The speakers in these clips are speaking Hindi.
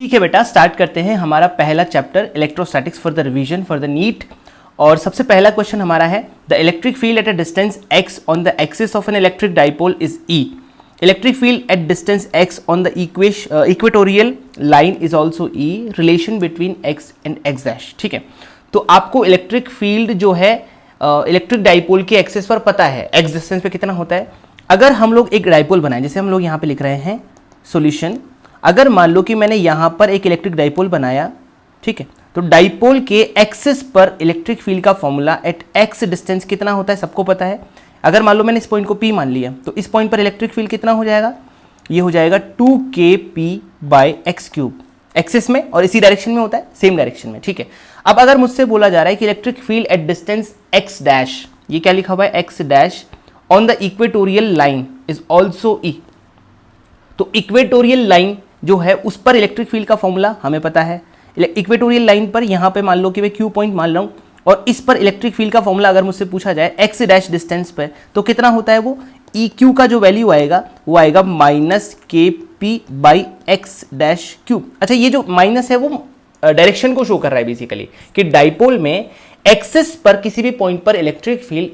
ठीक है बेटा, स्टार्ट करते हैं हमारा पहला chapter electrostatics for the revision for the NEET. और सबसे पहला क्वेश्चन हमारा है the electric field at a distance x on the axis of an electric dipole is E। Electric field at distance x on the equatorial line is also E। Relation between x and x dash. ठीक है, तो आपको इलेक्ट्रिक फील्ड जो है इलेक्ट्रिक डाइपोल के एक्सिस पर पता है x डिस्टेंस पे कितना होता है। अगर हम लोग एक डाइपोल बनाए, जैसे हम लोग यहाँ पे लिख रहे हैं सॉल्यूशन, अगर मान लो कि मैंने यहाँ पर एक इलेक्ट्रिक डाइपोल बनाया, ठीक है, तो डाइपोल के एक्सिस पर इलेक्ट्रिक फील्ड का फॉर्मूला एट एक्स डिस्टेंस कितना होता है सबको पता है। अगर मान लो मैंने इस पॉइंट को P मान लिया, तो इस पॉइंट पर इलेक्ट्रिक फील्ड कितना हो जाएगा, ये हो जाएगा 2kp/x³ एक्सिस में, और इसी डायरेक्शन में होता है, सेम डायरेक्शन में। ठीक है, अब अगर मुझसे बोला जा रहा है कि electric field at distance x dash, ये क्या लिखा हुआ है x dash on the equatorial line is also E। तो इक्वेटोरियल लाइन जो है उस पर इलेक्ट्रिक फील्ड का फॉर्मूला हमें पता है। इक्वेटोरियल लाइन पर यहाँ पे मान लो कि मैं Q पॉइंट मान रहा हूँ, और इस पर इलेक्ट्रिक फील्ड का फॉर्मूला अगर मुझसे पूछा जाए x डैश डिस्टेंस पर, तो कितना होता है वो EQ का जो वैल्यू आएगा वो आएगा -kp/x डैश क्यूब। अच्छा, ये जो माइनस है वो डायरेक्शन को शो कर रहा है बेसिकली, कि डाइपोल में एक्सिस पर किसी भी पॉइंट पर इलेक्ट्रिक फील्ड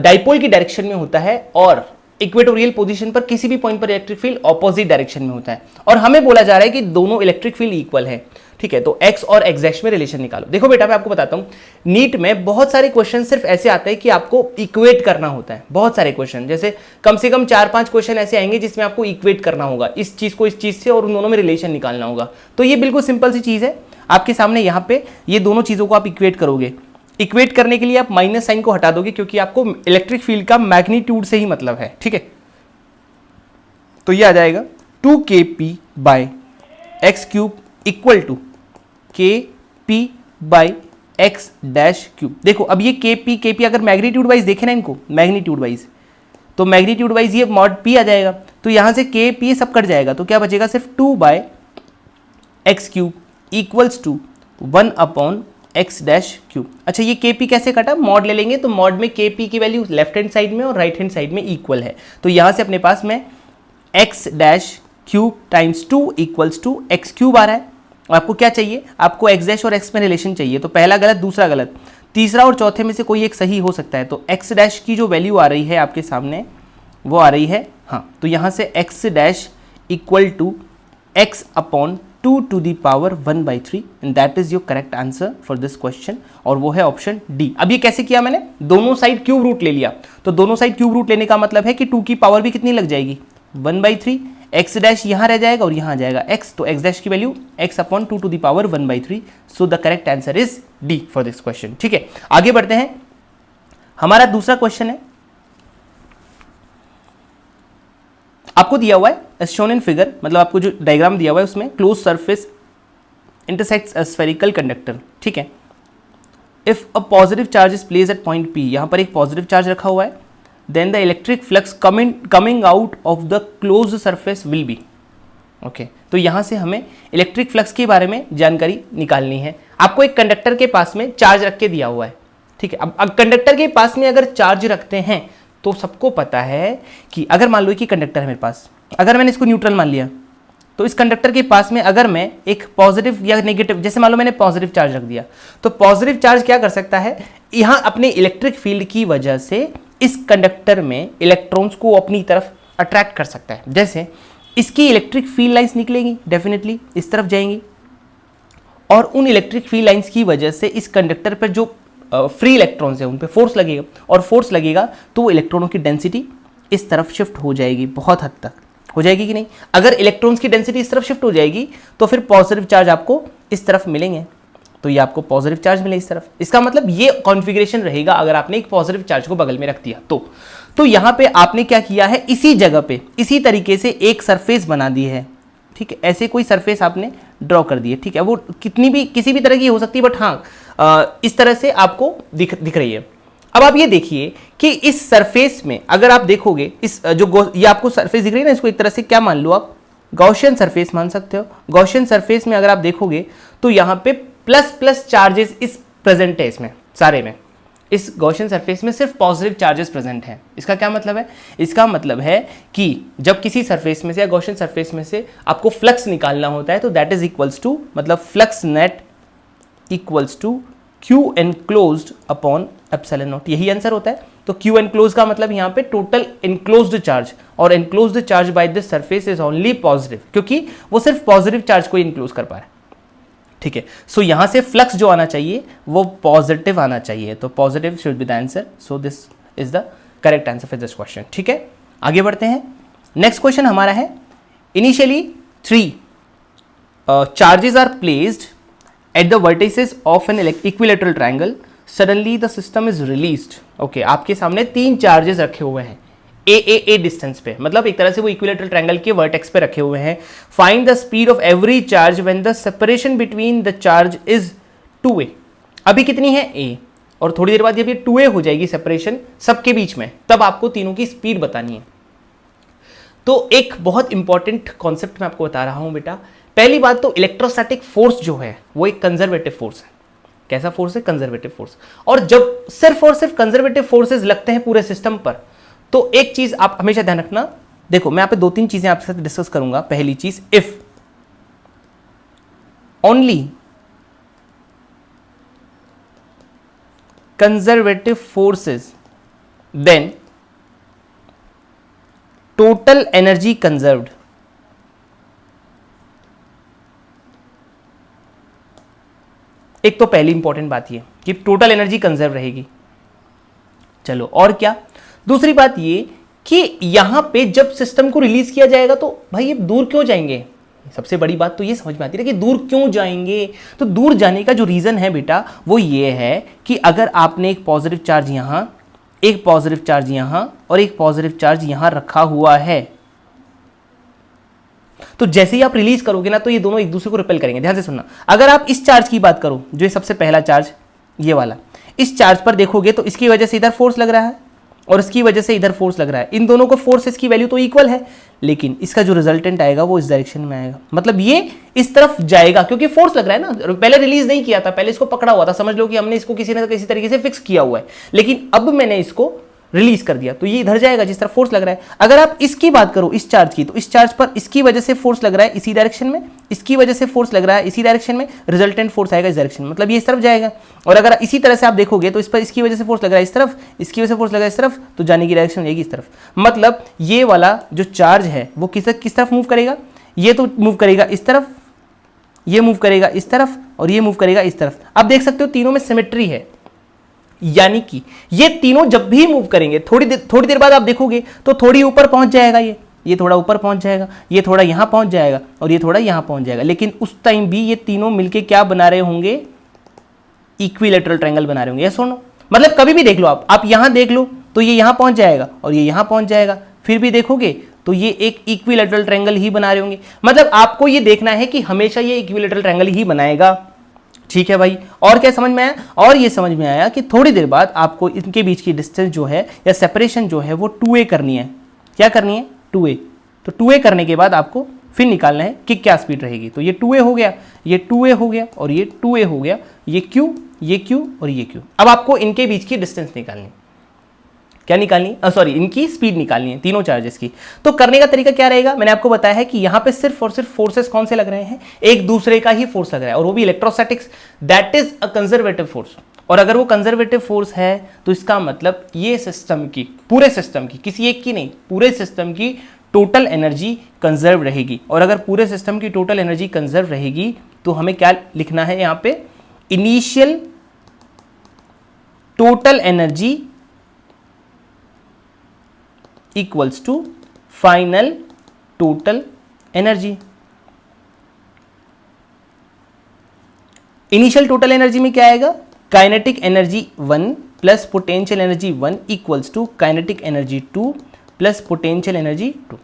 डाइपोल की डायरेक्शन में होता है, और इक्वेटोरियल पोजीशन पर किसी भी पॉइंट पर इलेक्ट्रिक फील्ड ऑपोजिट डायरेक्शन में होता है। और हमें बोला जा रहा है कि दोनों इलेक्ट्रिक फील्ड इक्वल है। ठीक है, तो x और x डैश में रिलेशन निकालो। देखो बेटा, मैं आपको बताता हूं, नीट में बहुत सारे क्वेश्चन सिर्फ ऐसे आते हैं कि आपको इक्वेट करना होता है। बहुत सारे क्वेश्चन, जैसे कम से कम 4-5 क्वेश्चन ऐसे आएंगे जिसमें आपको इक्वेट करना होगा, इस चीज को इस चीज से, और उन दोनों में रिलेशन निकालना होगा। तो ये बिल्कुल सिंपल सी चीज है आपके सामने, यहाँ पे ये दोनों चीजों को आप इक्वेट करोगे। इक्वेट करने के लिए आप माइनस साइन को हटा दोगे, क्योंकि आपको इलेक्ट्रिक फील्ड का मैग्नीट्यूड से ही मतलब है। ठीक है, तो ये आ जाएगा 2kp/x³ equal to kp/x dash cube. देखो अब ये kp अगर मैग्नीट्यूड वाइज देखें ना, इनको मैग्नीट्यूड वाइज, तो मैग्नीट्यूड वाइज ये मॉड p आ जाएगा, तो यहां से kp सब कट जाएगा, तो क्या बचेगा, सिर्फ 2/x³ equals to 1/x dash cube. अच्छा, ये kp कैसे कटा, मॉड ले लेंगे, तो मॉड में kp की वैल्यू लेफ्ट हैंड साइड में और राइट हैंड साइड में इक्वल है, तो यहां से अपने पास में x dash cube times 2 equals to x³ आ रहा है। आपको क्या चाहिए, आपको x डैश और x में रिलेशन चाहिए, तो पहला गलत, दूसरा गलत, तीसरा और चौथे में से कोई एक सही हो सकता है। तो x डैश की जो वैल्यू आ रही है आपके सामने वो आ रही है, हाँ, तो यहाँ से x dash equal to x/2⁴ and that is your correct answer for this question, और वो है ऑप्शन डी। अब ये कैसे किया मैंने, दोनों साइड क्यूब रूट ले लिया, तो दोनों साइड क्यूब रूट लेने का मतलब है कि 2 की पावर भी कितनी लग जाएगी, 1/3, x डैश यहाँ रह जाएगा और यहाँ आ जाएगा x, तो x डैश की value x/2⁴ so the correct answer is D for this question. ठीक है, आगे बढ़ते हैं। हमारा दूसरा क्वेश्चन है, आपको दिया हुआ है एज शोन इन फिगर, मतलब आपको जो डायग्राम दिया हुआ है उसमें close surface intersects a spherical conductor. ठीक है, if a positive charge is placed at point P, यहाँ पर एक पॉजिटिव चार्ज रखा हुआ है, then the electric flux coming out of the closed surface will be okay। तो यहाँ से हमें इलेक्ट्रिक फ्लक्स के बारे में जानकारी निकालनी है। आपको एक कंडक्टर के पास में चार्ज रख के दिया हुआ है, ठीक है। अब कंडक्टर के पास में अगर चार्ज रखते हैं तो सबको पता है कि अगर मान लो कि कंडक्टर है मेरे पास, अगर मैंने इसको न्यूट्रल मान लिया, तो इस कंडक्टर के पास में अगर मैं एक पॉजिटिव या नेगेटिव, जैसे मान लो मैंने पॉजिटिव चार्ज रख दिया, तो पॉजिटिव चार्ज क्या कर सकता है, यहाँ अपने इलेक्ट्रिक फील्ड की वजह से इस कंडक्टर में इलेक्ट्रॉन्स को अपनी तरफ अट्रैक्ट कर सकता है। जैसे इसकी इलेक्ट्रिक फील्ड लाइंस निकलेंगी, डेफिनेटली इस तरफ जाएंगी, और उन इलेक्ट्रिक फील्ड लाइंस की वजह से इस कंडक्टर पर जो फ्री इलेक्ट्रॉन्स है उन पे फोर्स लगेगा, और फोर्स लगेगा तो वो इलेक्ट्रॉनों की डेंसिटी इस तरफ शिफ्ट हो जाएगी, बहुत हद तक हो जाएगी कि नहीं। अगर इलेक्ट्रॉन्स की डेंसिटी इस तरफ शिफ्ट हो जाएगी तो फिर पॉजिटिव चार्ज आपको इस तरफ मिलेंगे, तो ये आपको पॉजिटिव चार्ज मिले इस तरफ। इसका मतलब ये कॉन्फ़िगरेशन रहेगा अगर आपने एक पॉजिटिव चार्ज को बगल में रख दिया तो यहाँ पे आपने क्या किया है, इसी जगह पे इसी तरीके से एक सरफेस बना दी है। ठीक है, ऐसे कोई सरफेस आपने ड्रॉ कर दी है। ठीक है, वो कितनी भी किसी भी तरह की हो सकती है, बट हाँ इस तरह से आपको दिख रही है। अब आप ये देखिए कि इस सरफेस में अगर आप देखोगे, इस जो ये आपको सरफेस दिख रही है ना, इसको एक तरह से क्या मान लो आप, गॉसियन सरफेस मान सकते हो। गॉसियन सरफेस में अगर आप देखोगे तो यहाँ पे प्लस चार्जेस इस प्रेजेंट है इसमें सारे में, इस गॉसियन सरफेस में सिर्फ पॉजिटिव चार्जेस प्रेजेंट हैं। इसका क्या मतलब है? इसका मतलब है कि जब किसी सरफेस में से या गॉसियन सरफेस में से आपको फ्लक्स निकालना होता है तो दैट इज इक्वल्स टू, मतलब flux net equals to Q enclosed upon epsilon naught, यही आंसर होता है। तो क्यू एनक्लोज का मतलब यहाँ पे टोटल एनक्लोज्ड चार्ज, और enclosed charge by this surface is only positive, क्योंकि वो सिर्फ पॉजिटिव चार्ज को इनक्लोज कर पा रहा है। ठीक है, सो यहां से फ्लक्स जो आना चाहिए वो पॉजिटिव आना चाहिए, तो positive should be the answer. So this is the correct answer for this question. ठीक है, आगे बढ़ते हैं। नेक्स्ट क्वेश्चन हमारा है, initially 3 charges are placed at the vertices of an equilateral triangle, suddenly the system is released. Okay, आपके सामने 3 चार्जेस रखे हुए हैं ए डिस्टेंस पे, मतलब एक तरह से वो इक्विलेटरल ट्रायंगल के वर्टेक्स पे रखे हुए हैं। Find the speed of every charge when the separation between the charge is 2a। अभी कितनी है a, और थोड़ी देर बाद जब ये 2a हो जाएगी सेपरेशन सबके बीच में, तब आपको तीनों की स्पीड बतानी है। तो एक बहुत इंपॉर्टेंट कॉन्सेप्ट मैं आपको बता रहा हूं बेटा। पहली बात तो इलेक्ट्रोस्टैटिक फोर्स जो है वो एक कंजर्वेटिव फोर्स है। कैसा फोर्स है? Conservative force. और जब सिर्फ और सिर्फ कंजर्वेटिव फोर्सेस लगते हैं पूरे सिस्टम पर, तो एक चीज आप हमेशा ध्यान रखना। देखो, मैं यहां पे 2-3 चीजें आपके साथ डिस्कस करूंगा। पहली चीज, if only conservative forces then total energy conserved. एक तो पहली इंपॉर्टेंट बात ये कि टोटल एनर्जी कंजर्व रहेगी। चलो, और क्या? दूसरी बात ये कि यहां पे जब सिस्टम को रिलीज किया जाएगा तो भाई ये दूर क्यों जाएंगे? सबसे बड़ी बात तो ये समझ में आती है कि दूर क्यों जाएंगे। तो दूर जाने का जो रीजन है बेटा वो ये है कि अगर आपने एक पॉजिटिव चार्ज यहां, एक पॉजिटिव चार्ज यहां और एक पॉजिटिव चार्ज यहां रखा हुआ है, तो जैसे ही आप रिलीज करोगे ना तो ये दोनों एक दूसरे को रिपेल करेंगे। ध्यान से सुनना, अगर आप इस चार्ज की बात करो, जो सबसे पहला चार्ज ये वाला, इस चार्ज पर देखोगे तो इसकी वजह से इधर फोर्स लग रहा है और इसकी वजह से इधर फोर्स लग रहा है। इन दोनों को फोर्सेस की वैल्यू तो इक्वल है, लेकिन इसका जो रिजल्टेंट आएगा वो इस डायरेक्शन में आएगा। मतलब ये इस तरफ जाएगा क्योंकि फोर्स लग रहा है ना। पहले रिलीज नहीं किया था, पहले इसको पकड़ा हुआ था। समझ लो कि हमने इसको किसी न किसी तरीके से फिक्स किया हुआ है, लेकिन अब मैंने इसको रिलीज कर दिया तो ये इधर जाएगा जिस तरफ फोर्स लग रहा है। अगर आप इसकी बात करो, इस चार्ज की, तो इस चार्ज पर इसकी वजह से फोर्स लग रहा है इसी डायरेक्शन में, इसकी वजह से फोर्स लग रहा है इसी डायरेक्शन में, रिजल्टेंट फोर्स आएगा इस डायरेक्शन में, मतलब ये इस तरफ जाएगा। और अगर इसी तरह से आप देखोगे तो इस पर इसकी वजह से फोर्स लग रहा है इस तरफ, इसकी वजह से फोर्स लग रहा है इस तरफ, तो जाने की डायरेक्शन रहेगी इस तरफ। मतलब ये वाला जो चार्ज है वो किस तरफ मूव करेगा? ये तो मूव करेगा इस तरफ, ये मूव करेगा इस तरफ और ये मूव करेगा इस तरफ। आप देख सकते हो तीनों में सिमेट्री है, यानी कि ये तीनों जब भी मूव करेंगे थोड़ी देर बाद आप देखोगे तो थोड़ी ऊपर पहुंच जाएगा, ये थोड़ा ऊपर पहुंच जाएगा, ये थोड़ा यहां पहुंच जाएगा और ये थोड़ा यहां पहुंच जाएगा। लेकिन उस टाइम भी ये तीनों मिलके क्या बना रहे होंगे? इक्विलेटरल ट्रायंगल बना रहे होंगे। ये सुनो, मतलब कभी भी देख लो, आप यहां देख लो तो ये यहां पहुंच जाएगा और ये यहां पहुंच जाएगा, फिर भी देखोगे तो ये एक इक्विलेटरल ट्रायंगल ही बना रहे होंगे। मतलब आपको ये देखना है कि हमेशा ये इक्विलेटरल ट्रायंगल ही बनाएगा। ठीक है भाई, और क्या समझ में आया? और ये समझ में आया कि थोड़ी देर बाद आपको इनके बीच की डिस्टेंस जो है या सेपरेशन जो है वो 2a करनी है। क्या करनी है? 2a। तो 2a करने के बाद आपको फिर निकालना है कि क्या स्पीड रहेगी। तो ये 2a हो गया, ये 2a हो गया और ये 2a हो गया, ये q, ये q और ये q। अब आपको इनके बीच की डिस्टेंस निकालनी, क्या निकालनी? सॉरी, इनकी स्पीड निकालनी है तीनों चार्जेस की। तो करने का तरीका क्या रहेगा? मैंने आपको बताया है कि यहां पे सिर्फ और सिर्फ फोर्सेस कौन से लग रहे हैं? एक दूसरे का ही फोर्स लग रहा है, और वो भी electrostatics, that is a conservative force. और अगर वो कंजर्वेटिव फोर्स है तो इसका मतलब ये सिस्टम की, पूरे सिस्टम की, किसी एक की नहीं, पूरे सिस्टम की टोटल एनर्जी कंजर्व रहेगी। और अगर पूरे सिस्टम की टोटल एनर्जी कंजर्व रहेगी तो हमें क्या लिखना है यहां पे? Initial total energy equals to final total energy. Initial total energy में क्या आएगा? Kinetic energy 1 plus potential energy 1 equals to kinetic energy 2 plus potential energy 2।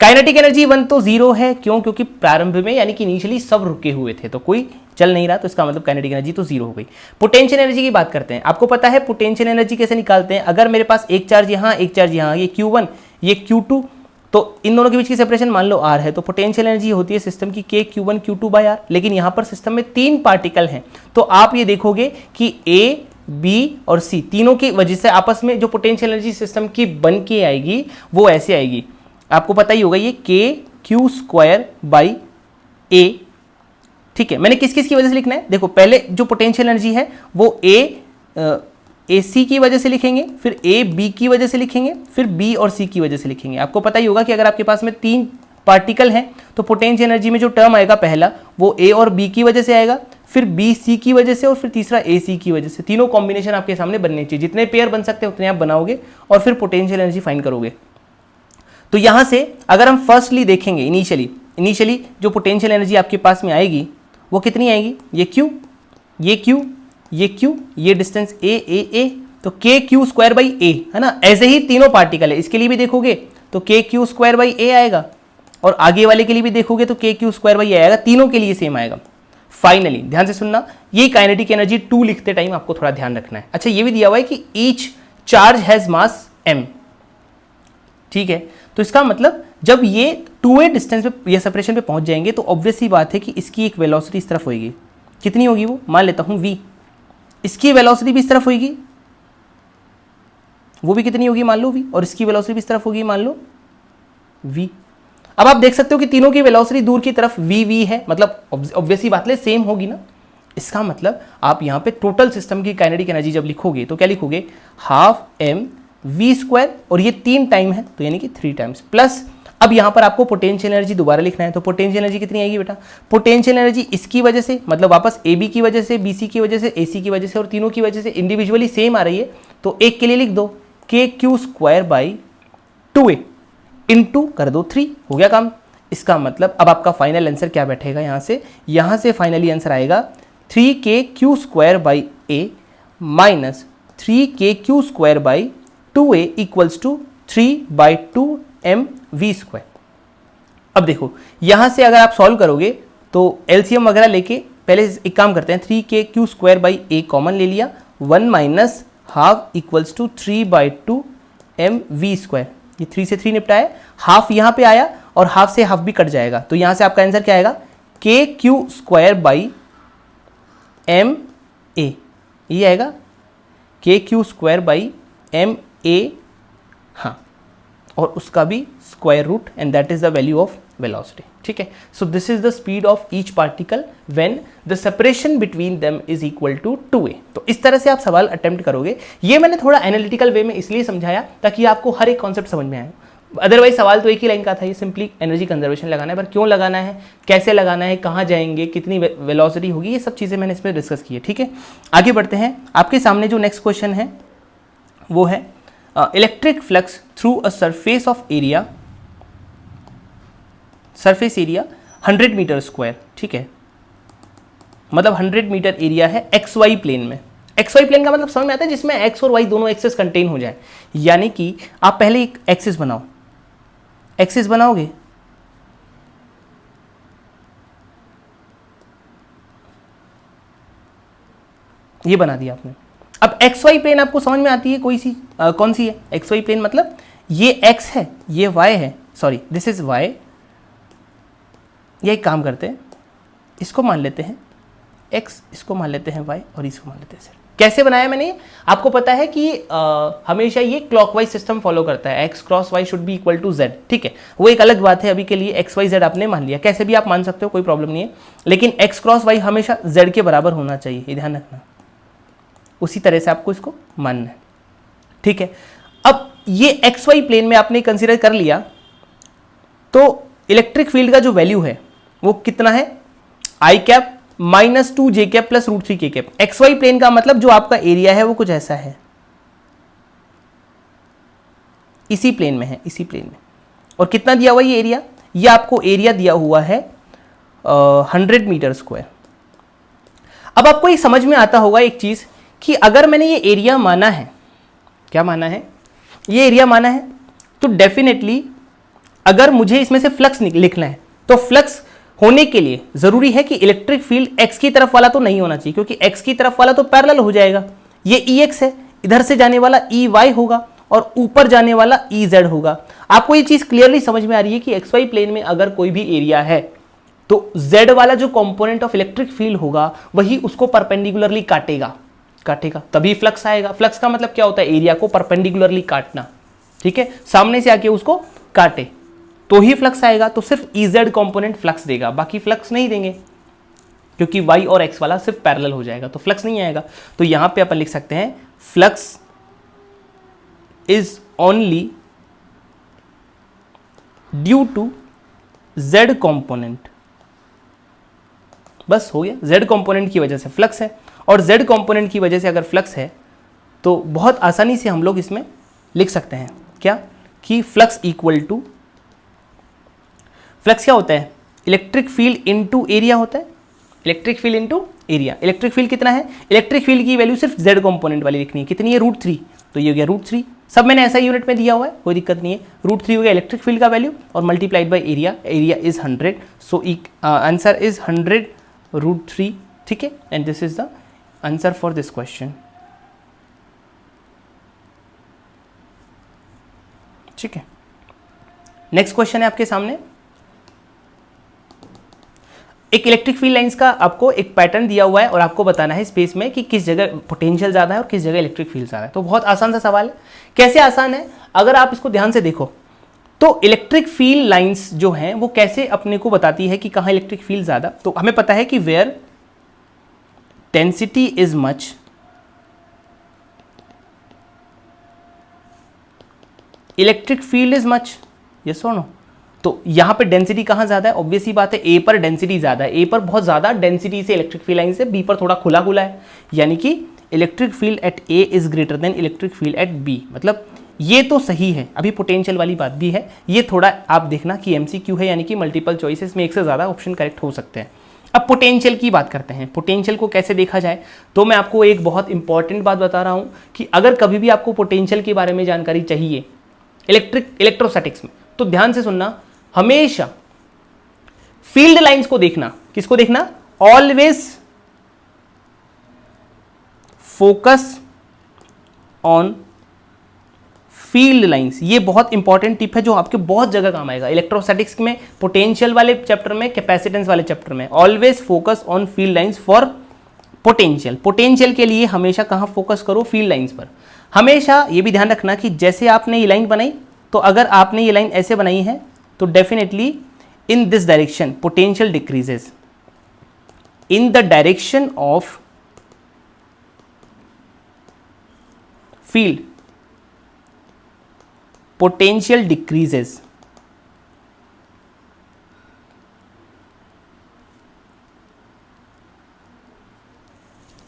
Kinetic energy 1 तो 0 है, क्यों? क्योंकि प्रारंभ में यानी कि इनिशियली सब रुके हुए थे तो कोई चल नहीं रहा, तो इसका मतलब काइनेटिक एनर्जी तो 0 हो गई। पोटेंशियल एनर्जी की बात करते हैं। आपको पता है पोटेंशियल एनर्जी कैसे निकालते हैं? अगर मेरे पास एक चार्ज यहाँ, एक चार्ज यहाँ, ये Q1 ये Q2, तो इन दोनों के बीच की सेपरेशन मान लो R है, तो पोटेंशियल एनर्जी होती है सिस्टम की K Q1 Q2 bye R। लेकिन यहाँ पर सिस्टम में 3 पार्टिकल हैं, तो आप ये देखोगे कि A बी और सी तीनों की वजह से आपस में जो पोटेंशियल एनर्जी सिस्टम की बन के आएगी वो ऐसे आएगी, आपको पता ही होगा, ये के क्यू स्क्वायर बाई ए। ठीक है, मैंने किस किस की वजह से लिखना है, देखो पहले जो पोटेंशियल एनर्जी है वो ए सी की वजह से लिखेंगे, फिर ए बी की वजह से लिखेंगे, फिर बी और सी की वजह से लिखेंगे। आपको पता ही होगा कि अगर आपके पास में 3 पार्टिकल हैं तो पोटेंशियल एनर्जी में जो टर्म आएगा पहला वो ए और बी की वजह से आएगा, फिर बी सी की वजह से और फिर तीसरा ए सी की वजह से। तीनों कॉम्बिनेशन आपके सामने बनने चाहिए, जितने पेयर बन सकते हैं उतने आप बनाओगे और फिर पोटेंशियल एनर्जी फाइंड करोगे। तो यहां से अगर हम फर्स्टली देखेंगे इनिशियली जो पोटेंशियल एनर्जी आपके पास में आएगी वो कितनी आएगी, ये क्यू, ये क्यू, ये क्यू, ये डिस्टेंस ए, तो के क्यू स्क्वायर बाई ए है ना। ऐसे ही तीनों पार्टिकल है, इसके लिए भी देखोगे तो के क्यू स्क्वायर बाई ए आएगा और आगे वाले के लिए भी देखोगे तो के क्यू स्क्वायर बाई ए आएगा, तीनों के लिए सेम आएगा। फाइनली ध्यान से सुनना, ये काइनेटिक एनर्जी 2 लिखते टाइम आपको थोड़ा ध्यान रखना है। अच्छा, ये भी दिया हुआ है कि each charge has mass m। ठीक है, तो इसका मतलब जब ये 2a डिस्टेंस पे या सेपरेशन पे पहुंच जाएंगे तो ऑब्वियस सी बात है कि इसकी एक वेलोसिटी इस तरफ होगी। कितनी होगी वो, मान लेता हूं v, इसकी वेलोसिटी भी इस तरफ होगी, वो भी कितनी होगी मान लो v, और इसकी वेलोसिटी भी इस तरफ होगी मान लो v। अब आप देख सकते हो कि तीनों की वेलोसिटी दूर की तरफ v है, मतलब ऑब्वियसली बात है सेम होगी ना। इसका मतलब आप यहां पे टोटल सिस्टम की काइनेटिक एनर्जी जब लिखोगे तो क्या लिखोगे, हाफ m v स्क्वायर, और ये 3 टाइम है तो यानी कि 3 टाइम्स प्लस। अब यहां पर आपको पोटेंशियल एनर्जी दोबारा लिखना है, तो पोटेंशियल एनर्जी कितनी आएगी बेटा, पोटेंशियल एनर्जी इसकी वजह से मतलब वापस ए बी की वजह से, बी सी की वजह से, ए सी की वजह से और तीनों की वजह से इंडिविजुअली सेम आ रही है, तो एक के लिए लिख दो के Q square by 2a into कर दो 3, हो गया काम। इसका मतलब अब आपका फाइनल आंसर क्या बैठेगा, यहां से फाइनली आंसर आएगा 3k Q square by A minus 3k Q square by 2a equals to 3/2 mv square. अब देखो यहां से अगर आप सॉल्व करोगे तो एलसीएम वगैरह लेके पहले एक काम करते हैं, 3k Q square by A common ले लिया, 1 minus half equals to 3/2 mv square. ये 3 से 3 निपटा है, हाफ यहाँ पे आया और हाफ से हाफ भी कट जाएगा, तो यहाँ से आपका आंसर क्या आएगा, K Q square by M A, ये आएगा K Q square by M A, हाँ, और उसका भी square root, and that is the value of velocity. ठीक है, so this is the speed of each particle when the separation between them is equal to 2a। तो इस तरह से आप सवाल अटेम्प्ट करोगे। ये मैंने थोड़ा एनालिटिकल वे में इसलिए समझाया ताकि आपको हर एक कॉन्सेप्ट समझ में आए, अदरवाइज सवाल तो एक ही लाइन का था, ये सिंपली एनर्जी कंजर्वेशन लगाना है, पर क्यों लगाना है, कैसे लगाना है, कहाँ जाएंगे, कितनी वेलोसिटी होगी, ये सब चीज़ें मैंने इसमें डिस्कस की है। ठीक है, आगे बढ़ते हैं। आपके सामने जो नेक्स्ट क्वेश्चन है वो है electric flux through a surface of area, surface area 100 metre square. ठीक है, मतलब 100 मीटर एरिया है एक्स वाई प्लेन में। एक्स वाई प्लेन का मतलब समझ में आता है जिसमें एक्स और वाई दोनों एक्सेस कंटेन हो जाए, यानी कि आप पहले एक एक्सिस बनाओ, एक्सिस बनाओगे, ये बना दिया आपने। अब एक्स वाई प्लेन आपको समझ में आती है कोई सी कौन सी है, एक्स वाई प्लेन मतलब ये एक्स है, ये वाई है, सॉरी दिस इज वाई। ये एक काम करते हैं, इसको मान लेते हैं एक्स, इसको मान लेते हैं वाई और इसको मान लेते हैं। कैसे बनाया मैंने, आपको पता है कि हमेशा ये क्लॉकवाइज सिस्टम फॉलो करता है, X cross Y should be equal to Z. ठीक है, वो एक अलग बात है, अभी के लिए एक्स वाई जेड आपने मान लिया, कैसे भी आप मान सकते हो, कोई प्रॉब्लम नहीं है, लेकिन एक्स क्रॉस वाई हमेशा जेड के बराबर होना चाहिए, ये ध्यान रखना, उसी तरह से आपको इसको मानना है। ठीक है, अब ये एक्स वाई प्लेन में आपने कंसीडर कर लिया, तो इलेक्ट्रिक फील्ड का जो वैल्यू है वो कितना है, आई कैप माइनस 2 जे कैप प्लस √3 के कैप। एक्स वाई प्लेन का मतलब जो आपका एरिया है वो कुछ ऐसा है, इसी प्लेन में है, इसी प्लेन में। और कितना दिया हुआ ये एरिया, ये आपको एरिया दिया हुआ है 100 मीटर स्क्वायर। अब आपको ये समझ में आता होगा एक चीज कि अगर मैंने ये एरिया माना है, क्या माना है, ये एरिया माना है, तो डेफिनेटली अगर मुझे इसमें से फ्लक्स लिखना है तो फ्लक्स होने के लिए जरूरी है कि इलेक्ट्रिक फील्ड एक्स की तरफ वाला तो नहीं होना चाहिए, क्योंकि एक्स की तरफ वाला तो पैरेलल हो जाएगा, ये ई एक्स है, इधर से जाने वाला ई वाई होगा और ऊपर जाने वाला ई जेड होगा। आपको ये चीज क्लियरली समझ में आ रही है कि एक्स वाई प्लेन में अगर कोई भी एरिया है तो जेड वाला जो कंपोनेंट ऑफ इलेक्ट्रिक फील्ड होगा वही उसको परपेंडिकुलरली काटेगा। काटेगा तभी फ्लक्स आएगा। फ्लक्स का मतलब क्या होता है, एरिया को परपेंडिकुलरली काटना, ठीक है, सामने से आके उसको काटे तो ही फ्लक्स आएगा। तो सिर्फ EZ कंपोनेंट फ्लक्स देगा, बाकी फ्लक्स नहीं देंगे, क्योंकि y और x वाला सिर्फ पैरेलल हो जाएगा तो फ्लक्स नहीं आएगा। तो यहां पे अपन लिख सकते हैं flux is only due to z component. बस हो गया, z कंपोनेंट की वजह से फ्लक्स है, और z कंपोनेंट की वजह से अगर फ्लक्स है तो बहुत आसानी से हम लोग इसमें लिख सकते हैं क्या, कि फ्लक्स इक्वल टू, फ्लक्स क्या होता है, इलेक्ट्रिक फील्ड इनटू एरिया होता है, electric field into area. Electric field कितना है, इलेक्ट्रिक फील्ड की वैल्यू सिर्फ z कंपोनेंट वाली लिखनी है, कितनी है, √3, तो ये हो गया √3। सब मैंने ऐसा यूनिट में दिया हुआ है, कोई दिक्कत नहीं है। √3 हो गया इलेक्ट्रिक फील्ड का वैल्यू और multiplied by area, area is 100, so answer is 100 √3, ठीक है, and this is the answer for this question, ठीक है। नेक्स्ट क्वेश्चन है आपके सामने, एक इलेक्ट्रिक फील्ड लाइंस का आपको एक पैटर्न दिया हुआ है और आपको बताना है स्पेस में कि किस जगह पोटेंशियल ज़्यादा है और किस जगह इलेक्ट्रिक फील्ड ज़्यादा है। तो बहुत आसान सा सवाल है। कैसे आसान है, अगर आप इसको ध्यान से देखो तो इलेक्ट्रिक फील्ड लाइंस जो हैं वो कैसे अपने को बताती है कि कहाँ इलेक्ट्रिक फील्ड ज़्यादा। तो हमें पता है कि where density is much, electric field is much, yes और नो। तो यहां पे डेंसिटी कहां ज्यादा है, ऑब्वियस ही बात है ए पर डेंसिटी ज्यादा है, ए पर बहुत ज्यादा डेंसिटी से इलेक्ट्रिक फील्ड लाइन से, बी पर थोड़ा खुला खुला है, यानी कि electric field at A is greater than electric field at B. मतलब ये तो सही है, अभी पोटेंशियल वाली बात भी है, ये थोड़ा आप देखना कि एमसीक्यू है, यानी कि मल्टीपल चॉइसेस में एक से ज्यादा ऑप्शन करेक्ट हो सकते हैं। अब पोटेंशियल की बात करते हैं, पोटेंशियल को कैसे देखा जाए, तो मैं आपको एक बहुत इंपॉर्टेंट बात बता रहा हूं कि अगर कभी भी आपको पोटेंशियल के बारे में जानकारी चाहिए इलेक्ट्रोस्टैटिक्स में, तो ध्यान से सुनना, हमेशा फील्ड लाइंस को देखना। किसको देखना, always focus on field lines. ये बहुत इंपॉर्टेंट टिप है जो आपके बहुत जगह काम आएगा, इलेक्ट्रोस्टैटिक्स में, पोटेंशियल वाले चैप्टर में, कैपेसिटेंस वाले चैप्टर में। Always focus on field lines for potential. Potential के लिए हमेशा कहां फोकस करो, फील्ड लाइंस पर। हमेशा ये भी ध्यान रखना कि जैसे आपने ये लाइन बनाई, तो अगर आपने ये लाइन ऐसे बनाई है तो definitely in this direction potential decreases, in the direction of field potential decreases.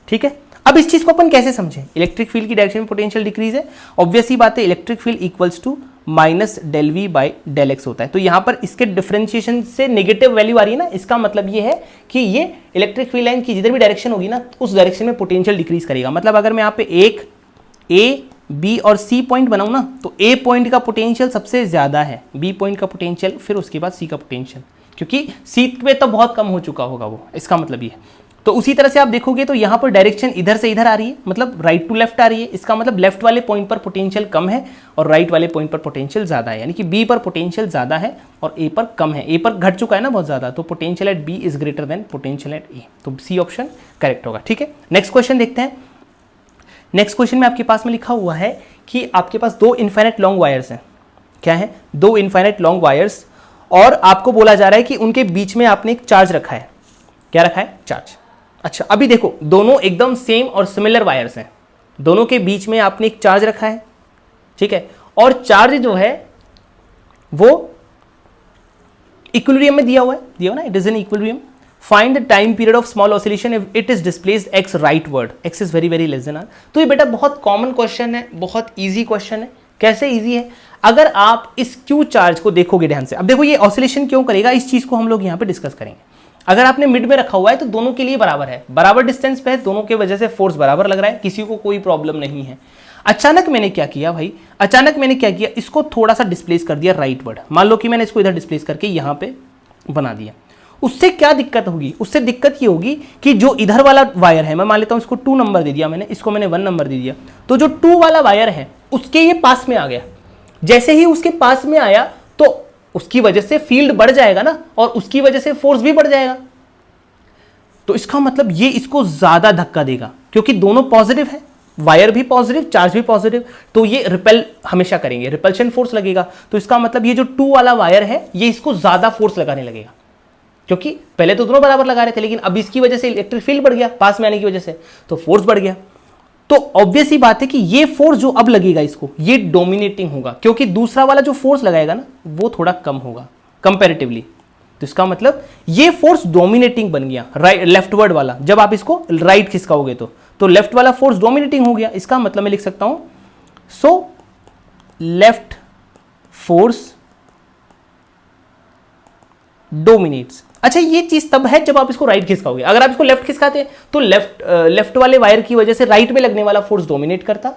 ठीक है, अब इस चीज को अपन कैसे समझें, इलेक्ट्रिक फील्ड की डायरेक्शन में पोटेंशियल डिक्रीज है, ऑब्वियस ही बात है, electric field equals to -del-v/del-x होता है। तो यहां पर इसके डिफरेंशिएशन से नेगेटिव वैल्यू आ रही है ना, इसका मतलब ये है कि ये इलेक्ट्रिक फील्ड लाइन की जिधर भी डायरेक्शन होगी ना, उस डायरेक्शन में पोटेंशियल डिक्रीज करेगा। मतलब अगर मैं यहाँ पे एक ए, बी और सी पॉइंट बनाऊं ना, तो ए पॉइंट का पोटेंशियल सबसे ज्यादा है, बी पॉइंट का पोटेंशियल, फिर उसके बाद सी का पोटेंशियल, क्योंकि सी पे तो बहुत कम हो चुका होगा वो, इसका मतलब ये है। तो उसी तरह से आप देखोगे तो यहाँ पर डायरेक्शन इधर से इधर आ रही है, मतलब राइट टू लेफ्ट आ रही है, इसका मतलब लेफ्ट वाले पॉइंट पर पोटेंशियल कम है और राइट वाले पॉइंट पर पोटेंशियल ज्यादा है, यानी कि बी पर पोटेंशियल ज्यादा है और ए पर कम है। ए पर घट चुका है ना बहुत ज्यादा, तो potential at B is greater than potential at A, तो सी ऑप्शन करेक्ट होगा। ठीक है, नेक्स्ट क्वेश्चन देखते हैं। नेक्स्ट क्वेश्चन में आपके पास में लिखा हुआ है कि आपके पास दो इनफाइनाइट लॉन्ग वायर्स हैं। क्या है, दो इनफाइनाइट लॉन्ग वायर्स, और आपको बोला जा रहा है कि उनके बीच में आपने एक चार्ज रखा है। क्या रखा है, चार्ज। अच्छा, अभी देखो दोनों एकदम सेम और सिमिलर वायर्स हैं, दोनों के बीच में आपने एक चार्ज रखा है, ठीक है, और चार्ज जो है वो इक्विलिब्रियम में दिया हुआ है ना, it is in equilibrium. Find the time period of small oscillation if it is displaced X rightward, X is very very less than R. तो ये बेटा बहुत कॉमन क्वेश्चन है, बहुत इजी क्वेश्चन है। कैसे इजी है, अगर आप इस क्यू चार्ज को देखोगे ध्यान से, अब देखो ये ऑसिलेशन क्यों करेगा, इस चीज को हम लोग यहाँ पे डिस्कस करेंगे। अगर आपने मिड में रखा हुआ है तो दोनों के लिए बराबर है, बराबर डिस्टेंस पे है, दोनों के वजह से फोर्स बराबर लग रहा है, किसी को कोई प्रॉब्लम नहीं है। अचानक मैंने क्या किया भाई, अचानक मैंने क्या किया, इसको थोड़ा सा डिस्प्लेस कर दिया राइटवर्ड। मान लो कि मैंने इसको इधर डिस्प्लेस करके यहाँ पे बना दिया, उससे क्या दिक्कत होगी, उससे दिक्कत ये होगी कि जो इधर वाला वायर है, मैं मान लेता हूं इसको 2 नंबर दे दिया मैंने, इसको मैंने 1 नंबर दे दिया, तो जो 2 वाला वायर है उसके ये पास में आ गया। जैसे ही उसके पास में आया तो उसकी वजह से फील्ड बढ़ जाएगा ना, और उसकी वजह से फोर्स भी बढ़ जाएगा। तो इसका मतलब ये इसको ज्यादा धक्का देगा, क्योंकि दोनों पॉजिटिव है, वायर भी पॉजिटिव, चार्ज भी पॉजिटिव, तो ये रिपेल हमेशा करेंगे, रिपल्शन फोर्स लगेगा। तो इसका मतलब ये जो 2 वाला वायर है ये इसको ज्यादा फोर्स लगाने लगेगा, क्योंकि पहले तो दोनों बराबर लगा रहे थे, लेकिन अब इसकी वजह से इलेक्ट्रिक फील्ड बढ़ गया पास में आने की वजह से, तो फोर्स बढ़ गया। तो ऑब्वियस ही बात है कि ये फोर्स जो अब लगेगा इसको, ये डोमिनेटिंग होगा, क्योंकि दूसरा वाला जो फोर्स लगाएगा ना वो थोड़ा कम होगा कंपैरेटिवली। तो इसका मतलब ये फोर्स डोमिनेटिंग बन गया, राइट लेफ्टवर्ड वाला। जब आप इसको राइट खिसकाओगे तो लेफ्ट वाला फोर्स डोमिनेटिंग हो गया। इसका मतलब मैं लिख सकता हूं सो लेफ्ट फोर्स डोमिनेट्स। अच्छा, ये चीज तब है जब आप इसको राइट खिसकाओगे। अगर आप इसको लेफ्ट खिसकाते तो लेफ्ट वाले वायर की वजह से राइट में लगने वाला फोर्स डोमिनेट करता,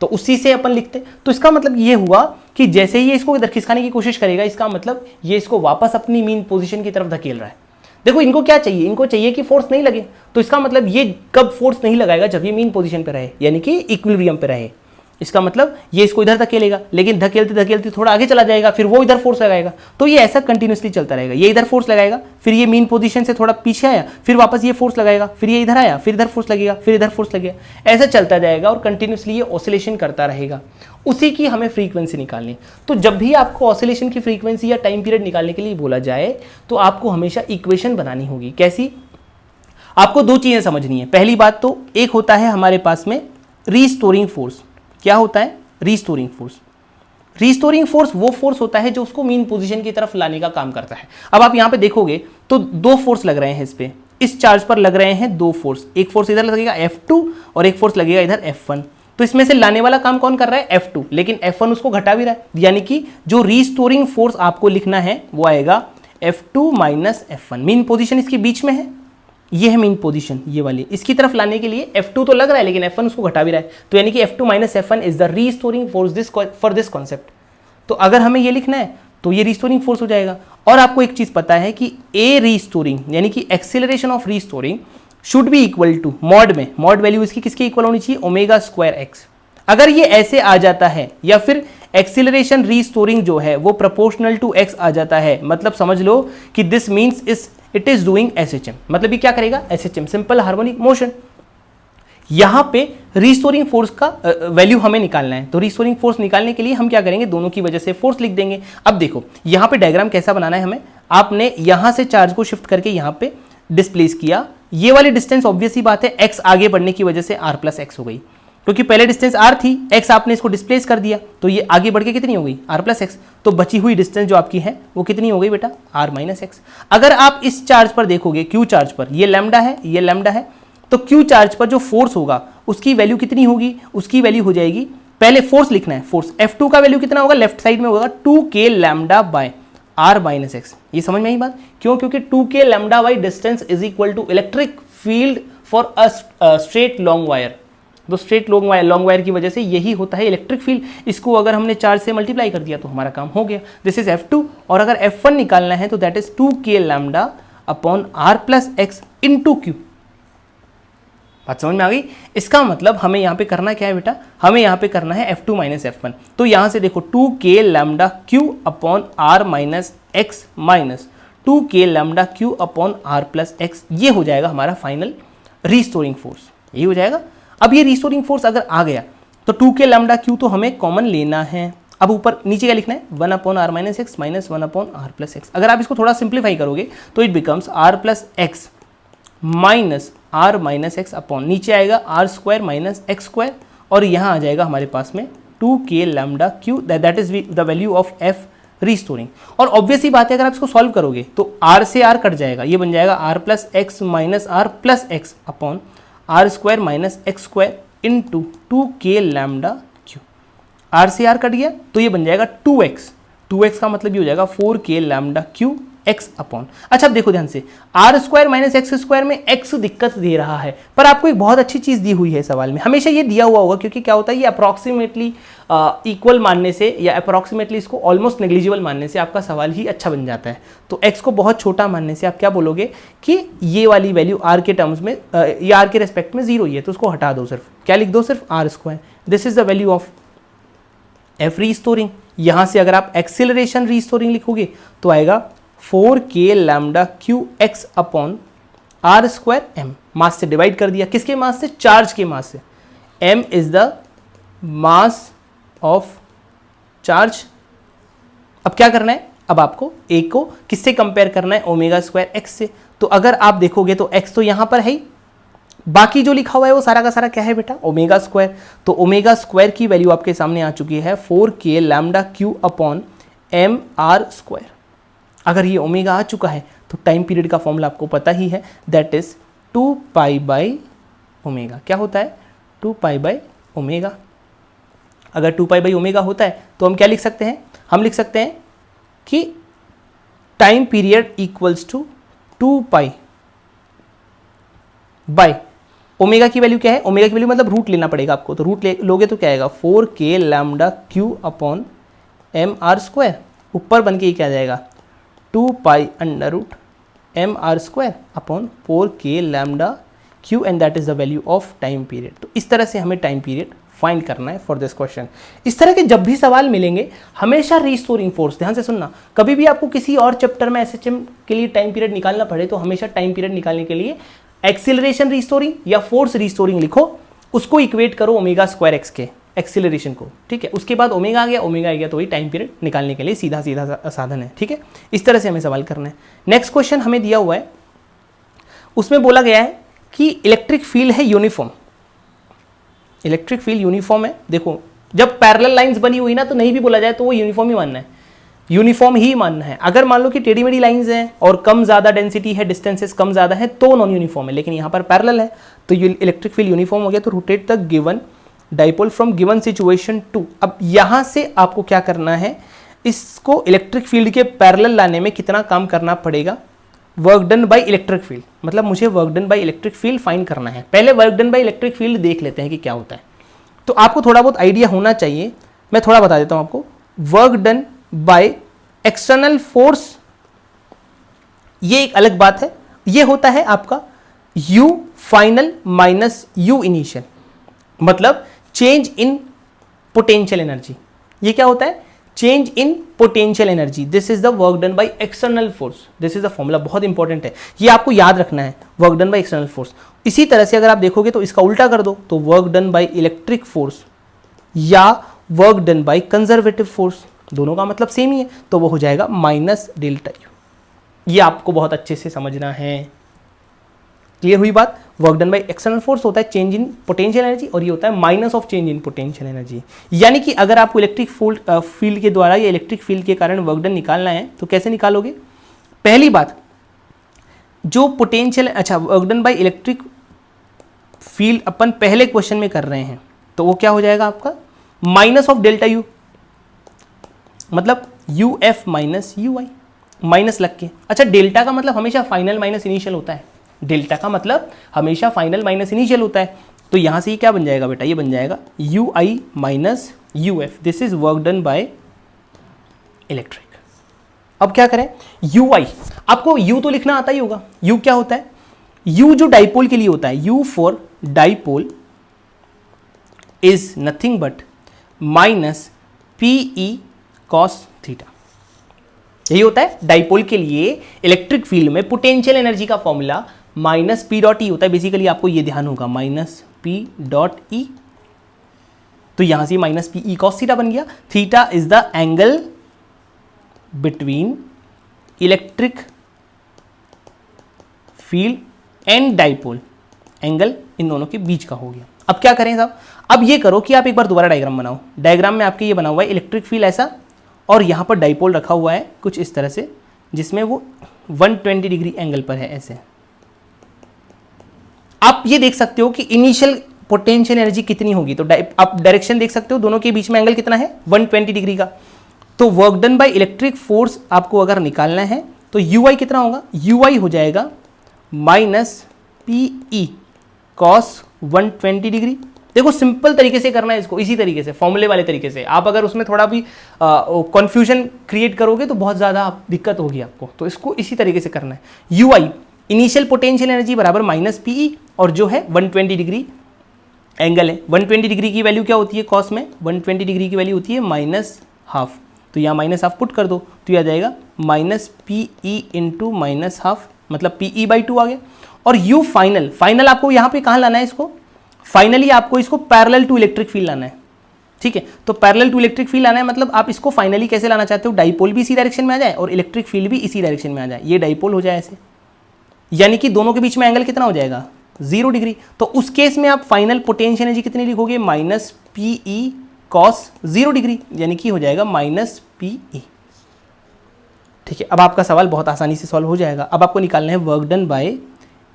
तो उसी से अपन लिखते। तो इसका मतलब ये हुआ कि जैसे ही ये इसको इधर खिसकाने की कोशिश करेगा, इसका मतलब ये इसको वापस अपनी मीन पोजीशन की तरफ धकेल रहा है। देखो इनको क्या चाहिए, इनको चाहिए कि फोर्स नहीं लगे, तो इसका मतलब ये कब फोर्स नहीं लगाएगा, जब ये मीन पोजीशन पे रहे, यानी कि इक्विलिब्रियम पे रहे। इसका मतलब ये इसको इधर धकेलेगा, लेकिन धकेलते धकेलते थोड़ा आगे चला जाएगा, फिर वो इधर फोर्स लगाएगा। तो ये ऐसा कंटिन्यूसली चलता रहेगा। ये इधर फोर्स लगाएगा, फिर ये मीन पोजीशन से थोड़ा पीछे आया, फिर वापस ये फोर्स लगाएगा, फिर ये इधर आया, फिर इधर फोर्स लगेगा, फिर इधर फोर्स लगेगा, ऐसा चलता जाएगा और कंटिन्यूसली ये ऑसिलेशन करता रहेगा। उसी की हमें फ्रीक्वेंसी निकालनी। तो जब भी आपको ऑसिलेशन की फ्रीक्वेंसी या टाइम पीरियड निकालने के लिए बोला जाए, तो आपको हमेशा इक्वेशन बनानी होगी। कैसी? आपको 2 चीजें समझनी है। पहली बात तो एक होता है हमारे पास में रीस्टोरिंग फोर्स। क्या होता है रीस्टोरिंग फोर्स? रीस्टोरिंग फोर्स वो फोर्स होता है जो उसको मीन पोजीशन की तरफ लाने का काम करता है। अब आप यहां पे देखोगे तो 2 फोर्स लग रहे हैं इस पे, इस चार्ज पर लग रहे हैं 2 फोर्स। एक फोर्स इधर लगेगा F2 और एक फोर्स लगेगा इधर F1। तो इसमें से लाने वाला काम कौन कर रहा है? F2, लेकिन F1 उसको घटा भी रहा है। यानी कि जो रीस्टोरिंग फोर्स आपको लिखना है वो आएगा F2 minus F1। Mean position इसके बीच में है, ये है मीन पोजीशन, ये वाली। इसकी तरफ लाने के लिए F2 तो लग रहा है, लेकिन F1 उसको घटा भी रहा है। तो यानी कि F2 minus F1 is the restoring force for this concept. तो अगर हमें ये लिखना है तो ये रीस्टोरिंग फोर्स हो जाएगा। और आपको एक चीज पता है कि ए रीस्टोरिंग यानी कि acceleration of restoring should be equal to mod में, मॉड वैल्यू इसकी किसके इक्वल होनी चाहिए? Omega square X. अगर ये ऐसे आ जाता है, या फिर एक्सीलरेशन रीस्टोरिंग जो है वो प्रोपोर्शनल टू एक्स आ जाता है, मतलब समझ लो कि this means it is doing SHM। मतलब ये क्या करेगा? SHM, simple harmonic motion. यहां पे रीस्टोरिंग फोर्स का वैल्यू हमें निकालना है। तो रीस्टोरिंग फोर्स निकालने के लिए हम क्या करेंगे? दोनों की वजह से फोर्स लिख देंगे। अब देखो यहां पे डायग्राम कैसा बनाना है हमें। आपने यहां से चार्ज को शिफ्ट करके यहां पे डिस्प्लेस किया। ये वाली डिस्टेंस ऑब्वियस ही बात है x आगे बढ़ने की वजह से r प्लस एक्स हो गई, क्योंकि पहले डिस्टेंस r थी, x आपने इसको डिस्प्लेस कर दिया, तो ये आगे बढ़ के कितनी हो गई? r plus x. तो बची हुई डिस्टेंस जो आपकी है वो कितनी हो गई बेटा? r minus x. अगर आप इस चार्ज पर देखोगे, q चार्ज पर, ये लैम्डा है, ये लैम्डा है, तो q चार्ज पर जो फोर्स होगा उसकी वैल्यू कितनी होगी? उसकी वैल्यू हो जाएगी, पहले फोर्स लिखना है, फोर्स F2 का वैल्यू कितना होगा? लेफ्ट साइड में होगा 2k lambda by r minus X. ये समझ में आई बात? क्यों? क्योंकि 2k lambda by distance is equal to electric field for a straight long wire. तो स्ट्रेट लॉन्ग वायर की वजह से यही होता है इलेक्ट्रिक फील्ड। इसको अगर हमने चार्ज से मल्टीप्लाई कर दिया तो हमारा काम हो गया। दिस इज F2, और अगर F1 निकालना है तो that is 2k lambda upon r plus x into Q. बात समझ में आ गई? इसका मतलब हमें यहाँ पे करना क्या है बेटा? हमें यहाँ पे करना है F2 माइनस F1। तो यहाँ से देखो 2k lambda Q upon r minus x minus 2k lambda Q upon r plus x, ये हो जाएगा हमारा फाइनल रीस्टोरिंग फोर्स। यही हो जाएगा। अब ये रीस्टोरिंग फोर्स अगर आ गया तो 2k लैम्डा क्यू तो हमें कॉमन लेना है। अब ऊपर नीचे क्या लिखना है? 1 upon r minus x minus 1 upon r plus x. अगर आप इसको थोड़ा सिंप्लीफाई करोगे तो it becomes r plus x minus r minus x upon, नीचे आएगा r square minus x square, और यहाँ आ जाएगा हमारे पास में 2k lambda Q, that is the value of f restoring. और ऑब्वियस ही बात है, अगर आप इसको सॉल्व करोगे तो r से r कट जाएगा, ये बन जाएगा r plus x minus r plus x upon r square minus x square into 2k lambda Q. r से r कट गया तो ये बन जाएगा 2x। 2x का मतलब ये हो जाएगा 4k lambda Q x upon. अच्छा अब देखो ध्यान से, r square minus x square में x दिक्कत दे रहा है, पर आपको एक बहुत अच्छी चीज दी हुई है सवाल में। हमेशा ये दिया हुआ होगा, क्योंकि क्या होता है, ये अप्रॉक्सीमेटली इक्वल मानने से या अप्रॉक्सीमेटली इसको ऑलमोस्ट नेग्लिजिबल मानने से आपका सवाल ही अच्छा बन जाता है। तो x को बहुत छोटा मानने से आप क्या बोलोगे कि ये वाली वैल्यू r के टर्म्स में या r के रेस्पेक्ट में 0 ही है, तो उसको हटा दो, सिर्फ क्या लिख दो? सिर्फ r square. This is the value of f restoring. यहां से अगर आप एक्सीलरेशन रीस्टोरिंग लिखोगे तो आएगा 4k lambda Q X upon R square M, mass से डिवाइड कर दिया, किसके मास से? चार्ज के मास से। M is the mass of charge. अब क्या करना है? अब आपको ए को किससे कंपेयर करना है? ओमेगा स्क्वायर एक्स से। तो अगर आप देखोगे तो एक्स तो यहां पर है ही, बाकी जो लिखा हुआ है वो सारा का सारा क्या है बेटा? Omega square. तो ओमेगा स्क्वायर की वैल्यू आपके सामने आ चुकी है 4k lambda Q upon M R square. अगर ये ओमेगा आ चुका है तो टाइम पीरियड का फॉर्मूला आपको पता ही है, that is 2 pi by omega. क्या होता है? 2 पाई बाई ओमेगा। अगर 2 पाई बाई ओमेगा होता है तो हम क्या लिख सकते हैं? हम लिख सकते हैं कि time period equals to 2 pi by omega की वैल्यू क्या है? ओमेगा की वैल्यू मतलब रूट लेना पड़ेगा आपको, तो रूट लोगे तो क्या आएगा? 4k lambda Q upon M R square. ऊपर बन के क्या आ जाएगा? 2 pi under root M R square upon 4k lambda Q, and that is the value of time period. तो इस तरह से हमें टाइम पीरियड फाइंड करना है फॉर दिस क्वेश्चन। इस तरह के जब भी सवाल मिलेंगे हमेशा रीस्टोरिंग फोर्स, ध्यान से सुनना, कभी भी आपको किसी और चैप्टर में एसएचएम के लिए टाइम पीरियड निकालना पड़े तो हमेशा टाइम पीरियड निकालने के लिए एक्सीलरेशन रीस्टोरिंग या फोर्स रीस्टोरिंग लिखो, उसको इक्वेट करो ओमेगा स्क्वायर एक्स के एक्सीलरेशन को, ठीक है। उसके बाद ओमेगा आ गया, ओमेगा आ गया तो वही टाइम पीरियड निकालने के लिए सीधा सीधा साधन है, ठीक है। इस तरह से हमें सवाल करना है। नेक्स्ट क्वेश्चन हमें दिया हुआ है, उसमें बोला गया है कि इलेक्ट्रिक फील्ड है यूनिफॉर्म। इलेक्ट्रिक फील्ड यूनिफॉर्म है। देखो जब पैरेलल लाइंस बनी हुई ना तो नहीं भी बोला जाए तो वो यूनिफॉर्म ही मानना है, यूनिफॉर्म ही मानना है। अगर मान लो कि टेढ़ी मेढ़ी लाइंस हैं और कम ज्यादा डेंसिटी है, डिस्टेंसेस कम ज्यादा है तो नॉन यूनिफॉर्म है, लेकिन यहाँ पर पैरेलल है तो इलेक्ट्रिक फील्ड यूनिफॉर्म हो गया। तो rotate the given dipole from given situation to. अब यहां से आपको क्या करना है, इसको इलेक्ट्रिक फील्ड के पैरेलल लाने में कितना काम करना पड़ेगा, work done by electric field, मतलब मुझे work done by electric field find करना है। पहले work done by electric field देख लेते हैं कि क्या होता है, तो आपको थोड़ा बहुत आइडिया होना चाहिए। मैं थोड़ा बता देता हूं आपको। Work done by external force, ये एक अलग बात है, ये होता है आपका U final minus U initial, मतलब चेंज इन पोटेंशियल एनर्जी। ये क्या होता है, change in potential energy. This is the work done by external force, this is the formula, बहुत इंपॉर्टेंट है, ये आपको याद रखना है, work done by external force. इसी तरह से अगर आप देखोगे तो इसका उल्टा कर दो तो work done by electric force या work done by conservative force, दोनों का मतलब सेम ही है, तो वो हो जाएगा माइनस डेल्टा यू। ये आपको बहुत अच्छे से समझना है। क्लियर हुई बात। Work done by external force होता है चेंज इन पोटेंशियल एनर्जी और ये होता है minus of change in potential energy. यानी कि अगर आपको इलेक्ट्रिक फील्ड के द्वारा या इलेक्ट्रिक फील्ड के कारण वर्क डन निकालना है तो कैसे निकालोगे, पहली बात जो पोटेंशियल, अच्छा work done by electric field अपन पहले क्वेश्चन में कर रहे हैं तो वो क्या हो जाएगा आपका, माइनस ऑफ डेल्टा यू, मतलब U F minus you I, minus लग के। अच्छा डेल्टा का मतलब हमेशा फाइनल माइनस इनिशियल होता है, डेल्टा का मतलब हमेशा फाइनल माइनस इनिशियल होता है। तो यहां से ये क्या बन जाएगा बेटा, ये बन जाएगा you I minus U F. This is work done by electric. अब क्या करें, यू आई, आपको यू तो लिखना आता ही होगा। यू क्या होता है, यू जो डाइपोल के लिए होता है, U for dipole is nothing but minus P E cos theta. यही होता है डाइपोल के लिए इलेक्ट्रिक फील्ड में पोटेंशियल एनर्जी का formula minus P dot E होता है। बेसिकली आपको ये ध्यान होगा, माइनस पी डॉट ई, तो यहां से minus P E cos theta बन गया। Theta is the angle between electric field and dipole, angle in दोनों के बीच का हो गया। अब क्या करें साहब, अब ये करो कि आप एक बार दोबारा डायग्राम बनाओ। डायग्राम में आपके ये बना हुआ है इलेक्ट्रिक फील्ड ऐसा, और यहाँ पर डाइपोल रखा हुआ है कुछ इस तरह से, जिसमें वो 120 डिग्री एंगल पर है ऐसे। आप ये देख सकते हो कि इनिशियल पोटेंशियल एनर्जी कितनी होगी, तो आप डायरेक्शन देख सकते हो, दोनों के बीच में एंगल कितना है, 120 डिग्री का। तो work done by electric force आपको अगर निकालना है तो यू आई कितना होगा, यू आई हो जाएगा minus P E cos 120 degree. देखो सिंपल तरीके से करना है इसको, इसी तरीके से फॉर्मूले वाले तरीके से। आप अगर उसमें थोड़ा भी कंफ्यूजन क्रिएट करोगे तो बहुत ज़्यादा दिक्कत होगी आपको, तो इसको इसी तरीके से करना है। You I initial potential energy बराबर माइनस पीई, और जो है 120 डिग्री एंगल है। 120 डिग्री की वैल्यू क्या होती है कॉस में, 120 डिग्री की वैल्यू होती है माइनस हाफ, तो यहाँ माइनस हाफ पुट कर दो तो यह आ जाएगा minus P E into minus half, मतलब पीई बाई 2 आ गया। और U फाइनल, फाइनल आपको यहाँ पे कहाँ लाना है इसको, फाइनली आपको इसको पैरेलल टू इलेक्ट्रिक फील्ड लाना है, ठीक है। तो पैरेलल टू इलेक्ट्रिक फील्ड लाना है मतलब आप इसको फाइनली कैसे लाना चाहते हो, डाइपोल भी इसी डायरेक्शन में आ जाए और इलेक्ट्रिक फील्ड भी इसी डायरेक्शन में आ जाए, ये डाइपोल हो जाए ऐसे, यानी कि दोनों के बीच में एंगल कितना हो जाएगा 0 डिग्री। तो उस केस में आप फाइनल पोटेंशियल एनर्जी कितनी लिखोगे, माइनस PE कॉस 0 डिग्री, यानी कि हो जाएगा माइनस PE, ठीक है। अब आपका सवाल बहुत आसानी से सॉल्व हो जाएगा। अब आपको निकालना है work done by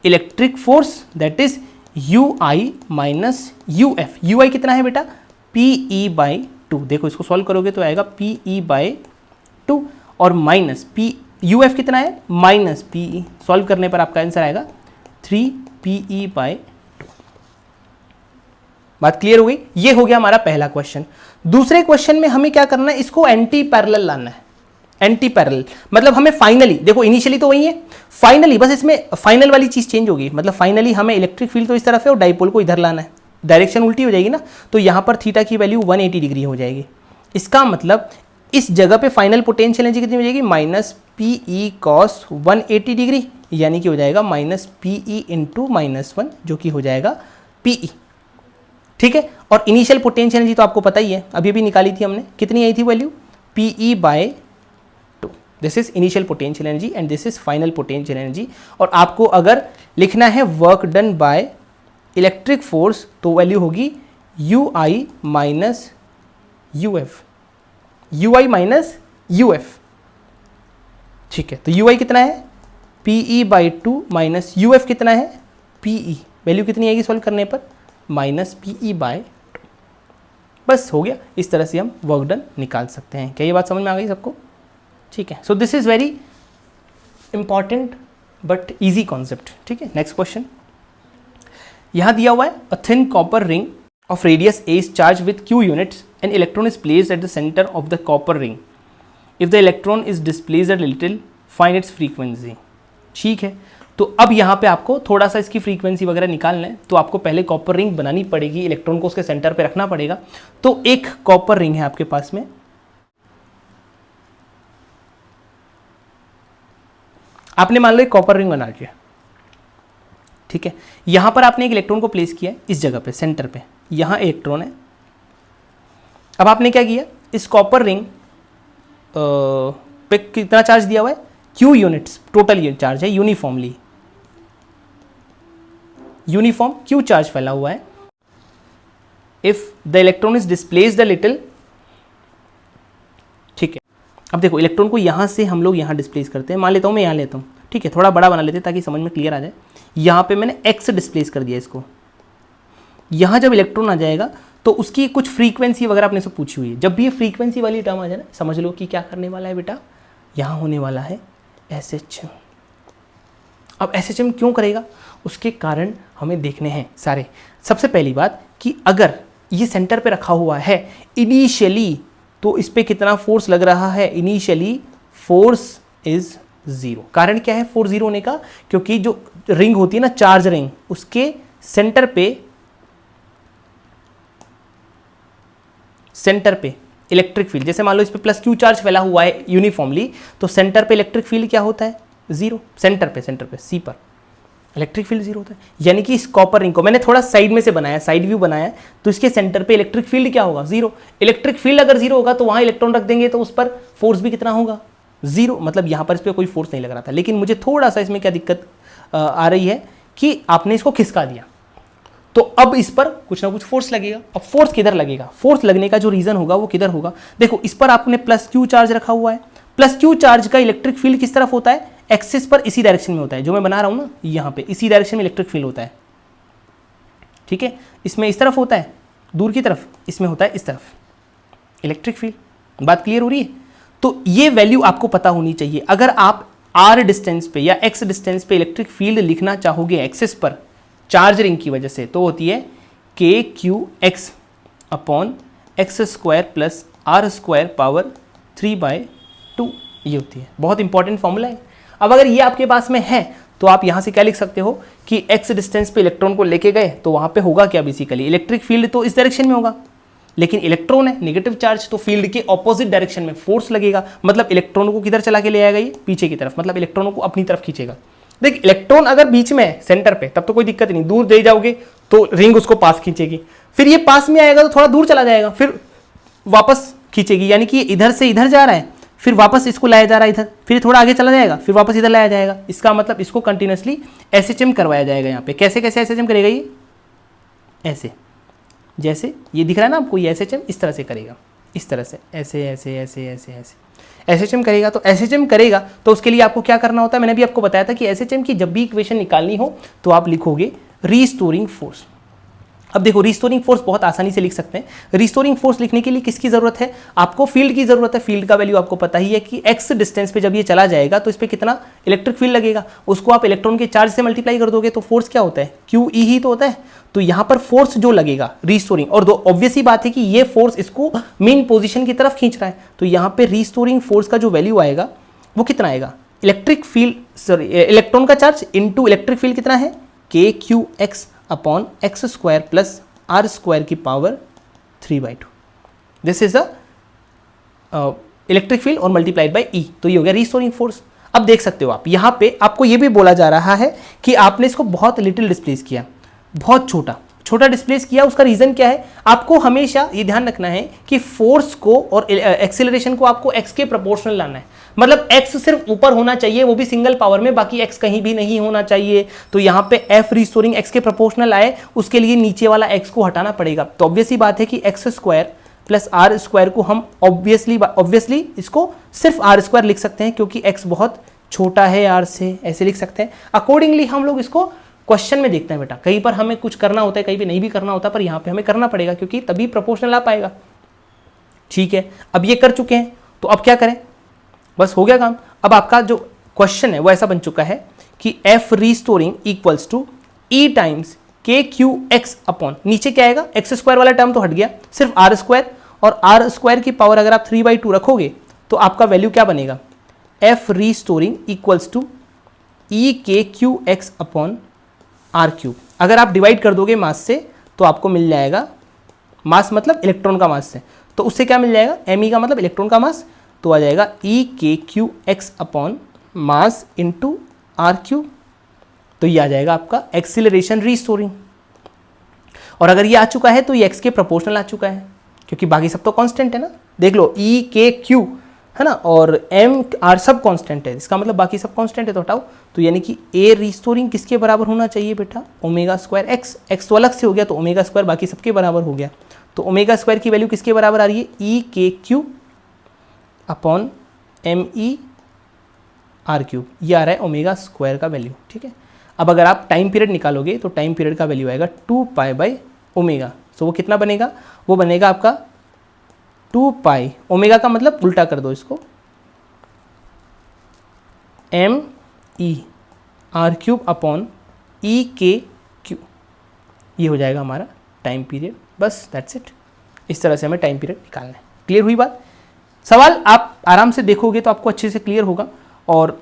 electric force, that is UI minus UF। UI कितना है बेटा, PE बाई 2, देखो इसको सॉल्व करोगे तो आएगा PE बाई 2 और माइनस UF कितना है, माइनस PE, सॉल्व करने पर आपका आंसर आएगा 3PE बाई 2। बात क्लियर हो गई, ये हो गया हमारा पहला क्वेश्चन। दूसरे क्वेश्चन में हमें क्या करना है, इसको एंटी पैरेलल लाना है। एंटी पैरेलल मतलब हमें फाइनली, देखो इनिशियली तो वही है, फाइनली बस इसमें फाइनल वाली चीज चेंज होगी, मतलब फाइनली हमें इलेक्ट्रिक फील्ड तो इस तरफ है और डाइपोल को इधर लाना है, डायरेक्शन उल्टी हो जाएगी ना, तो यहां पर थीटा की वैल्यू 180 डिग्री हो जाएगी। इसका मतलब इस जगह पे फाइनल पोटेंशियल एनर्जी कितनी हो जाएगी, माइनस PE कॉस 180 डिग्री, यानी कि हो जाएगा माइनस PE इंटू -1 जो कि हो जाएगा PE, ठीक है। और इनिशियल पोटेंशियल एनर्जी तो आपको पता ही है, अभी भी निकाली थी हमने, कितनी आई थी value, PE by 2। This is initial potential energy and this is final potential energy. और आपको अगर लिखना है work done by electric force तो वैल्यू होगी UI minus UF, UI minus UF, ठीक है। तो UI कितना है, PE बाई 2 माइनस UF कितना है, PE, वैल्यू कितनी आएगी सॉल्व करने पर, माइनस PE बाय 2। बस हो गया, इस तरह से हम वर्क डन निकाल सकते हैं। क्या ये बात समझ में आ गई सबको, ठीक है। So this is very important but easy concept, ठीक है। नेक्स्ट क्वेश्चन यहां दिया हुआ है, a thin copper ring of radius a is charged with q units, an electron is placed at the center of the copper ring. If the electron is displaced a little, find its frequency. ठीक है, तो अब यहाँ पे आपको थोड़ा सा इसकी फ्रीक्वेंसी वगैरह निकालना है, तो आपको पहले कॉपर रिंग बनानी पड़ेगी, इलेक्ट्रॉन को उसके सेंटर पे रखना पड़ेगा। तो एक कॉपर रिंग है आपके पास में, आपने मान लो एक कॉपर रिंग बना दिया, ठीक है। यहां पर आपने एक इलेक्ट्रॉन को प्लेस किया है इस जगह पे, सेंटर पे, यहां इलेक्ट्रॉन है। अब आपने क्या किया, इस कॉपर रिंग पे कितना चार्ज दिया हुआ है, Q यूनिट्स, टोटल ये चार्ज है यूनिफॉर्मली, यूनिफॉर्म Q चार्ज फैला हुआ है। If the electron is displaced a little, ठीक है। अब देखो इलेक्ट्रॉन को यहां से हम लोग यहां डिस्प्लेस करते हैं, मान लेता हूं मैं यहां लेता हूं, ठीक है, थोड़ा बड़ा बना लेते हैं ताकि समझ में क्लियर आ जाए। यहां पे मैंने x डिस्प्लेस कर दिया इसको, यहां जब इलेक्ट्रॉन आ जाएगा तो उसकी कुछ फ्रीक्वेंसी वगैरह आपने से पूछी हुई है। जब भी ये फ्रीक्वेंसी वाली टर्म आ जाए ना, समझ लो कि क्या करने वाला है बेटा, यहां होने वाला है SHM। अब SHM क्यों करेगा, उसके कारण हमें देखने हैं सारे। सबसे पहली बात कि अगर ये सेंटर पे रखा हुआ है इनिशियली, तो इस पे कितना फोर्स लग रहा है, इनिशियली फोर्स इज 0। कारण क्या है फोर्स 0 होने का, क्योंकि जो रिंग होती है ना, चार्ज रिंग, उसके सेंटर पे इलेक्ट्रिक फील्ड, जैसे मान लो इस पे प्लस Q चार्ज फैला हुआ है यूनिफॉर्मली, तो सेंटर पे इलेक्ट्रिक फील्ड क्या होता है, 0। सेंटर पे C पर इलेक्ट्रिक फील्ड 0 होता है। यानी कि इस कॉपर रिंग को मैंने थोड़ा साइड में से बनाया, साइड व्यू बनाया, तो इसके सेंटर पे इलेक्ट्रिक फील्ड क्या होगा, 0। इलेक्ट्रिक फील्ड अगर 0 होगा तो वहां इलेक्ट्रॉन रख देंगे तो उस पर फोर्स भी कितना होगा, 0। मतलब यहां पर इस पर कोई फोर्स नहीं लग रहा था। लेकिन मुझे थोड़ा सा इसमें क्या दिक्कत आ रही है कि आपने इसको खिसका दिया, तो अब इस पर कुछ ना कुछ फोर्स लगेगा। अब फोर्स किधर लगेगा, फोर्स लगने का जो रीजन होगा वो किधर होगा, देखो इस पर आपने प्लस Q चार्ज रखा हुआ है। प्लस Q चार्ज का इलेक्ट्रिक फील्ड किस तरफ होता है, एक्सिस पर इसी डायरेक्शन में होता है, जो मैं बना रहा हूं ना यहां पे, इसी डायरेक्शन में इलेक्ट्रिक फील्ड होता है, ठीक है। इसमें इस तरफ होता है, दूर की तरफ, इसमें होता है इस तरफ इलेक्ट्रिक फील्ड। बात क्लियर हो रही है। तो ये वैल्यू आपको पता होनी चाहिए। अगर आप r डिस्टेंस पे या x डिस्टेंस पे इलेक्ट्रिक फील्ड लिखना चाहोगे एक्सिस पर चार्ज रिंग की वजह से, तो होती है KQX upon x² plus r² power 3/2, ये होती है। बहुत इंपॉर्टेंट फॉर्मूला है। अब अगर ये आपके पास में है तो आप यहां से क्या लिख सकते हो कि x डिस्टेंस पे इलेक्ट्रॉन को लेके गए तो वहां पे होगा क्या, बेसिकली इलेक्ट्रिक फील्ड तो इस डायरेक्शन में होगा, लेकिन इलेक्ट्रॉन है नेगेटिव चार्ज, तो फील्ड के ऑपोजिट डायरेक्शन में फोर्स लगेगा। मतलब इलेक्ट्रॉन को किधर चला के ले आएगा, ये पीछे की तरफ, मतलब इलेक्ट्रॉनों को अपनी तरफ खींचेगा। देख इलेक्ट्रॉन अगर बीच में है सेंटर पे तब तो कोई दिक्कत नहीं, दूर दे जाओगे तो रिंग उसको पास खींचेगी, फिर ये पास में आएगा तो थोड़ा दूर चला जाएगा, फिर वापस खींचेगी, यानी कि इधर से इधर जा रहा है, फिर वापस इसको लाया जा रहा है इधर, फिर थोड़ा आगे चला जाएगा, फिर वापस इधर लाया जाएगा। इसका मतलब इसको कंटिन्यूसली एसएचएम करवाया जाएगा। यहाँ पे कैसे कैसे एसएचएम करेगा ये, ऐसे, जैसे ये दिख रहा है ना आपको, ये एसएचएम इस तरह से करेगा, इस तरह से, ऐसे ऐसे ऐसे ऐसे ऐसे एसएचएम करेगा। तो एसएचएम करेगा तो उसके लिए आपको क्या करना होता है, मैंने भी आपको बताया था कि एसएचएम की जब भी इक्वेशन निकालनी हो तो आप लिखोगे रीस्टोरिंग फोर्स। अब देखो रिस्टोरिंग फोर्स बहुत आसानी से लिख सकते हैं। रिस्टोरिंग फोर्स लिखने के लिए किसकी जरूरत है, आपको फील्ड की जरूरत है। फील्ड का वैल्यू आपको पता ही है कि x डिस्टेंस पे जब ये चला जाएगा तो इस पे कितना इलेक्ट्रिक फील्ड लगेगा, उसको आप इलेक्ट्रॉन के चार्ज से मल्टीप्लाई कर दोगे तो फोर्स क्या होता है, QE ही तो होता है। तो यहाँ पर फोर्स जो लगेगा रिस्टोरिंग, और दो ऑब्वियस ही बात है कि ये फोर्स इसको मेन पोजिशन की तरफ खींच रहा है, तो यहाँ पे रिस्टोरिंग फोर्स का जो वैल्यू आएगा वो कितना आएगा, इलेक्ट्रिक फील्ड सॉरी इलेक्ट्रॉन का चार्ज इंटू इलेक्ट्रिक फील्ड कितना है, KQX upon x square plus are square की power 3/2। This is the electric field और मल्टीप्लाइड बाय ई, तो ये हो गया रिस्टोरिंग फोर्स। अब देख सकते हो आप यहाँ पे आपको ये भी बोला जा रहा है कि आपने इसको बहुत लिटिल डिस्प्लेस किया, बहुत छोटा छोटा डिस्प्लेस किया। उसका रीजन क्या है, आपको हमेशा ये ध्यान रखना है कि फोर्स को और एक्सीलरेशन को आपको एक्स के प्रोपोर्शनल लाना है। मतलब एक्स सिर्फ ऊपर होना चाहिए, वो भी सिंगल पावर में, बाकी एक्स कहीं भी नहीं होना चाहिए। तो यहाँ पे एफ रिस्टोरिंग एक्स के प्रोपोर्शनल आए, उसके लिए नीचे वाला एक्स को हटाना पड़ेगा। तो ऑब्वियस ही बात है कि X square plus are square को हम ऑब्वियसली इसको सिर्फ आर स्क्वायर लिख सकते हैं, क्योंकि एक्स बहुत छोटा है आर से, ऐसे लिख सकते हैं। अकॉर्डिंगली हम लोग इसको क्वेश्चन में देखते हैं बेटा, कहीं पर हमें कुछ करना होता है, कहीं पे नहीं भी करना होता, पर यहाँ पे हमें करना पड़ेगा क्योंकि तभी प्रोपोर्शनल आ पाएगा। ठीक है, अब ये कर चुके हैं तो अब क्या करें, बस हो गया काम। अब आपका जो क्वेश्चन है वो ऐसा बन चुका है कि F restoring equals to E times KQX upon, नीचे क्या आएगा, एक्स स्क्वायर वाला टर्म तो हट गया, सिर्फ आर स्क्वायर, और आर स्क्वायर की पावर अगर आप 3/2 रखोगे तो आपका वैल्यू क्या बनेगा, F restoring equals to EKQX upon R cube. अगर आप डिवाइड कर दोगे मास से तो आपको मिल जाएगा, मास मतलब इलेक्ट्रॉन का मास से, तो उससे क्या मिल जाएगा, Me का मतलब इलेक्ट्रॉन का मास, तो आ जाएगा EKQX upon mass into R cube. तो ये आ जाएगा आपका एक्सीलरेशन रिस्टोरिंग। और अगर ये आ चुका है तो ये एक्स के प्रोपोर्शनल आ चुका है, क्योंकि बाकी सब तो कांस्टेंट है ना। देख लो EKQ है ना, और MR सब कांस्टेंट है, इसका मतलब बाकी सब कांस्टेंट है, तो हटाओ। तो यानी कि ए रिस्टोरिंग किसके बराबर होना चाहिए बेटा, ओमेगा स्क्वायर एक्स। एक्स तो अलग से हो गया तो ओमेगा स्क्वायर बाकी सबके बराबर हो गया। तो ओमेगा स्क्वायर की वैल्यू किसके बराबर आ रही है, EKQ अपॉन MER क्यूब, ये आ रहा है ओमेगा स्क्वायर का वैल्यू। ठीक है, अब अगर आप टाइम पीरियड निकालोगे तो टाइम पीरियड का वैल्यू आएगा 2π/ओमेगा। तो वो कितना बनेगा, वो बनेगा आपका 2π, ओमेगा का मतलब उल्टा कर दो इसको, MER क्यूब अपॉन EKQ, ये हो जाएगा हमारा टाइम पीरियड। बस दैट्स इट, इस तरह से हमें टाइम पीरियड निकालना है। क्लियर हुई बात, सवाल आप आराम से देखोगे तो आपको अच्छे से क्लियर होगा, और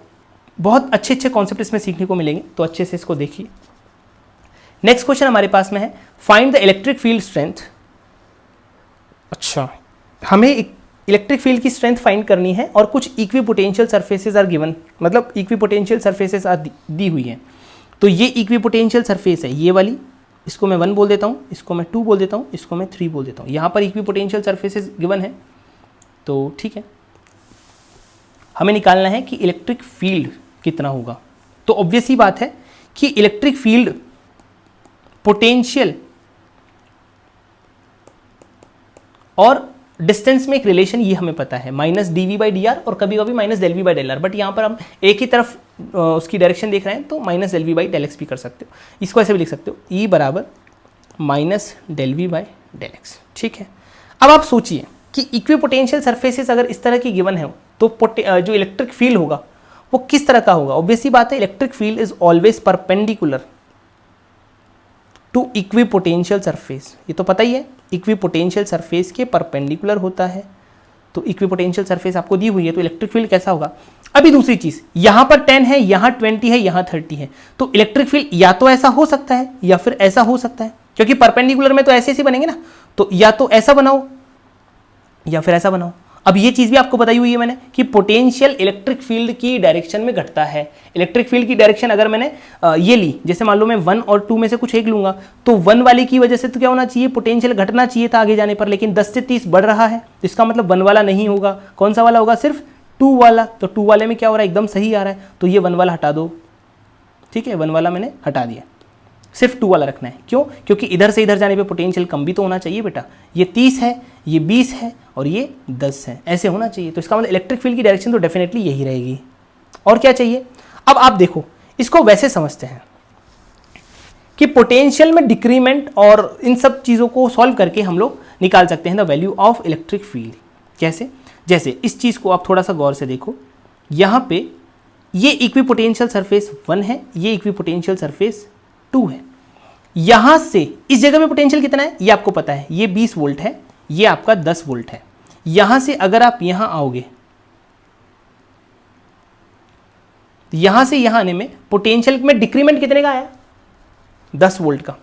बहुत अच्छे अच्छे कॉन्सेप्ट इसमें सीखने को मिलेंगे, तो अच्छे से इसको देखिए। नेक्स्ट क्वेश्चन हमारे पास में है, find the electric field strength. अच्छा, हमें इलेक्ट्रिक फील्ड की स्ट्रेंथ फाइंड करनी है, और कुछ इक्विपोटेंशियल सरफेसेस आर गिवन, मतलब इक्विपोटेंशियल सरफेसेस आर दी हुई हैं। तो ये इक्विपोटेंशियल सरफेस है, ये वाली, इसको मैं 1 बोल देता हूँ, इसको मैं 2 बोल देता हूँ, इसको मैं 3 बोल देता हूँ। यहाँ पर इक्विपोटेंशियल सरफेसेस गिवन है, तो ठीक है, हमें निकालना है कि इलेक्ट्रिक फील्ड कितना होगा। तो ऑब्वियस ही बात है कि इलेक्ट्रिक फील्ड पोटेंशियल और डिस्टेंस में एक रिलेशन ये हमें पता है, -dV/dr और कभी कभी -∂V/∂r, बट यहाँ पर हम एक ही तरफ उसकी डायरेक्शन देख रहे हैं तो -∂V/∂x भी कर सकते हो, इसको ऐसे भी लिख सकते हो, E बराबर -∂V/∂x। ठीक है, अब आप सोचिए कि इक्विपोटेंशियल सरफेसेस अगर इस तरह की गिवन है तो जो इलेक्ट्रिक फील्ड होगा वो किस तरह का होगा। ऑब्वियस ही बात है, electric field is always perpendicular to equipotential surface, ये तो पता ही है, इक्विपोटेंशियल सरफेस के परपेंडिकुलर होता है। तो इक्विपोटेंशियल सरफेस आपको दी हुई है, तो इलेक्ट्रिक फील्ड कैसा होगा। अभी दूसरी चीज, यहां पर 10 है, यहां 20 है, यहां 30 है, तो इलेक्ट्रिक फील्ड या तो ऐसा हो सकता है या फिर ऐसा हो सकता है, क्योंकि परपेंडिकुलर में तो ऐसे ऐसे बनेंगे ना, तो या तो ऐसा बनाओ या फिर ऐसा बनाओ। अब ये चीज़ भी आपको बताई हुई है मैंने कि पोटेंशियल इलेक्ट्रिक फील्ड की डायरेक्शन में घटता है। इलेक्ट्रिक फील्ड की डायरेक्शन अगर मैंने ये ली, जैसे मान लो मैं 1 और 2 में से कुछ एक लूंगा, तो 1 वाले की वजह से तो क्या होना चाहिए, पोटेंशियल घटना चाहिए था आगे जाने पर, लेकिन 10 से 30 बढ़ रहा है, तो इसका मतलब 1 वाला नहीं होगा। कौन सा वाला होगा, सिर्फ 2 वाला। तो 2 वाले में क्या हो रहा है, एकदम सही आ रहा है, तो ये 1 वाला हटा दो। ठीक है, 1 वाला मैंने हटा दिया, सिर्फ 2 वाला रखना है। क्यों, क्योंकि इधर से इधर जाने पे पोटेंशियल कम भी तो होना चाहिए बेटा। ये 30 है, ये 20 है और ये 10 है, ऐसे होना चाहिए। तो इसका मतलब इलेक्ट्रिक फील्ड की डायरेक्शन तो डेफिनेटली यही रहेगी। और क्या चाहिए, अब आप देखो इसको वैसे समझते हैं कि पोटेंशियल में डिक्रीमेंट और इन सब चीज़ों को सॉल्व करके हम लोग निकाल सकते हैं the value of electric field. कैसे, जैसे इस चीज़ को आप थोड़ा सा गौर से देखो, यहाँ पे ये इक्विपोटेंशियल सरफेस 1 है, ये इक्विपोटेंशियल सरफेस 2 है। यहां से इस जगह पे पोटेंशियल कितना है ये आपको पता है, ये 20 वोल्ट है, ये आपका 10 वोल्ट है। यहां से अगर आप यहां आओगे, यहां से यहां आने में पोटेंशियल में डिक्रीमेंट कितने का आया, 10 वोल्ट का।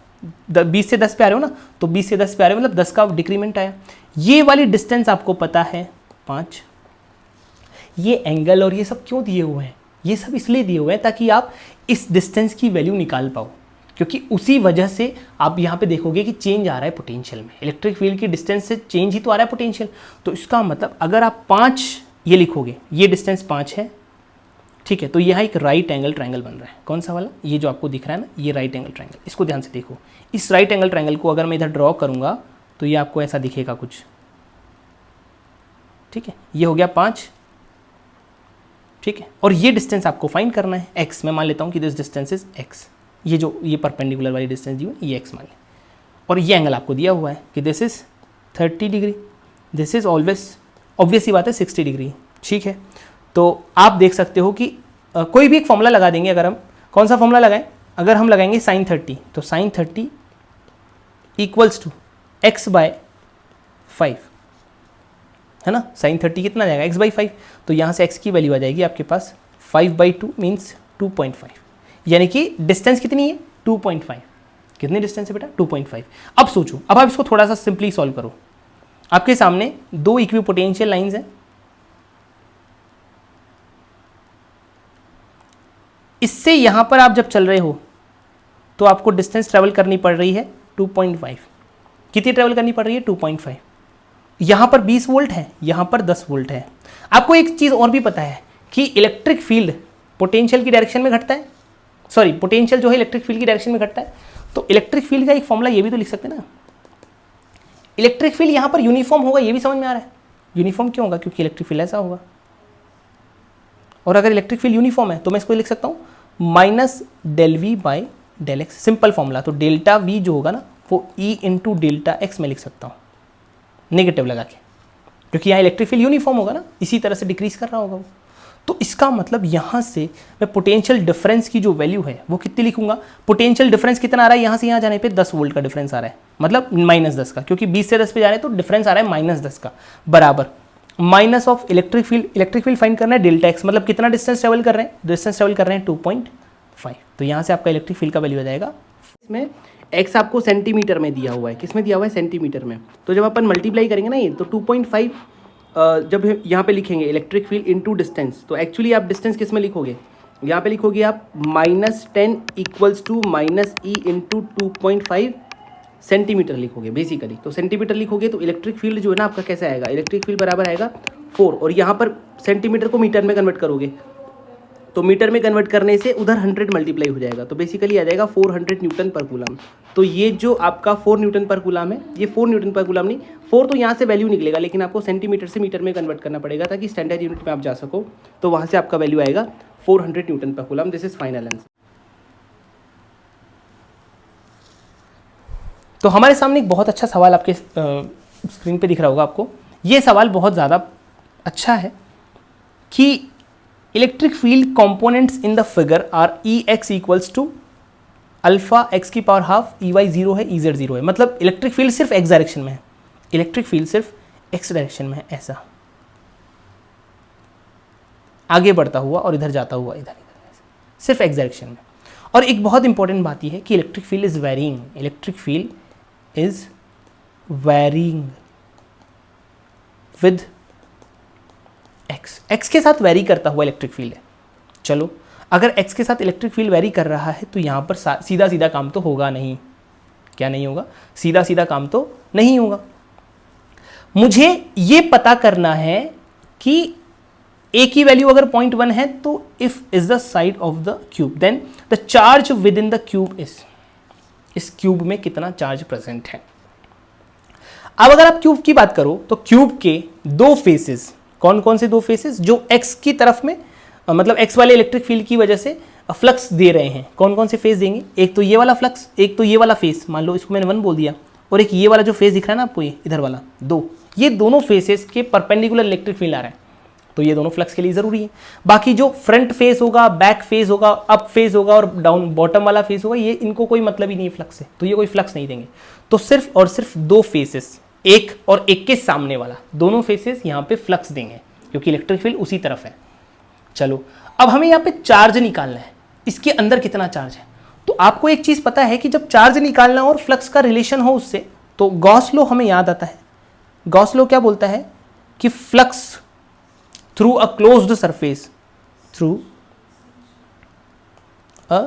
20 से 10 पे आ रहे हो ना, तो 20 से 10 पे आ रहे हो मतलब 10 का डिक्रीमेंट आया। ये वाली डिस्टेंस आपको पता है 5। ये एंगल और ये सब क्यों दिए हुए हैं, ये सब इसलिए दिए हुए हैं ताकि आप इस डिस्टेंस की वैल्यू निकाल पाओ, क्योंकि उसी वजह से आप यहाँ पे देखोगे कि चेंज आ रहा है पोटेंशियल में। इलेक्ट्रिक फील्ड की डिस्टेंस से चेंज ही तो आ रहा है पोटेंशियल। तो इसका मतलब अगर आप 5 ये लिखोगे, ये डिस्टेंस 5 है, ठीक है, तो यहाँ एक राइट एंगल ट्रायंगल बन रहा है। कौन सा वाला, ये जो आपको दिख रहा है ना, ये राइट एंगल ट्रायंगल। इसको ध्यान से देखो, इस राइट एंगल ट्रायंगल को अगर मैं इधर ड्रॉ करूँगा तो ये आपको ऐसा दिखेगा कुछ। ठीक है, ये हो गया 5। ठीक है, और ये डिस्टेंस आपको फाइंड करना है x। मैं मान लेता हूँ कि दिस डिस्टेंस इज x, ये जो ये परपेंडिकुलर वाली डिस्टेंस दी हुई है ये x मान लें, और ये एंगल आपको दिया हुआ है कि दिस इज 30 डिग्री, दिस इज ऑलवेज ऑब्वियस ही बात है 60 डिग्री। ठीक है, तो आप देख सकते हो कि कोई भी एक फॉर्मूला लगा देंगे। अगर हम कौन सा फॉर्मूला लगाएं, अगर हम लगाएंगे sin 30, तो sin 30 इक्वल्स टू x/5 है ना। sin 30 कितना जाएगा, x/5, तो यहाँ से x की वैल्यू आ जाएगी आपके पास 5/2 मीन्स 2.5, यानी कि डिस्टेंस कितनी है 2.5। कितनी डिस्टेंस है बेटा 2.5। अब सोचो, अब आप इसको थोड़ा सा सिंपली सॉल्व करो। आपके सामने 2 इक्विपोटेंशियल लाइंस हैं, इससे यहां पर आप जब चल रहे हो तो आपको डिस्टेंस ट्रेवल करनी पड़ रही है 2.5। कितनी ट्रेवल करनी पड़ रही है 2.5। यहां पर 20 वोल्ट है, यहां पर 10 वोल्ट है। आपको एक चीज और भी पता है कि इलेक्ट्रिक फील्ड पोटेंशियल की डायरेक्शन में घटता है, सॉरी पोटेंशियल जो है इलेक्ट्रिक फील्ड की डायरेक्शन में घटता है। तो इलेक्ट्रिक फील्ड का एक फॉर्मूला ये भी तो लिख सकते हैं ना, इलेक्ट्रिक फील्ड यहां पर यूनिफॉर्म होगा, ये भी समझ में आ रहा है। यूनिफॉर्म क्यों होगा, क्योंकि इलेक्ट्रिक फील्ड ऐसा होगा, और अगर इलेक्ट्रिक फील्ड यूनिफॉर्म है तो मैं इसको लिख सकता हूँ -∂V/∂x, सिंपल फॉर्मूला। तो डेल्टा वी जो होगा ना वो E × डेल्टा एक्स में लिख सकता हूँ, नेगेटिव लगा के, क्योंकि यहाँ इलेक्ट्रिक फील्ड यूनिफॉर्म होगा ना, इसी तरह से डिक्रीज कर रहा होगा वो। तो इसका मतलब यहाँ से मैं पोटेंशियल डिफरेंस की जो वैल्यू है वो कितनी लिखूंगा। पोटेंशियल डिफरेंस कितना आ रहा है, यहाँ से यहाँ जाने पे 10 वोल्ट का डिफरेंस आ रहा है, मतलब -10 का, क्योंकि 20 से 10 पे जा रहे हैं तो डिफरेंस आ रहा है -10 का, बराबर minus of electric field. Electric field find करना है डेल्टा एक्स, मतलब कितना डिस्टेंस ट्रेवल कर रहे हैं, डिस्टेंस ट्रेवल कर रहे हैं 2.5। तो यहाँ से आपका इलेक्ट्रिक फील्ड का वैल्यू आ जाएगा। इसमें एक्स आपको सेंटीमीटर में दिया हुआ है, किसमें दिया हुआ है सेंटीमीटर में। तो जब अपन मल्टीप्लाई करेंगे ना ये, तो 2.5 जब यहाँ पे लिखेंगे इलेक्ट्रिक फील्ड इनटू डिस्टेंस, तो एक्चुअली आप डिस्टेंस किस में लिखोगे, यहाँ पे लिखोगे आप -10 इक्वल्स टू -E × 2.5 सेंटीमीटर लिखोगे बेसिकली। तो सेंटीमीटर लिखोगे तो इलेक्ट्रिक फील्ड जो है ना आपका कैसे आएगा, इलेक्ट्रिक फील्ड बराबर आएगा 4, और यहाँ पर सेंटीमीटर को मीटर में कन्वर्ट करोगे तो मीटर में कन्वर्ट करने से उधर 100 मल्टीप्लाई हो जाएगा, तो बेसिकली आ जाएगा 400 न्यूटन पर कूलम। तो ये जो आपका 4 न्यूटन पर कूलम है, ये 4 न्यूटन पर कूलम नहीं, 4 तो यहाँ से वैल्यू निकलेगा, लेकिन आपको सेंटीमीटर से मीटर में कन्वर्ट करना पड़ेगा ताकि स्टैंडर्ड यूनिट में आप जा सको। तो वहाँ से आपका वैल्यू आएगा 400 न्यूटन पर coulomb. This is final answer. तो हमारे सामने एक बहुत अच्छा सवाल आपके स्क्रीन पे दिख रहा होगा आपको। ये सवाल बहुत ज़्यादा अच्छा है कि electric field components in the figure are Ex equals to alpha x की पावर हाफ, Ey 0 है, Ez 0 है। मतलब इलेक्ट्रिक फील्ड सिर्फ x डायरेक्शन में है, इलेक्ट्रिक फील्ड सिर्फ x डायरेक्शन में है, ऐसा आगे बढ़ता हुआ और इधर जाता हुआ, इधर सिर्फ x डायरेक्शन में। और एक बहुत इंपॉर्टेंट बात यह है कि electric field is varying, electric field is varying with X के साथ वेरी करता हुआ इलेक्ट्रिक फील्ड है। चलो अगर एक्स के साथ इलेक्ट्रिक फील्ड वेरी कर रहा है तो यहाँ पर सीधा सीधा काम तो होगा नहीं। क्या नहीं होगा? सीधा सीधा काम तो नहीं होगा। मुझे ये पता करना है कि ए की वैल्यू अगर 0.1 है तो if is the side of the cube then the charge within the cube इस क्यूब में कितना चार्ज प्रेजेंट है। अब अगर आप क्यूब की बात करो तो क्यूब के दो फेसेस, कौन कौन से दो फेसेस जो एक्स की तरफ में मतलब एक्स वाले इलेक्ट्रिक फील्ड की वजह से फ्लक्स दे रहे हैं, कौन कौन से फेस देंगे? एक तो ये वाला फ्लक्स, एक तो ये वाला फेस, मान लो इसको मैंने 1 बोल दिया, और एक ये वाला जो फेस दिख रहा है ना आपको, ये इधर वाला, दो, ये दोनों फेसेस के परपेंडिकुलर इलेक्ट्रिक फील्ड आ रहा है, तो ये दोनों फ्लक्स के लिए जरूरी है। बाकी जो फ्रंट फेस होगा, बैक फेस होगा, अप फेस होगा और डाउन बॉटम वाला फेस होगा, ये इनको कोई मतलब ही नहीं है फ्लक्स से, तो ये कोई फ्लक्स नहीं देंगे। तो सिर्फ और सिर्फ दो फेसेस, एक और एक के सामने वाला, दोनों फेसेस यहाँ पे फ्लक्स देंगे क्योंकि इलेक्ट्रिक फील्ड उसी तरफ है। चलो अब हमें यहाँ पे चार्ज निकालना है, इसके अंदर कितना चार्ज है। तो आपको एक चीज पता है कि जब चार्ज निकालना और फ्लक्स का रिलेशन हो उससे, तो गॉस लॉ हमें याद आता है। गॉस लॉ क्या बोलता है कि flux through a closed surface, through a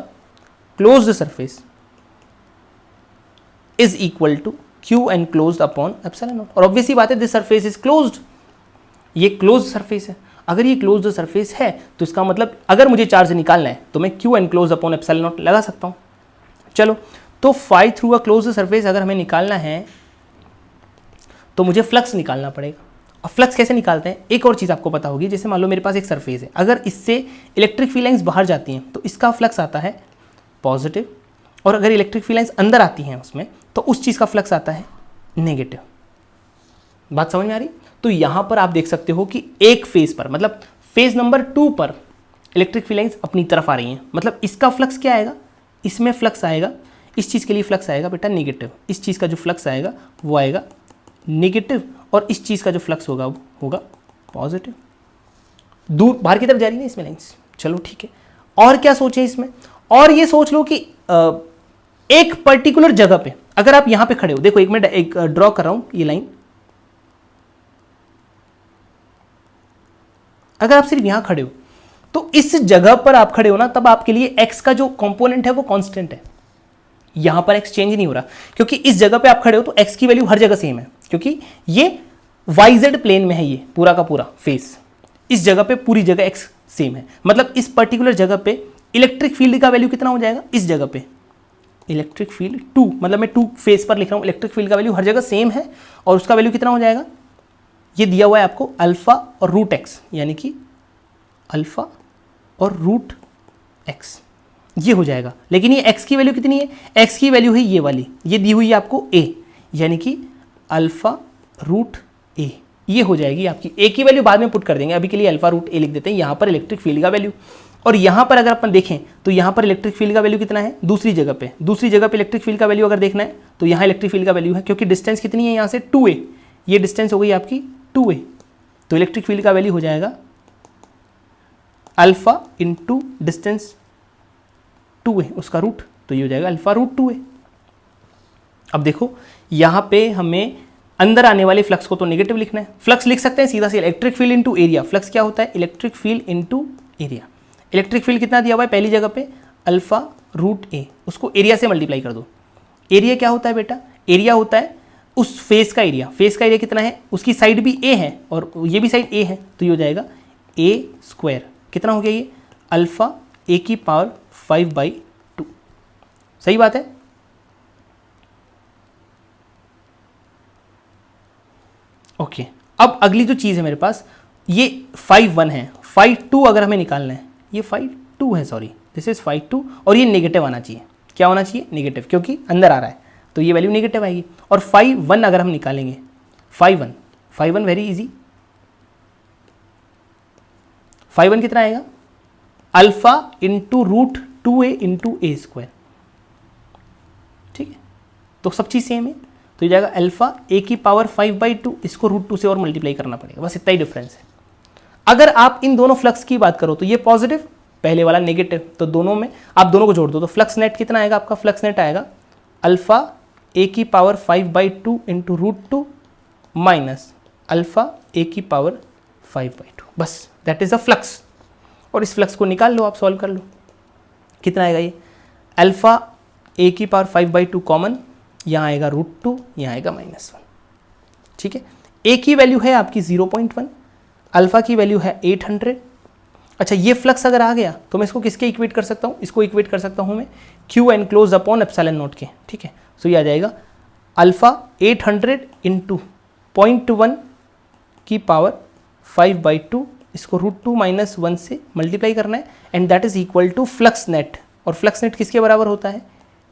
closed surface is equal to Q enclosed upon epsilon naught. और ऑब्वियसली बात है दिस सरफेस इज क्लोज्ड, ये क्लोज्ड सरफेस है। अगर ये क्लोज्ड सरफेस है तो इसका मतलब अगर मुझे चार्ज निकालना है तो मैं Q enclose upon epsilon naught लगा सकता हूं। चलो तो phi through a closed surface अगर हमें निकालना है तो मुझे फ्लक्स निकालना पड़ेगा। अब फ्लक्स कैसे निकालते हैं, एक और चीज़ आपको पता होगी। जैसे मान लो मेरे पास एक सरफेस है, अगर इससे इलेक्ट्रिक फील्ड लाइंस बाहर जाती हैं तो इसका फ्लक्स आता है पॉजिटिव, और अगर इलेक्ट्रिक फील्ड लाइंस अंदर आती हैं उसमें तो उस चीज़ का फ्लक्स आता है नेगेटिव। बात समझ में आ रही? तो यहां पर आप देख सकते हो कि एक फेज पर, मतलब फेज नंबर 2 पर इलेक्ट्रिक फील्ड लाइंस अपनी तरफ आ रही हैं, मतलब इसका फ्लक्स क्या आएगा, इसमें फ्लक्स आएगा, इस चीज़ के लिए फ्लक्स आएगा बेटा नेगेटिव, इस चीज़ का जो फ्लक्स आएगा वो आएगा नेगेटिव, और इस चीज़ का जो फ्लक्स होगा वो होगा पॉजिटिव। दूर बाहर की तरफ जा रही है इसमें लाइंस। चलो ठीक है, और क्या सोचें इसमें, और ये सोच लो कि एक पर्टिकुलर जगह पे अगर आप यहां पे खड़े हो, देखो एक मिनट एक ड्रॉ कर रहा हूं ये लाइन, अगर आप सिर्फ यहां खड़े हो तो इस जगह पर आप खड़े हो ना, तब आपके लिए x का जो कंपोनेंट है वो कांस्टेंट है, यहां पर x चेंज नहीं हो रहा, क्योंकि इस जगह पे आप खड़े हो तो x की वैल्यू हर जगह सेम है, क्योंकि ये YZ प्लेन में है, ये पूरा का पूरा फेस, इस जगह पे पूरी जगह x सेम है। मतलब इस पर्टिकुलर जगह पे इलेक्ट्रिक फील्ड का वैल्यू कितना हो जाएगा, इस जगह पे इलेक्ट्रिक फील्ड 2, मतलब मैं 2 फेस पर लिख रहा हूं, इलेक्ट्रिक फील्ड का वैल्यू हर जगह सेम है, और उसका वैल्यू कितना हो जाएगा, ये दिया हुआ है आपको अल्फा और रूट एक्स, यानी कि अल्फा और रूट एक्स, ये हो जाएगा। लेकिन ये x की वैल्यू कितनी है, x की वैल्यू है ये वाली, ये दी हुई है आपको a, यानी कि अल्फा रूट a, ये हो जाएगी आपकी। a की वैल्यू बाद में पुट कर देंगे, अभी के लिए अल्फा रूट a लिख देते हैं। यहाँ पर इलेक्ट्रिक फील्ड का वैल्यू, और यहाँ पर अगर अपन देखें तो यहाँ पर इलेक्ट्रिक फील्ड का वैल्यू कितना है, दूसरी जगह पे इलेक्ट्रिक फील्ड का वैल्यू अगर देखना है तो यहाँ इलेक्ट्रिक फील्ड का वैल्यू है, क्योंकि डिस्टेंस कितनी है यहाँ से 2a, ये डिस्टेंस हो गई आपकी 2a, तो इलेक्ट्रिक फील्ड का वैल्यू हो जाएगा अल्फा इंटू डिस्टेंस 2a, उसका रूट, तो ये हो जाएगा अल्फा रूट 2a। अब देखो यहाँ पे हमें अंदर आने वाले फ्लक्स को तो नेगेटिव लिखना है, फ्लक्स लिख सकते हैं सीधा से electric field into area. Flux क्या होता है, electric field into area. Electric field कितना दिया हुआ है पहली जगह पे, अल्फा रूट a, उसको एरिया से मल्टीप्लाई कर दो। एरिया क्या होता है बेटा, एरिया होता है उस फेस का एरिया, फेस का एरिया कितना है, उसकी साइड भी a है और ये भी साइड a है, तो ये हो जाएगा a स्क्वायर, कितना हो गया ये, अल्फा a की पावर 5/2। सही बात है। ओके अब अगली जो चीज़ है मेरे पास, ये 5/1 है, 5/2 अगर हमें निकालना है, ये 5/2 है, सॉरी दिस इज 5/2, और ये नेगेटिव आना चाहिए, क्या होना चाहिए, नेगेटिव, क्योंकि अंदर आ रहा है तो ये वैल्यू नेगेटिव आएगी। और 5/1 अगर हम निकालेंगे, 5/1 वेरी इजी, 5/1 कितना आएगा, alpha into root 2a into a square, ठीक है, तो सब चीज़ सेम है, तो ये जाएगा अल्फा a की पावर 5/2, इसको रूट 2 से और मल्टीप्लाई करना पड़ेगा, बस इतना ही डिफरेंस है। अगर आप इन दोनों फ्लक्स की बात करो तो ये पॉजिटिव, पहले वाला नेगेटिव, तो दोनों में आप दोनों को जोड़ दो तो फ्लक्स नेट कितना आएगा आपका, फ्लक्स नेट आएगा अल्फा a की power 5/2 into root 2 minus alpha a की पावर 5/2, बस दैट इज अ फ्लक्स। और इस फ्लक्स को निकाल लो, आप सॉल्व कर लो, कितना आएगा ये, अल्फा a की पावर 5/2 कॉमन, यहाँ आएगा √2, यहाँ आएगा -1, ठीक है। a की वैल्यू है आपकी 0.1, अल्फा की वैल्यू है 800। अच्छा, ये फ्लक्स अगर आ गया तो मैं इसको किसके इक्वेट कर सकता हूँ, इसको इक्वेट कर सकता हूँ मैं Q enclose upon epsilon not के, ठीक है। सो ये आ जाएगा अल्फा 800 इंटू 0.1 की पावर 5/2, इसको √2 - 1 से मल्टीप्लाई करना है, and that is equal to flux net. और फ्लक्स नेट किसके बराबर होता है,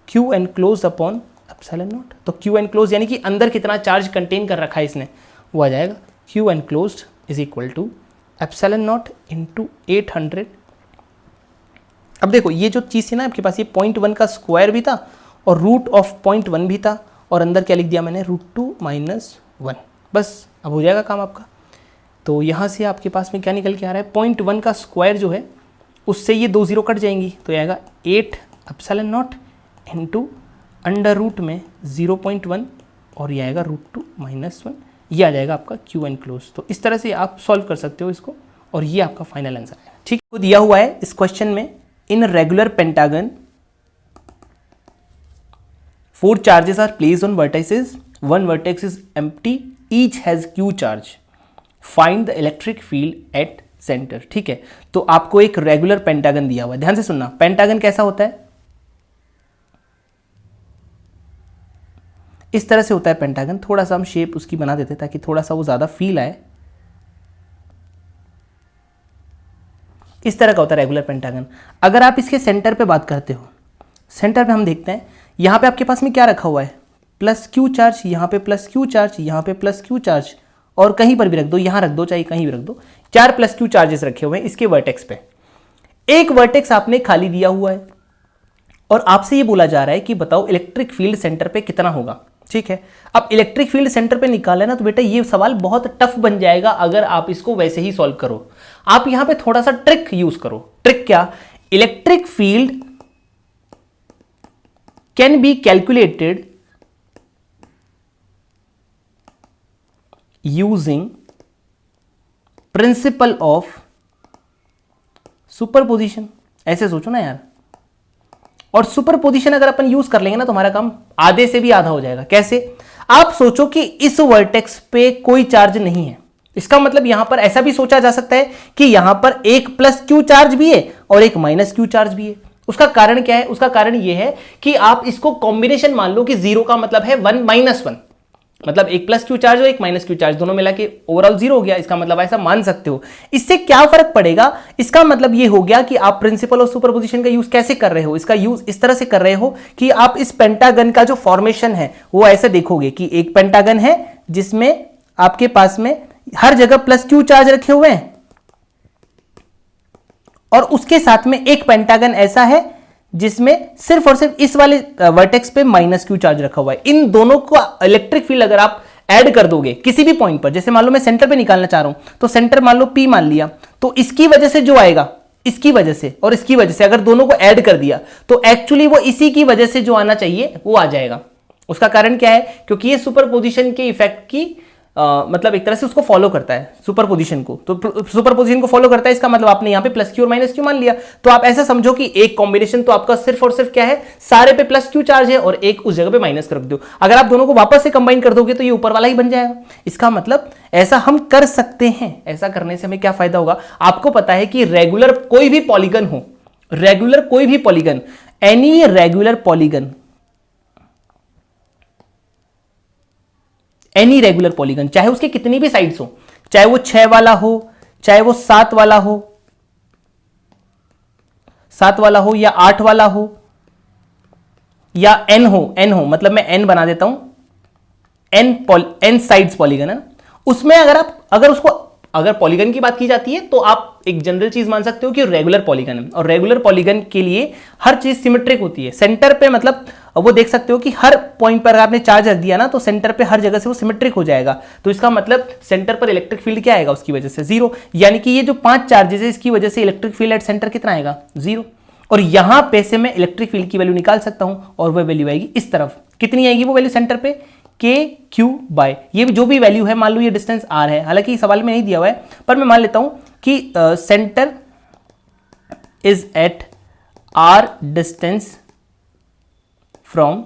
Q enclose upon epsilon naught. तो क्यू एनक्लोज यानी कि अंदर कितना चार्ज कंटेन कर रखा है इसने, वो आ जाएगा Q enclosed is equal to epsilon naught into 800। अब देखो ये जो चीज़ थी ना आपके पास, ये 0.1 का स्क्वायर भी था और रूट ऑफ 0.1 भी था, और अंदर क्या लिख दिया मैंने, √2 - 1, बस अब हो जाएगा काम आपका। तो यहाँ से आपके पास में क्या निकल के आ रहा है, 0.1 का स्क्वायर जो है उससे ये 2 0 कट जाएंगी, तो ये आएगा 8 epsilon naught into under root में 0.1, और ये आएगा √2 - 1, ये आ जाएगा आपका क्यू एनक्लोज। तो इस तरह से आप सॉल्व कर सकते हो इसको, और ये आपका फाइनल आंसर है, ठीक है। तो दिया हुआ है इस क्वेश्चन में, in regular pentagon 4 charges are placed on vertices, 1 vertex is empty, each has q charge, find the electric field at centre, ठीक है। तो आपको एक रेगुलर पेंटागन दिया हुआ है, ध्यान से सुनना। पेंटागन कैसा होता है, इस तरह से होता है पेंटागन। थोड़ा सा हम शेप उसकी बना देते हैं ताकि थोड़ा सा वो ज़्यादा फील आए। इस तरह का होता है रेगुलर पेंटागन। अगर आप इसके सेंटर पे बात करते हो, सेंटर पे हम देखते हैं यहाँ पे आपके पास में क्या रखा हुआ है, +q चार्ज, यहाँ पे +q चार्ज, यहाँ पे +q चार्ज, और कहीं पर भी रख दो, यहाँ रख दो, चाहे कहीं भी रख दो, 4 +q चार्जेस रखे हुए हैं इसके वर्टेक्स पे। एक वर्टेक्स आपने खाली दिया हुआ है और आपसे ये बोला जा रहा है कि बताओ इलेक्ट्रिक फील्ड सेंटर पे कितना होगा, ठीक है। अब इलेक्ट्रिक फील्ड सेंटर पे निकाला ना, तो बेटा ये सवाल बहुत टफ बन जाएगा अगर आप इसको वैसे ही सॉल्व करो। आप यहां पे थोड़ा सा ट्रिक यूज करो। ट्रिक क्या, electric field can be calculated using principle of superposition. ऐसे सोचो ना यार, और सुपरपोजिशन अगर अपन यूज कर लेंगे ना तो हमारा काम आधे से भी आधा हो जाएगा। कैसे, आप सोचो कि इस वर्टेक्स पे कोई चार्ज नहीं है, इसका मतलब यहां पर ऐसा भी सोचा जा सकता है कि यहां पर एक +q चार्ज भी है और एक -q चार्ज भी है। उसका कारण क्या है, उसका कारण यह है कि आप इसको कॉम्बिनेशन मान लो कि 0 का मतलब है 1 - 1, मतलब एक +q चार्ज और एक -q चार्ज दोनों मिला के ओवरऑल 0 हो गया। इसका मतलब ऐसा मान सकते हो। इससे क्या फर्क पड़ेगा, इसका मतलब ये हो गया कि आप प्रिंसिपल ऑफ सुपरपोजिशन का यूज कैसे कर रहे हो। इसका यूज इस तरह से कर रहे हो कि आप इस पेंटागन का जो फॉर्मेशन है वो ऐसे देखोगे कि एक पेंटागन है जिसमें आपके पास में हर जगह +q चार्ज रखे हुए हैं, और उसके साथ में एक पेंटागन ऐसा है जिसमें सिर्फ और सिर्फ इस वाले वर्टेक्स पे -q चार्ज रखा हुआ है। इन दोनों को इलेक्ट्रिक फील्ड अगर आप ऐड कर दोगे किसी भी पॉइंट पर, जैसे मान लो मैं सेंटर पे निकालना चाह रहा हूं, तो सेंटर मान लो P मान लिया, तो इसकी वजह से जो आएगा, इसकी वजह से और इसकी वजह से अगर दोनों को ऐड कर दिया तो एक्चुअली वो इसी की वजह से जो आना चाहिए वो आ जाएगा। उसका कारण क्या है, क्योंकि ये सुपरपोजिशन के इफेक्ट की मतलब एक तरह से उसको फॉलो करता है सुपरपोजिशन को। तो सुपरपोजिशन को फॉलो करता है, इसका मतलब आपने यहाँ पे +q और -q मान लिया। तो आप ऐसा समझो कि एक कॉम्बिनेशन तो आपका सिर्फ और सिर्फ क्या है, सारे पे +q चार्ज है और एक उस जगह पे माइनस कर दो। अगर आप दोनों को वापस से कंबाइन कर दोगे तो ये ऊपर वाला ही बन जाएगा। इसका मतलब ऐसा हम कर सकते हैं। ऐसा करने से हमें क्या फायदा होगा, आपको पता है कि रेगुलर कोई भी पॉलीगन हो, रेगुलर कोई भी polygon, any regular polygon, any regular polygon, चाहे उसके कितनी भी साइड्स हो, चाहे वो 6 वाला हो, चाहे वो 7 वाला हो, 7 वाला हो या 8 वाला हो या n हो, मतलब मैं n बना देता हूं, n साइड्स पॉलीगन है ना, उसमें अगर पॉलीगन की बात की जाती है तो आप एक जनरल चीज मान सकते हो कि रेगुलर पॉलीगन है। और रेगुलर पॉलीगन के लिए हर चीज सिमेट्रिक होती है। सेंटर पे मतलब वो देख सकते हो कि हर पॉइंट पर आपने चार्ज रख दिया ना तो सेंटर पे हर जगह से वो सिमेट्रिक हो जाएगा। तो इसका मतलब सेंटर पर इलेक्ट्रिक फील्ड क्या आएगा, उसकी वजह से 0। यानी कि ये जो 5 चार्जेस है इसकी वजह से इलेक्ट्रिक फील्ड एट सेंटर कितना आएगा, 0। और यहां पे से मैं इलेक्ट्रिक फील्ड की वैल्यू निकाल सकता हूं और वह वैल्यू आएगी इस तरफ। कितनी आएगी वो वैल्यू सेंटर पे, के क्यू बाय, ये जो भी वैल्यू है, मान लो ये डिस्टेंस आर है, हालांकि सवाल में नहीं दिया हुआ है, पर मैं मान लेता हूं कि centre is at R distance from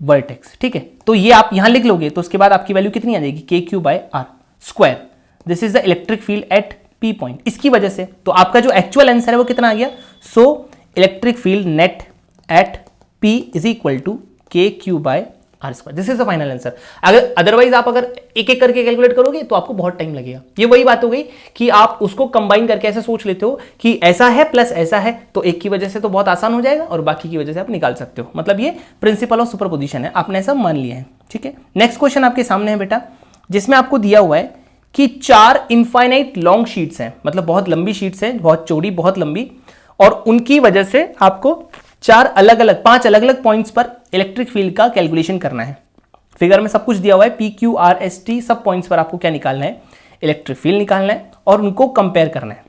vertex, ठीक है। तो ये आप यहां लिख लोगे तो उसके बाद आपकी वैल्यू कितनी आ जाएगी, K Q by are square. This is the electric field at P point. इसकी वजह से तो आपका जो एक्चुअल आंसर है वो कितना आ गया, so electric field net at p is equal to k Q by are square. This is the final answer. अगर अदरवाइज आप अगर एक एक करके कैलकुलेट करोगे तो आपको बहुत टाइम लगेगा। ये वही बात हो गई कि आप उसको कंबाइन करके ऐसे सोच लेते हो कि ऐसा है प्लस ऐसा है, तो एक की वजह से तो बहुत आसान हो जाएगा और बाकी की वजह से आप निकाल सकते हो। मतलब ये प्रिंसिपल ऑफ सुपरपोजिशन है, आपने ऐसा मान लिया है, ठीक है। नेक्स्ट क्वेश्चन आपके सामने है बेटा, जिसमें आपको दिया हुआ है कि 4 इनफाइनाइट लॉन्ग शीट्स हैं, मतलब बहुत लंबी शीट्स हैं, बहुत चौड़ी, बहुत लंबी, और उनकी वजह से आपको 5 अलग अलग पॉइंट्स पर इलेक्ट्रिक फील्ड का कैलकुलेशन करना है। फिगर में सब कुछ दिया हुआ है, P Q R S T, सब पॉइंट्स पर आपको क्या निकालना है, इलेक्ट्रिक फील्ड निकालना है और उनको कंपेयर करना है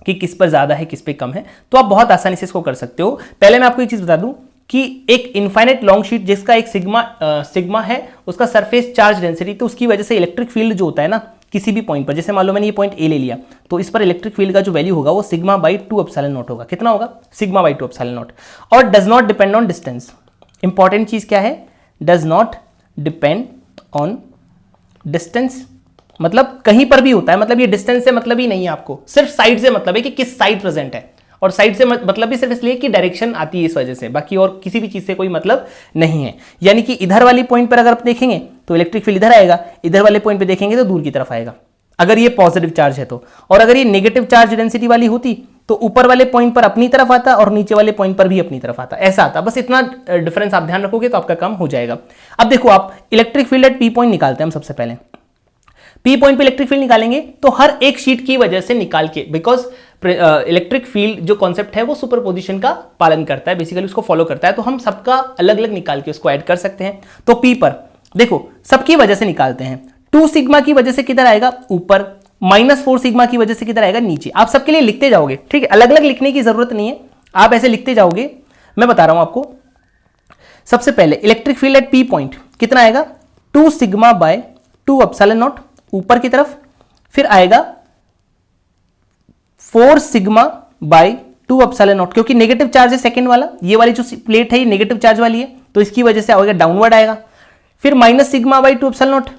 कि किस पर ज्यादा है किस पे कम है। तो आप बहुत आसानी से इसको कर सकते हो। पहले मैं आपको एक चीज बता दूं कि एक इनफाइनाइट लॉन्ग शीट जिसका एक सिग्मा है, उसका सरफेस चार्ज डेंसिटी, तो उसकी वजह से इलेक्ट्रिक फील्ड जो होता है ना किसी भी पॉइंट पर, जैसे मान लो मैंने ये पॉइंट ए ले लिया, तो इस पर इलेक्ट्रिक फील्ड का जो वैल्यू होगा वो सिग्मा बाई 2 एप्सिलॉन नॉट होगा। कितना होगा, सिग्मा बाई 2 एप्सिलॉन नॉट। और does not depend on distance. Important चीज क्या है, does not depend on distance, मतलब कहीं पर भी होता है, मतलब ये डिस्टेंस से मतलब ही नहीं है, आपको सिर्फ साइड से मतलब है कि किस साइड प्रेजेंट है, और साइड से मतलब भी सिर्फ इसलिए कि डायरेक्शन आती है इस वजह से, बाकी और किसी भी चीज से कोई मतलब नहीं है। यानी कि इधर वाली पॉइंट पर अगर आप देखेंगे तो इलेक्ट्रिक फील्ड इधर आएगा, इधर वाले पॉइंट पे देखेंगे तो दूर की तरफ आएगा, अगर ये पॉजिटिव चार्ज है तो। और अगर ये नेगेटिव चार्ज डेंसिटी वाली होती तो ऊपर वाले पॉइंट पर अपनी तरफ आता और नीचे वाले पॉइंट पर भी अपनी तरफ आता, ऐसा आता। बस इतना डिफरेंस आप ध्यान रखोगे तो आपका काम हो जाएगा। अब देखो, आप electric field at P point निकालते हैं हम सबसे पहले। पी पॉइंट पे इलेक्ट्रिक फील्ड निकालेंगे तो हर एक शीट की वजह से निकाल के, बिकॉज इलेक्ट्रिक फील्ड जो कॉन्सेप्ट है वो सुपरपोजिशन का पालन करता है, बेसिकली उसको फॉलो करता है, तो हम सबका अलग अलग निकाल के उसको ऐड कर सकते हैं। तो पी पर देखो सबकी वजह से निकालते हैं। 2 सिग्मा की वजह से किधर आएगा, ऊपर। -4 सिग्मा की वजह से किधर आएगा, नीचे। आप सबके लिए लिखते जाओगे, ठीक है, अलग अलग लिखने की जरूरत नहीं है, आप ऐसे लिखते जाओगे। मैं बता रहा हूं आपको। सबसे पहले electric field at P point कितना आएगा, 2 सिग्मा बाय 2 एप्सिलॉन नॉट ऊपर की तरफ, फिर आएगा 4 सिग्मा बाय 2 एप्सिलॉन नॉट, क्योंकि नेगेटिव चार्ज है सेकंड वाला, ये वाली जो प्लेट है ये नेगेटिव चार्ज वाली है, तो इसकी वजह से आएगा डाउनवर्ड आएगा। फिर minus sigma bye 2 epsilon not,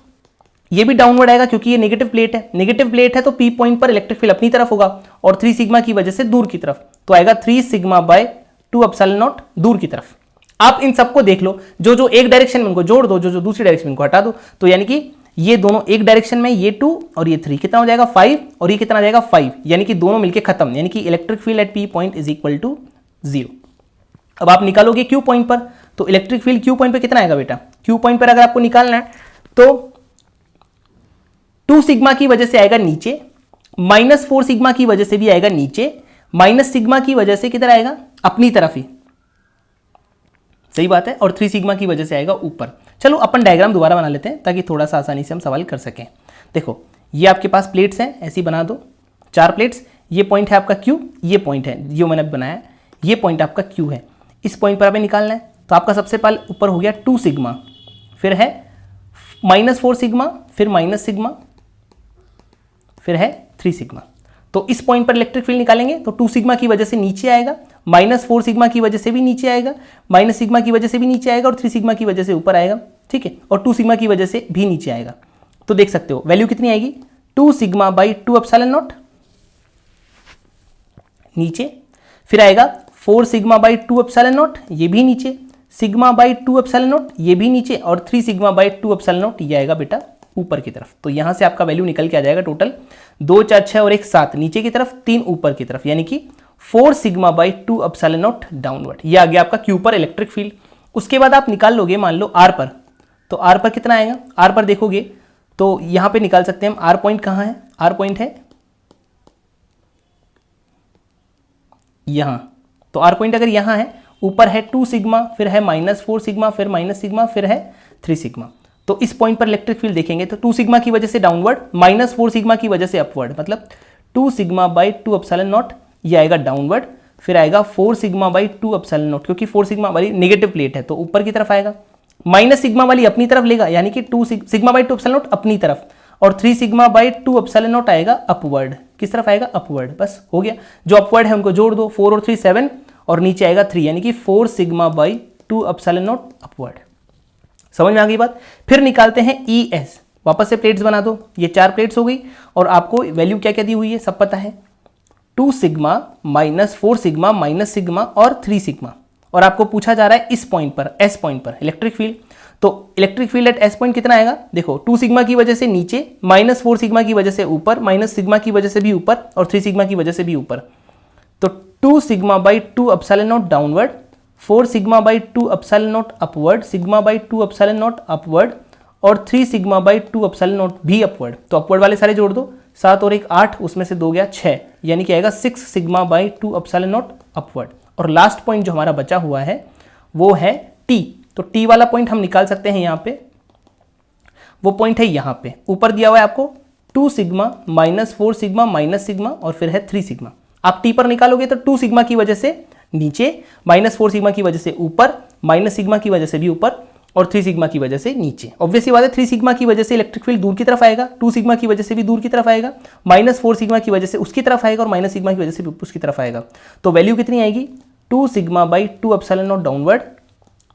ये भी डाउनवर्ड आएगा क्योंकि ये नेगेटिव प्लेट है। नेगेटिव प्लेट है तो पी पॉइंट पर इलेक्ट्रिक फील्ड अपनी तरफ होगा, और 3 सिग्मा की वजह से दूर की तरफ, तो आएगा 3 सिग्मा बाय 2 एप्सिलॉन नॉट दूर की तरफ। आप इन सबको देख लो, जो जो एक डायरेक्शन में उनको जोड़ दो, जो जो दूसरी डायरेक्शन में उनको हटा दो, तो यानी कि ये दोनों एक डायरेक्शन में, ये 2 और ये 3, कितना हो जाएगा 5, और ये कितना आ जाएगा 5, यानी कि दोनों मिलके खत्म, यानी कि electric field at P point is equal to 0। अब आप निकालोगे क्यू पॉइंट पर, तो इलेक्ट्रिक फील्ड क्यू पॉइंट पर कितना आएगा बेटा, क्यू पॉइंट पर अगर आपको निकालना है तो 2 सिग्मा की वजह से आएगा नीचे, -4 सिग्मा की वजह से भी आएगा नीचे, माइनस सिग्मा की वजह से किधर आएगा, अपनी तरफ ही, सही बात है, और 3 सिग्मा की वजह से आएगा ऊपर। चलो अपन डायग्राम दोबारा बना लेते हैं ताकि थोड़ा सा आसानी से हम सवाल कर सकें। देखो ये आपके पास प्लेट्स हैं, ऐसी बना दो 4 प्लेट्स, ये पॉइंट है आपका Q, ये पॉइंट है जो मैंने बनाया, ये पॉइंट आपका Q है, इस पॉइंट पर हमें निकालना है। तो आपका सबसे पहले ऊपर हो गया 2 सिग्मा, फिर है -4 सिग्मा, फिर माइनस सिग्मा, फिर है 3 सिग्मा। तो इस पॉइंट पर इलेक्ट्रिक फील्ड निकालेंगे तो 2 सिग्मा की वजह से नीचे आएगा, -4 सिग्मा की वजह से भी नीचे आएगा, माइनस सिग्मा की वजह से भी नीचे आएगा, और 3 सिग्मा की वजह से ऊपर आएगा, ठीक है, और 2 सिग्मा की वजह से भी नीचे आएगा। तो देख सकते हो वैल्यू कितनी आएगी, 2 सिग्मा बाई 2 एप्सिलॉन नॉट नीचे, फिर आएगा 4 सिग्मा बाई 2 एप्सिलॉन नॉट, ये भी नीचे, सिग्मा बाई 2 एप्सिलॉन नॉट, ये भी नीचे, और 3 सिग्मा बाई 2 एप्सिलॉन नॉट, ये आएगा बेटा ऊपर की तरफ। तो यहां से आपका वैल्यू निकल के आ जाएगा टोटल 2 4 6 और 1 7 नीचे की तरफ, 3 ऊपर की तरफ, यानी कि 4 sigma by 2 epsilon not downward. ये आ गया आपका क्यू पर इलेक्ट्रिक फील्ड। उसके बाद आप निकाल लोगे मान लो आर पर, तो आर पर कितना आएगा, आर पर देखोगे तो यहां पे निकाल सकते हैं हम। आर पॉइंट कहां है, आर पॉइंट है यहां, तो आर पॉइंट अगर यहां है, ऊपर है 2 सिग्मा, फिर है -4 सिग्मा, फिर माइनस सिग्मा, फिर है 3 सिग्मा। तो इस पॉइंट पर इलेक्ट्रिक फील्ड देखेंगे तो 2 सिग्मा की वजह से डाउनवर्ड, -4 सिग्मा की वजह से अपवर्ड, मतलब 2 सिग्मा बाई 2 एप्सिलॉन नॉट, ये आएगा डाउनवर्ड, फिर आएगा 4 सिग्मा बाई 2 एप्सिलॉन नॉट, क्योंकि 4 सिग्मा वाली नेगेटिव प्लेट है तो ऊपर की तरफ आएगा, माइनस सिग्मा वाली अपनी तरफ लेगा, यानी कि 2 सिग्मा बाई 2 एप्सिलॉन नॉट अपनी तरफ, और 3 सिग्मा बाई 2 एप्सिलॉन नॉट आएगा अपवर्ड। किस तरफ आएगा? अपवर्ड। बस हो गया, जो अपवर्ड है उनको जोड़ दो, 4 और 3 7, और नीचे आएगा 3, यानी कि 4 sigma by 2 epsilon not upward. समझ में आ गई बात? फिर निकालते हैं ES, वापस से प्लेट्स बना दो, ये 4 प्लेट्स हो गई, और आपको वैल्यू क्या क्या दी हुई है सब पता है, 2 sigma minus 4 sigma minus sigma और 3 सिग्मा, और आपको पूछा जा रहा है इस पॉइंट पर, S पॉइंट पर इलेक्ट्रिक फील्ड। तो electric field eight S point कितना आएगा? देखो 2 सिग्मा की वजह से नीचे, माइनस 4 सिग्मा की वजह से ऊपर, माइनस सिग्मा की वजह से भी ऊपर, और 3 सिग्मा की वजह से भी ऊपर। तो 2 sigma by 2 epsilon not downward, 4 sigma by 2 epsilon not upward, sigma by 2 epsilon not upward, और 3 सिग्मा बाई 2 एप्सिलॉन नॉट भी अपवर्ड। तो अपवर्ड वाले सारे जोड़ दो, 7 और 1 8, उसमें से 2 गया 6, यानी कि आएगा 6 sigma by 2 epsilon not upward. और लास्ट पॉइंट जो हमारा बचा हुआ है वो है T। तो T वाला पॉइंट हम निकाल सकते हैं यहाँ पे, वो पॉइंट है यहाँ पे, ऊपर दिया हुआ है आपको 2 sigma minus 4 sigma minus sigma और फिर है 3 सिग्मा। आप T पर निकालोगे तो 2 सिग्मा की वजह से नीचे, माइनस 4 सिग्मा की वजह से ऊपर, माइनस सिग्मा की वजह से भी ऊपर, और 3 सिग्मा की वजह से नीचे। ऑब्वियसली बात है 3 सिग्मा की वजह से इलेक्ट्रिक फील्ड दूर की तरफ आएगा, 2 सिग्मा की वजह से भी दूर की तरफ आएगा, माइनस 4 सिग्मा की वजह से उसकी तरफ आएगा, और माइनस सिग्मा की वजह से भी उसकी तरफ आएगा। तो वैल्यू कितनी आएगी? 2 sigma by 2 epsilon not downward,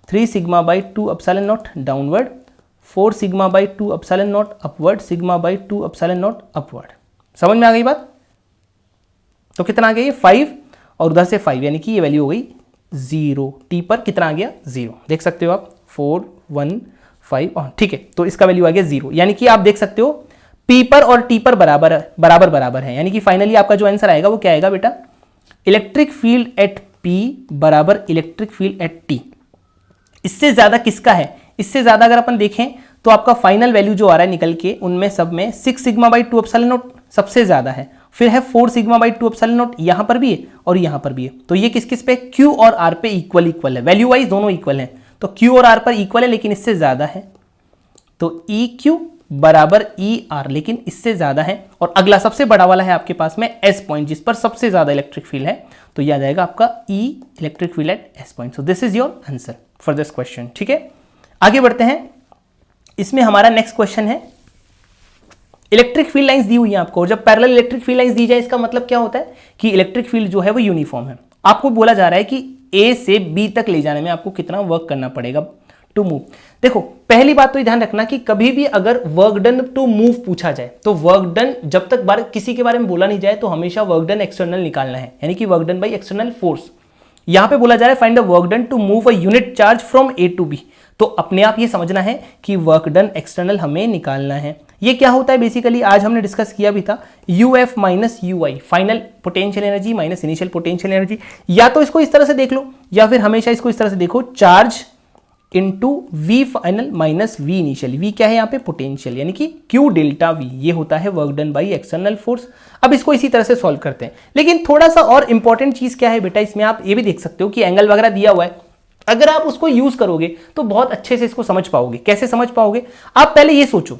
3 sigma by 2 epsilon not downward, 4 sigma by 2 epsilon not upward, sigma by 2 epsilon not upward. समझ में आ गई बात? तो कितना आ गया ये 5, और उधर से 5, यानी कि ये वैल्यू हो गई 0। T पर कितना आ गया? 0। देख सकते हो आप, 4 1 5, ठीक है, तो इसका वैल्यू आ गया 0, यानी कि आप देख सकते हो P पर और T पर बराबर बराबर है, यानी कि फाइनली आपका जो आंसर आएगा वो क्या आएगा बेटा? इलेक्ट्रिक फील्ड एट P बराबर इलेक्ट्रिक फील्ड एट T। इससे ज्यादा किसका है? इससे ज्यादा अगर अपन देखें तो आपका फाइनल वैल्यू जो आ रहा है निकल के, उनमें सब में 6 सिग्मा बाई 2 एप्सिलॉन नॉट सबसे ज्यादा है, फिर है 4 सिग्मा बाई 2 एप्सिलॉन नॉट, यहां पर भी है और यहां पर भी है। तो ये किस किस पे? Q और R पे इक्वल है, वैल्यू वाइज दोनों इक्वल है। तो Q और R पर इक्वल है लेकिन इससे ज्यादा है, तो EQ बराबर ER लेकिन इससे ज्यादा है। और अगला सबसे बड़ा वाला है आपके पास में S पॉइंट, जिस पर सबसे ज्यादा इलेक्ट्रिक फील्ड है, तो यह आ जाएगा आपका E electric field eight S point. So this is your answer for this question. ठीक है, आगे बढ़ते हैं। इसमें हमारा नेक्स्ट क्वेश्चन है, इलेक्ट्रिक फील्ड लाइंस दी हुई है आपको, और जब पैरेलल इलेक्ट्रिक फील्ड लाइंस दी जाए इसका मतलब क्या होता है कि इलेक्ट्रिक फील्ड जो है वो यूनिफॉर्म है। आपको बोला जा रहा है कि A से B तक ले जाने में आपको कितना वर्क करना पड़ेगा टू मूव। देखो पहली बात तो ध्यान रखना कि कभी भी अगर वर्क डन टू मूव पूछा जाए तो वर्क डन जब तक बार किसी के बारे में बोला नहीं जाए तो हमेशा वर्क डन एक्सटर्नल निकालना है, यानी कि work done by external force. यहां पे बोला जा रहा है find the work done to move a unit charge from A to B, तो अपने आप ये समझना है कि वर्क डन एक्सटर्नल हमें निकालना है। ये क्या होता है बेसिकली, आज हमने डिस्कस किया भी था, UF minus UI, final potential energy minus initial potential energy. या तो इसको इस तरह से देख लो या फिर हमेशा इसको इस तरह से देखो, charge into V final minus V initial. V क्या है यहाँ पे? पोटेंशियल, यानी कि Q डेल्टा V, ये होता है work done by external force. अब इसको इसी तरह से सॉल्व करते हैं, लेकिन थोड़ा सा और इंपॉर्टेंट चीज क्या है बेटा, इसमें आप ये भी देख सकते हो कि एंगल वगैरह दिया हुआ है, अगर आप उसको यूज करोगे तो बहुत अच्छे से इसको समझ पाओगे। कैसे समझ पाओगे? आप पहले ये सोचो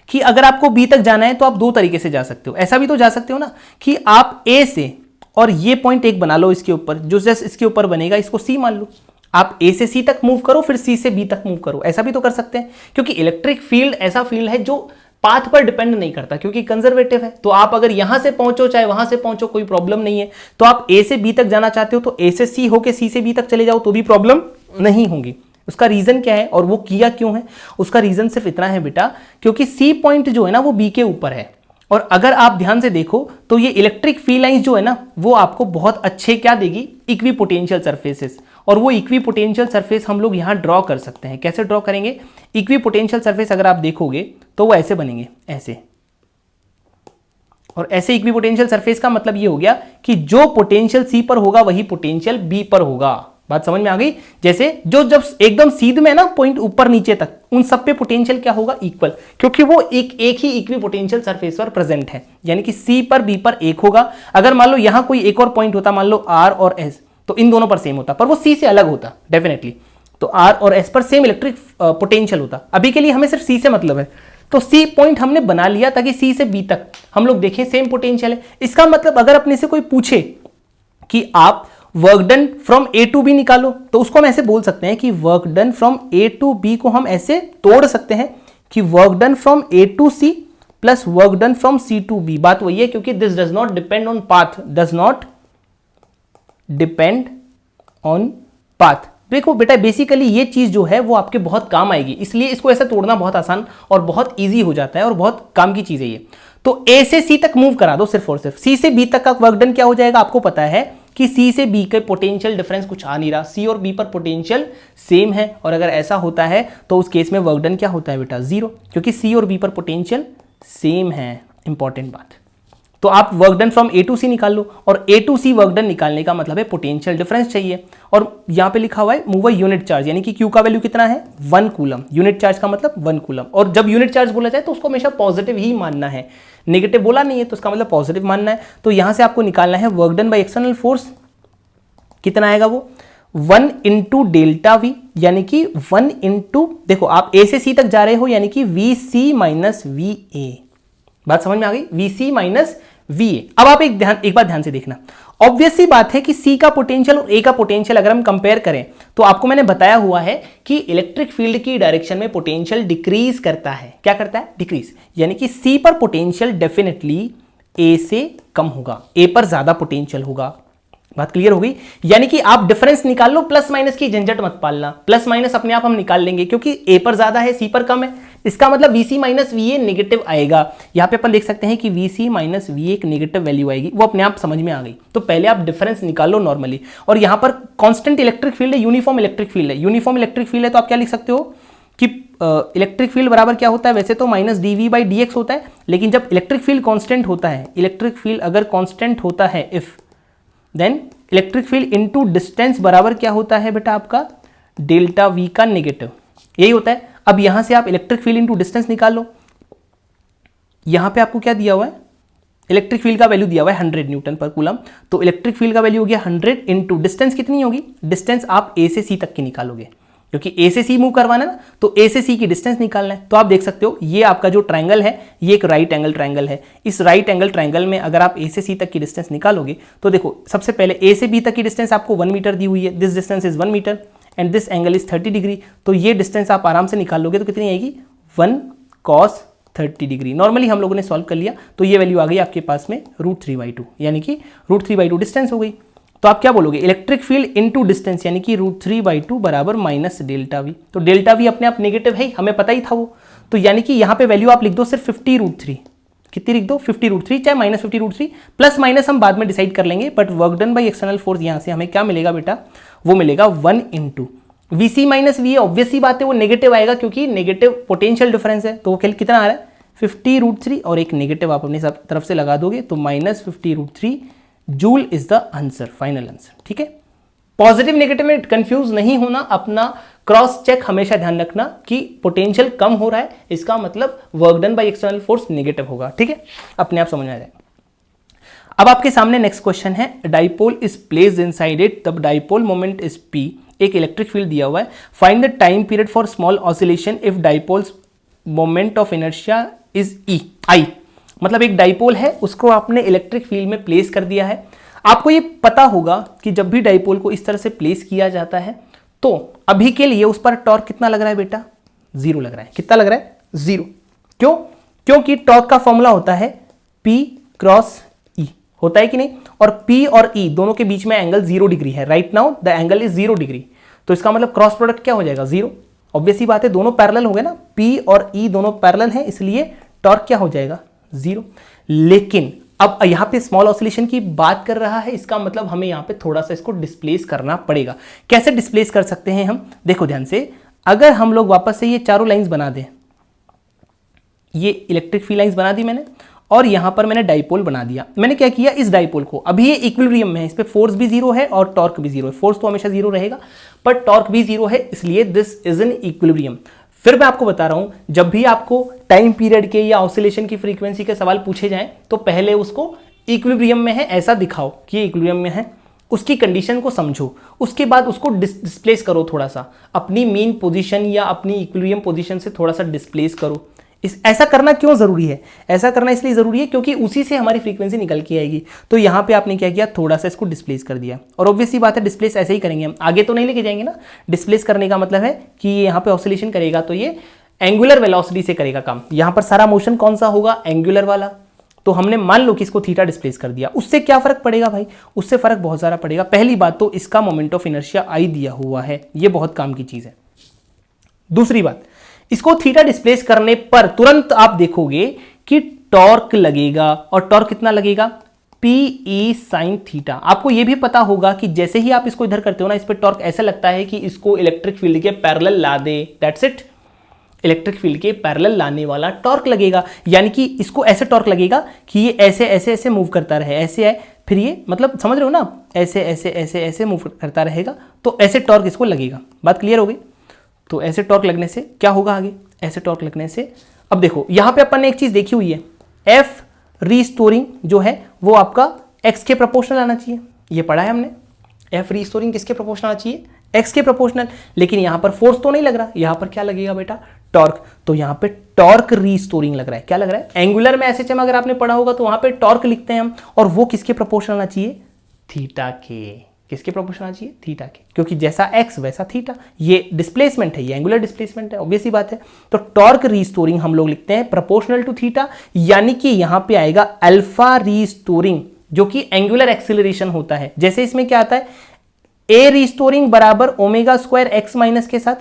कि अगर आपको B तक जाना है तो आप दो तरीके से जा सकते हो। ऐसा भी तो जा सकते हो ना कि आप A से, और ये पॉइंट एक बना लो इसके ऊपर, जो जस्ट इसके ऊपर बनेगा इसको C मान लो, आप A से C तक मूव करो फिर C से B तक मूव करो। ऐसा भी तो कर सकते हैं, क्योंकि इलेक्ट्रिक फील्ड ऐसा फील्ड है जो पाथ पर डिपेंड नहीं करता, क्योंकि कंजर्वेटिव है। तो आप अगर यहां से पहुंचो चाहे वहां से पहुंचो कोई प्रॉब्लम नहीं है। तो आप A से B तक जाना चाहते हो तो A से C होके C से B तक चले जाओ तो भी प्रॉब्लम नहीं होगी। उसका रीजन क्या है और वो किया क्यों है? उसका रीजन सिर्फ इतना है बेटा, क्योंकि C पॉइंट जो है ना वो B के ऊपर है, और अगर आप ध्यान से देखो तो ये इलेक्ट्रिक फील्ड लाइंस जो है ना वो आपको बहुत अच्छे क्या देगी? Equi potential surfaces. और वो इक्वी पोटेंशियल सरफेस हम लोग यहाँ ड्रॉ कर सकते हैं। कैसे ड्रॉ करेंगे? इक्वी पोटेंशियल सरफेस अगर आप देखोगे तो वो ऐसे बनेंगे, ऐसे। और ऐसे इक्वी पोटेंशियल सरफेस का मतलब ये हो गया कि जो पोटेंशियल C पर होगा वही पोटेंशियल B पर होगा। बात समझ में आ गई? जैसे जो जब एकदम सीध में ना पॉइंट ऊपर नीचे तक, उन सब पे पोटेंशियल क्या होगा? इक्वल, क्योंकि वो एक ही इक्वी पोटेंशियल सरफेस पर प्रेजेंट है, यानी कि C पर B पर एक होगा। अगर मान लो यहां कोई एक और पॉइंट होता, मान लो R और S, तो इन दोनों पर सेम होता, पर वो C से अलग होता डेफिनेटली। तो R और S पर सेम इलेक्ट्रिक पोटेंशियल होता। अभी के लिए हमें सिर्फ C से मतलब है, तो C पॉइंट हमने बना लिया ताकि C से B तक हम लोग देखें सेम पोटेंशियल है। इसका मतलब अगर अपने से कोई पूछे कि आप work done from A to B निकालो, तो उसको हम ऐसे बोल सकते हैं कि work done from A to B को हम ऐसे तोड़ सकते हैं कि work done from A to C plus work done from C to B. बात वही है क्योंकि this does not depend on path, does not depend on path. देखो बेटा बेसिकली ये चीज जो है वो आपके बहुत काम आएगी, इसलिए इसको ऐसे तोड़ना बहुत आसान और बहुत इजी हो जाता है और बहुत काम की चीज है ये। तो ए से सी तक मूव करा दो सिर्फ और सिर्फ, सी से बी तक का वर्क डन क्या हो जाएगा, आपको पता है कि सी से बी के पोटेंशियल डिफरेंस कुछ आ नहीं रहा, सी और बी पर पोटेंशियल सेम है, और अगर ऐसा होता है तो उस केस में वर्क डन क्या होता है बेटा, जीरो, क्योंकि सी और बी पर पोटेंशियल सेम है। इंपॉर्टेंट बात, तो आप work done from A to c निकाल लो, और a to c work done निकालने का मतलब है पोटेंशियल डिफरेंस चाहिए, और यहां पे लिखा हुआ है मूव यूनिट चार्ज, यानी कि क्यू का वैल्यू कितना है 1 कूलम, यूनिट चार्ज का मतलब 1 कूलम, और जब यूनिट चार्ज बोला जाए तो उसको हमेशा पॉजिटिव ही मानना है, नेगेटिव बोला नहीं है तो उसका मतलब पॉजिटिव मानना है। तो यहां से आपको निकालना है work done by external force, कितना आएगा वो 1 इंटू डेल्टा वी, यानी कि 1 इंटू, देखो आप ए से सी तक जा रहे हो यानी कि V C minus V A, बात समझ में आ गई, V C minus V A. अब आप एक बात ध्यान से देखना, ऑब्वियस सी बात है कि सी का पोटेंशियल और ए का पोटेंशियल अगर हम कंपेयर करें तो आपको मैंने बताया हुआ है कि इलेक्ट्रिक फील्ड की डायरेक्शन में पोटेंशियल डिक्रीज करता है, क्या करता है, डिक्रीज, यानी कि सी पर पोटेंशियल डेफिनेटली ए से कम होगा, ए पर ज्यादा पोटेंशियल होगा। बात क्लियर हो गई, यानी कि आप डिफरेंस निकाल लो, प्लस माइनस की झंझट मत पालना, प्लस माइनस अपने आप हम निकाल लेंगे क्योंकि ए पर ज्यादा है सी पर कम है, इसका मतलब वीसी माइनस वी ए नेगेटिव आएगा। यहां पे अपन लिख सकते हैं कि वीसी माइनस वी एक नेगेटिव वैल्यू आएगी, वो अपने आप समझ में आ गई। तो पहले आप डिफरेंस निकालो नॉर्मली, और यहां पर कांस्टेंट इलेक्ट्रिक फील्ड है, यूनिफॉर्म इलेक्ट्रिक फील्ड है, यूनिफॉर्म इलेक्ट्रिक फील्ड है तो आप क्या लिख सकते हो कि इलेक्ट्रिक फील्ड बराबर क्या होता है, वैसे तो minus D V by D X होता है, लेकिन जब इलेक्ट्रिक फील्ड कांस्टेंट होता है, इलेक्ट्रिक फील्ड अगर कांस्टेंट होता है if, then electric field into distance बराबर क्या होता है बेटा आपका डेल्टा वी का नेगेटिव, यही होता है। अब यहां से आप इलेक्ट्रिक फील्ड इनटू डिस्टेंस निकाल लो, यहां पे आपको क्या दिया हुआ है, इलेक्ट्रिक फील्ड का वैल्यू दिया हुआ है 100 न्यूटन पर कूलम, तो इलेक्ट्रिक फील्ड का वैल्यू हो गया 100 इनटू डिस्टेंस कितनी होगी, डिस्टेंस आप ए से सी तक की निकालोगे, क्योंकि ए से सी मूव करवाना है ना, तो ए से सी की डिस्टेंस निकालना है। तो आप देख सकते हो ये आपका जो ट्रायंगल है ये एक राइट एंगल ट्रायंगल है, इस राइट एंगल ट्रायंगल में अगर आप ए से सी तक की डिस्टेंस निकालोगे तो देखो सबसे पहले ए से बी तक की डिस्टेंस आपको 1 मीटर दी हुई है, this distance is 1 metre and this angle is 30 degree, तो ये डिस्टेंस आप आराम से निकाल लोगे तो कितनी आएगी 1 cos 30 डिग्री। नॉर्मली हम लोगों ने सॉल्व कर लिया तो ये वैल्यू आ गई आपके पास में √3/2, यानी कि √3/2 डिस्टेंस हो गई। तो आप क्या बोलोगे, इलेक्ट्रिक फील्ड इनटू डिस्टेंस यानी कि √3/2 बराबर माइनस डेल्टा वी, तो डेल्टा वी अपने आप नेगेटिव है, हमें पता ही था वो, तो यानी कि यहां पे वैल्यू आप लिख दो सिर्फ 50√3, कितनी लिख दो 50√3, चाहे माइनस 50√3, प्लस माइनस हम बाद में डिसाइड कर लेंगे, but work done by external force यहां से हमें क्या मिलेगा बेटा, वो मिलेगा 1 into v c minus v, obvious सी बात है वो नेगेटिव आएगा क्योंकि नेगेटिव पोटेंशियल डिफरेंस है, तो वो कितना आ रहा है 50√3 और एक नेगेटिव आप अपनी तरफ से लगा दोगे तो minus 50√3 joule is the answer, final answer. ठीक है, पॉजिटिव नेगेटिव में कंफ्यूज नहीं होना, अपना क्रॉस चेक हमेशा ध्यान रखना कि पोटेंशियल कम हो रहा है, इसका मतलब work done by external force negative होगा। ठीक है, अपने आप समझ में आ जाएगा। अब आपके सामने नेक्स्ट क्वेश्चन है, dipole is placed inside it, तब डाइपोल मोमेंट इज पी, एक इलेक्ट्रिक फील्ड दिया हुआ है, find the time period for small oscillation if dipole's moment of inertia is e i, मतलब एक डाइपोल है उसको आपने इलेक्ट्रिक फील्ड में प्लेस कर दिया है। आपको ये पता होगा कि जब भी डाइपोल को इस तरह से प्लेस किया जाता है तो अभी के लिए उस पर टॉर्क कितना लग रहा है बेटा, 0 लग रहा है। कितना लग रहा है, 0। क्यों, क्योंकि टॉर्क का फॉर्मूला होता है P क्रॉस E, होता है कि नहीं, और P और E दोनों के बीच में एंगल 0 डिग्री है, right now the angle is 0 degree, तो इसका मतलब क्रॉस प्रोडक्ट क्या हो जाएगा 0, ऑब्वियस ही बात है दोनों पैरेलल हो गए ना, P और E दोनों पैरेलल हैं इसलिए टॉर्क क्या हो जाएगा 0। लेकिन अब यहां पे स्मॉल ऑसिलेशन की बात कर रहा है, इसका मतलब हमें यहां पे थोड़ा सा इसको डिस्प्लेस करना पड़ेगा। कैसे डिस्प्लेस कर सकते हैं हम, देखो ध्यान से, अगर हम लोग वापस से ये चारों लाइंस बना दें, ये इलेक्ट्रिक फील्ड लाइंस बना दी मैंने और यहां पर मैंने डाइपोल बना दिया। मैंने क्या किया, इस डाइपोल को, अभी ये इक्विलिब्रियम में है, इस पे फोर्स भी 0 है और टॉर्क भी 0 है, फोर्स तो हमेशा 0 रहेगा पर टॉर्क भी 0 है, इसलिए दिस इज एन इक्विलिब्रियम। फिर मैं आपको बता रहा हूं, जब भी आपको टाइम पीरियड के या ऑसिलेशन की फ्रीक्वेंसी के सवाल पूछे जाएं तो पहले उसको इक्विलिब्रियम में है ऐसा दिखाओ कि इक्विलिब्रियम में है, उसकी कंडीशन को समझो, उसके बाद उसको डिस्प्लेस करो, थोड़ा सा अपनी मीन पोजीशन या अपनी इक्विलिब्रियम पोजीशन से थोड़ा सा डिस्प्लेस करो, ऐसा करना क्यों जरूरी है? ऐसा करना इसलिए जरूरी है क्योंकि उसी से हमारी फ्रीक्वेंसी निकल के आएगी। तो यहाँ पे आपने क्या किया, थोड़ा सा इसको डिस्प्लेस कर दिया, और ऑब्वियसली बात है डिस्प्लेस ऐसे ही करेंगे हम, आगे तो नहीं लेके जाएंगे ना। डिस्प्लेस करने का मतलब है कि ये यहाँ पे ऑसिलेशन करेगा तो ये एंगुलर वेलोसिटी से करेगा काम। यहाँ पर सारा मोशन कौन सा होगा, एंगुलर वाला। तो हमने मान लो कि इसको थीटा डिस्प्लेस कर दिया, उससे क्या फर्क पड़ेगा भाई, उससे फर्क बहुत सारा पड़ेगा। पहली बात तो इसका मोमेंट ऑफ इनर्शिया आई दिया हुआ है, ये बहुत काम की चीज है। दूसरी बात, इसको थीटा डिस्प्लेस करने पर तुरंत आप देखोगे कि टॉर्क लगेगा, और टॉर्क कितना लगेगा, पीई साइन थीटा। आपको यह भी पता होगा कि जैसे ही आप इसको इधर करते हो ना, इस पर टॉर्क ऐसा लगता है कि इसको इलेक्ट्रिक फील्ड के पैरेलल ला दे, दैट्स इट। इलेक्ट्रिक फील्ड के पैरेलल लाने वाला टॉर्क लगेगा, यानी कि इसको ऐसे टॉर्क लगेगा कि ये ऐसे ऐसे ऐसे मूव करता रहे, ऐसे है, फिर ये मतलब समझ रहे हो ना, ऐसे ऐसे ऐसे ऐसे मूव करता रहेगा, तो ऐसे टॉर्क इसको लगेगा। बात क्लियर हो गई? तो ऐसे टॉर्क लगने से क्या होगा आगे, ऐसे टॉर्क लगने से, अब देखो यहां पे अपन ने एक चीज देखी हुई है, एफ रीस्टोरिंग जो है वो आपका एक्स के प्रोपोर्शनल आना चाहिए, ये पढ़ा है हमने। एफ रीस्टोरिंग किसके प्रोपोर्शनल आना चाहिए, एक्स के प्रोपोर्शनल। लेकिन यहां पर फोर्स तो नहीं लग रहा, यहां पर क्या लगेगा बेटा, टॉर्क। तो यहां पे टॉर्क रीस्टोरिंग लग रहा है, क्या लग रहा है, एंगुलर में एसएचएम अगर आपने पढ़ा होगा तो वहां पे टॉर्क लिखते हैं हम, और वो किसके प्रोपोर्शनल आना चाहिए, थीटा के। किसके प्रोपोर्शनल आना चाहिए, थीटा के, क्योंकि जैसा एक्स वैसा थीटा। ये डिस्प्लेसमेंट है, ये एंगुलर डिस्प्लेसमेंट है, ऑब्वियस सी बात है। तो टॉर्क रीस्टोरिंग हम लोग लिखते हैं प्रोपोर्शनल टू थीटा, यानी कि यहां पे आएगा अल्फा रीस्टोरिंग, जो कि एंगुलर एक्सीलरेशन होता है। जैसे इसमें क्या आता है, ए रीस्टोरिंग बराबर ओमेगा स्क्वायर एक्स माइनस के साथ,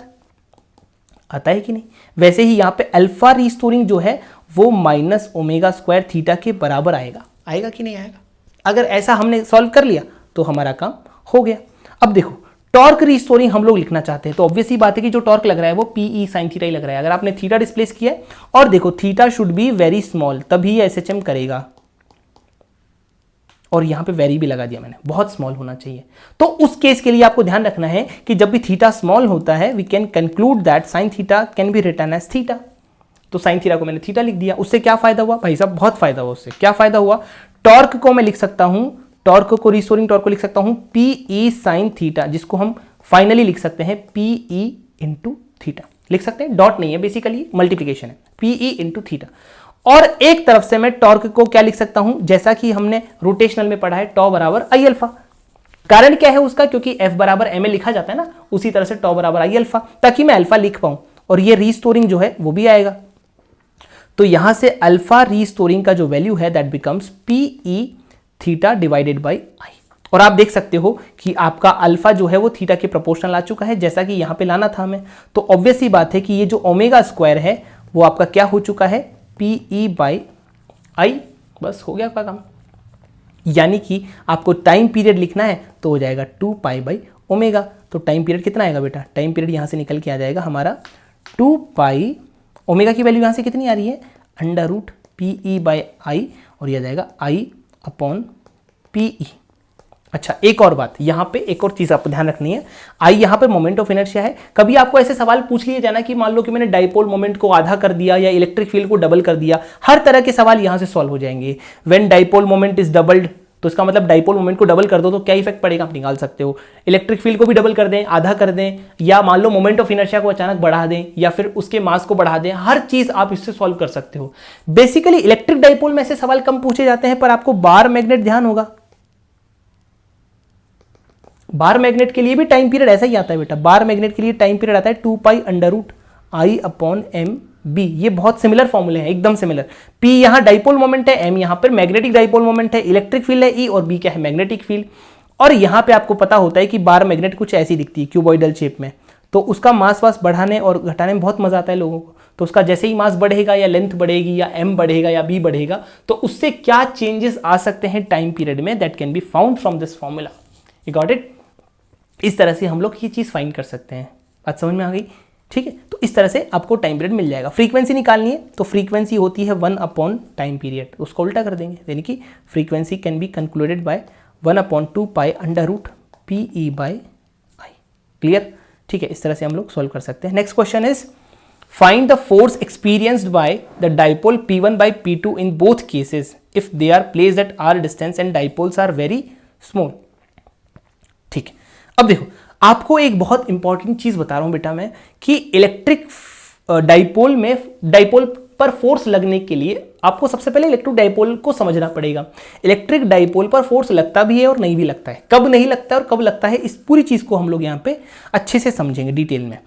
आता है कि नहीं, वैसे ही यहां पे अल्फा रीस्टोरिंग जो है वो माइनस ओमेगा स्क्वायर थीटा के बराबर आएगा। आएगा कि नहीं आएगा? अगर ऐसा हमने सॉल्व कर लिया तो हमारा काम हो गया। अब देखो टॉर्क रीस्टोरिंग हम लोग लिखना चाहते हैं, तो ऑब्वियस ही बात है कि जो टॉर्क लग रहा है वो पीई साइन थीटा ही लग रहा है। अगर आपने थीटा डिस्प्लेस किया है, और देखो theta should be very small, तभी एसएचएम करेगा, और यहां पे वेरी भी लगा दिया मैंने, बहुत स्मॉल होना चाहिए। तो उस केस के लिए आपको ध्यान रखना है कि जब भी थीटा स्मॉल होता है, we can conclude that sine theta can be written as theta. तो साइन थीटा को मैंने थीटा लिख दिया। उससे क्या फायदा हुआ भाई साहब, बहुत फायदा हुआ। उससे क्या फायदा हुआ, टॉर्क को मैं लिख सकता हूं, टॉर्क को रीस्टोरिंग टॉर्क को लिख सकता हूं पीई साइन थीटा, जिसको हम फाइनली लिख सकते हैं पीई इंटू थीटा, लिख सकते हैं, डॉट नहीं है, बेसिकली मल्टीप्लीकेशन है, पीई इंटू थीटा। और एक तरफ से मैं टॉर्क को क्या लिख सकता हूं, जैसा कि हमने रोटेशनल में पढ़ा है, टॉ बराबर आई अल्फा। कारण क्या है उसका, क्योंकि एफ बराबर एम ए लिखा जाता है ना, उसी तरह से टॉ बराबर आई अल्फा, ताकि मैं अल्फा लिख पाऊं, और ये रीस्टोरिंग जो है वो भी आएगा। तो यहां से अल्फा रीस्टोरिंग का जो वैल्यू है that becomes P E theta divided by I. और आप देख सकते हो कि आपका अल्फा जो है वो थीटा के प्रोपोर्शनल आ चुका है, जैसा कि यहां पे लाना था हमें। तो ऑब्वियस ही बात है कि ये जो ओमेगा स्क्वायर है वो आपका क्या हो चुका है, पीई बाई आई। बस हो गया आपका काम। यानी कि आपको टाइम पीरियड लिखना है तो हो जाएगा 2 पाई बाई ओमेगा। तो टाइम पीरियड कितना आएगा बेटा, टाइम पीरियड यहां से निकल के आ जाएगा हमारा 2 पाई, ओमेगा की वैल्यू यहां से कितनी आ रही है, under root P E by I, और यह जाएगा आई अपॉन पीई। अच्छा एक और बात, यहां पे एक और चीज आपको ध्यान रखनी है, आई यहां पे मोमेंट ऑफ इनर्शिया है। कभी आपको ऐसे सवाल पूछ लिए जाना कि मान लो कि मैंने डाइपोल मोमेंट को आधा कर दिया या इलेक्ट्रिक फील्ड को डबल कर दिया, हर तरह के सवाल यहां से सॉल्व हो जाएंगे। When dipole moment is doubled, तो इसका मतलब डाइपोल मोमेंट को डबल कर दो तो क्या इफेक्ट पड़ेगा आप निकाल सकते हो। इलेक्ट्रिक फील्ड को भी डबल कर दें, आधा कर दें, या मान लो मोमेंट ऑफ इनर्शिया को अचानक बढ़ा दें, या फिर उसके मास को बढ़ा दें, हर चीज आप इससे सॉल्व कर सकते हो। बेसिकली इलेक्ट्रिक डाइपोल में ऐसे सवाल कम पूछे जाते हैं, पर आपको बार मैग्नेट ध्यान होगा, बार मैग्नेट के लिए भी टाइम पीरियड ऐसा ही आता है बेटा। बार मैग्नेट के लिए टाइम पीरियड आता है 2 pi under root I upon M B. ये बहुत सिमिलर फॉर्मूले हैं, एकदम सिमिलर। पी यहां डाइपोल मोमेंट है, एम यहां पर मैग्नेटिक डाइपोल मोमेंट है, इलेक्ट्रिक फील्ड है ई, और बी क्या है, मैग्नेटिक फील्ड। और यहां पे आपको पता होता है कि बार मैग्नेट कुछ ऐसी दिखती है क्यूबॉइडल शेप में, तो उसका मास वास बढ़ाने और घटाने में बहुत मजा आता है लोगों को। तो उसका जैसे ही मास बढ़ेगा या लेंथ बढ़ेगी या एम बढ़ेगा या बी बढ़ेगा, तो उससे क्या चेंजेस आ सकते हैं टाइम पीरियड में, that can be found from this formula. You got it? इस तरह से हम लोग ये चीज फाइंड कर सकते हैं। बात समझ में आ गई? ठीक है, तो इस तरह से आपको टाइम पीरियड मिल जाएगा। फ्रीक्वेंसी निकालनी है तो फ्रीक्वेंसी होती है 1 अपॉन टाइम पीरियड, उसको उल्टा कर देंगे, यानी कि frequency can be concluded by 1 upon 2 pi under root P E by I. Clear? ठीक है, इस तरह से हम लोग सॉल्व कर सकते हैं। Next question is find the force experienced by the dipole P1 by P2 in both cases if they are placed at r distance and dipoles are very small. ठीक है, अब देखो आपको एक बहुत इंपॉर्टेंट चीज बता रहा हूं बेटा मैं, कि इलेक्ट्रिक डाइपोल में, डाइपोल पर फोर्स लगने के लिए आपको सबसे पहले इलेक्ट्रिक डाइपोल को समझना पड़ेगा। इलेक्ट्रिक डाइपोल पर फोर्स लगता भी है और नहीं भी लगता है, कब नहीं लगता है और कब लगता है, इस पूरी चीज को हम लोग यहाँ पे अच्छे से समझेंगे डिटेल में।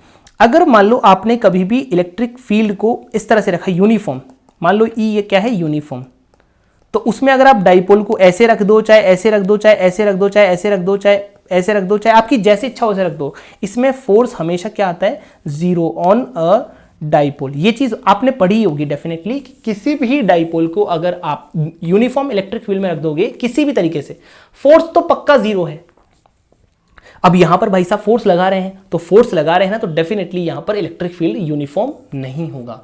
अगर मान लो आपने कभी भी इलेक्ट्रिक फील्ड को इस तरह से रखा यूनिफॉर्म, मान लो ई ये क्या है यूनिफॉर्म, तो उसमें अगर आप डाइपोल को ऐसे रख दो, चाहे ऐसे रख दो, चाहे ऐसे रख दो, चाहे ऐसे रख दो, चाहे ऐसे रख दो, चाहे आपकी जैसी इच्छा हो वैसे रख दो, इसमें फोर्स हमेशा क्या आता है, 0 ऑन अ डाइपोल। ये चीज आपने पढ़ी होगी डेफिनेटली, किसी भी डाइपोल को अगर आप यूनिफॉर्म इलेक्ट्रिक फील्ड में रख दोगे किसी भी तरीके से, फोर्स तो पक्का 0 है। अब यहां पर भाई साहब फोर्स लगा रहे हैं, तो फोर्स लगा रहे हैं ना, तो डेफिनेटली यहां पर इलेक्ट्रिक फील्ड यूनिफॉर्म नहीं होगा।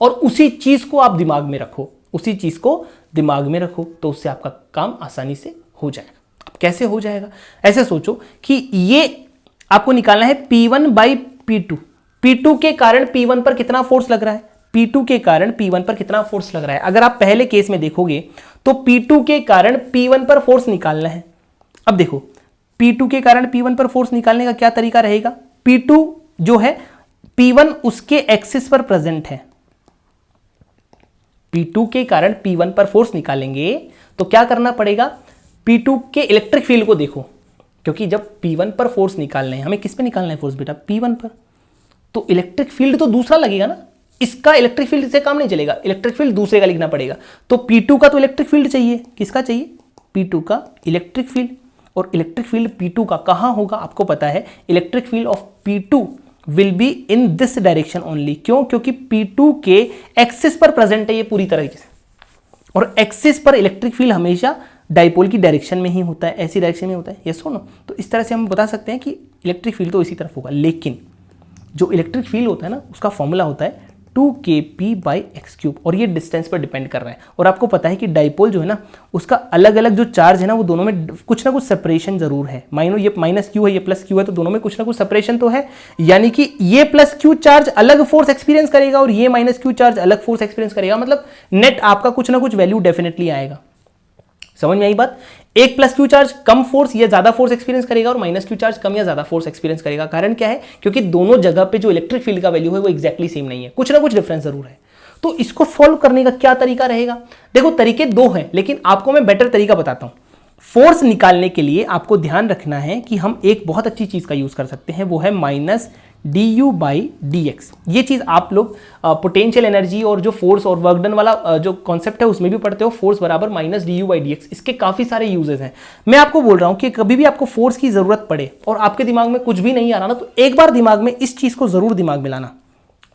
और उसी चीज को आप दिमाग में रखो, उसी चीज को दिमाग में रखो, तो उससे आपका काम आसानी से हो जाएगा। अब कैसे हो जाएगा, ऐसे सोचो कि ये आपको निकालना है P1 बाई P2। P2 के कारण P1 पर कितना फोर्स लग रहा है, P2 के कारण P1 पर कितना फोर्स लग रहा है। अगर आप पहले केस में देखोगे तो P2 के कारण P1 पर फोर्स निकालना है। अब देखो P2 के कारण P1 पर फोर्स निकालने का क्या तरीका रहेगा, P2 जो है P1 उसके एक्सिस पर प्रेजेंट है, P2 के कारण P1 पर फोर्स निकालेंगे तो क्या करना पड़ेगा, P2 के इलेक्ट्रिक फील्ड को देखो, क्योंकि जब P1 पर फोर्स निकालना है, हमें किस पे निकालना है फोर्स बेटा, P1 पर, तो इलेक्ट्रिक फील्ड तो दूसरा लगेगा ना, इसका इलेक्ट्रिक फील्ड से काम नहीं चलेगा, इलेक्ट्रिक फील्ड दूसरे का लिखना पड़ेगा। तो P2 का तो इलेक्ट्रिक फील्ड चाहिए, किसका चाहिए, P2 का इलेक्ट्रिक फील्ड। और इलेक्ट्रिक फील्ड P2 का कहां होगा, आपको पता है electric field of P2 will be in this direction only. क्यों, क्योंकि P2 के एक्सिस पर प्रेजेंट है ये पूरी तरीके से, और एक्सिस पर इलेक्ट्रिक फील्ड हमेशा डाइपोल की डायरेक्शन में ही होता है, ऐसी डायरेक्शन में होता है, यस और नो। तो इस तरह से हम बता सकते हैं कि इलेक्ट्रिक फील्ड तो इसी तरफ होगा। लेकिन जो इलेक्ट्रिक फील्ड होता है ना, उसका फॉर्मूला होता है 2kp/x³, और ये डिस्टेंस पर डिपेंड कर रहा है। और आपको पता है कि डाइपोल जो है ना, उसका अलग अलग जो चार्ज है ना, वो दोनों में कुछ ना कुछ सेपरेशन जरूर है। मानो ये -q है, ये +q है, तो दोनों में कुछ ना कुछ सेपरेशन तो है। यानी कि ये +q चार्ज अलग फोर्स एक्सपीरियंस करेगा और ये -q चार्ज अलग फोर्स एक्सपीरियंस करेगा, मतलब नेट आपका कुछ ना कुछ वैल्यू डेफिनेटली आएगा। समझ में आई बात, एक +q चार्ज कम फोर्स या ज्यादा फोर्स एक्सपीरियंस करेगा और -q चार्ज कम या ज्यादा फोर्स एक्सपीरियंस करेगा। कारण क्या है, क्योंकि दोनों जगह पे जो इलेक्ट्रिक फील्ड का वैल्यू है वो एक्जैक्टली सेम नहीं है, कुछ ना कुछ डिफरेंस जरूर है। तो इसको सॉल्व करने का क्या तरीका रहेगा, देखो तरीके 2 हैं, लेकिन आपको मैं बेटर तरीका बताता हूं। फोर्स निकालने के लिए आपको ध्यान रखना है कि हम एक बहुत अच्छी चीज का यूज कर सकते हैं, वो है -du/dx। ये चीज आप लोग पोटेंशियल एनर्जी और जो फोर्स और वर्क डन वाला जो कॉन्सेप्ट है उसमें भी पढ़ते हो, फोर्स बराबर -du/dx। इसके काफी सारे यूजेस हैं। मैं आपको बोल रहा हूं कि कभी भी आपको फोर्स की जरूरत पड़े और आपके दिमाग में कुछ भी नहीं आ रहा ना, तो एक बार दिमाग में इस चीज को जरूर दिमाग में लाना,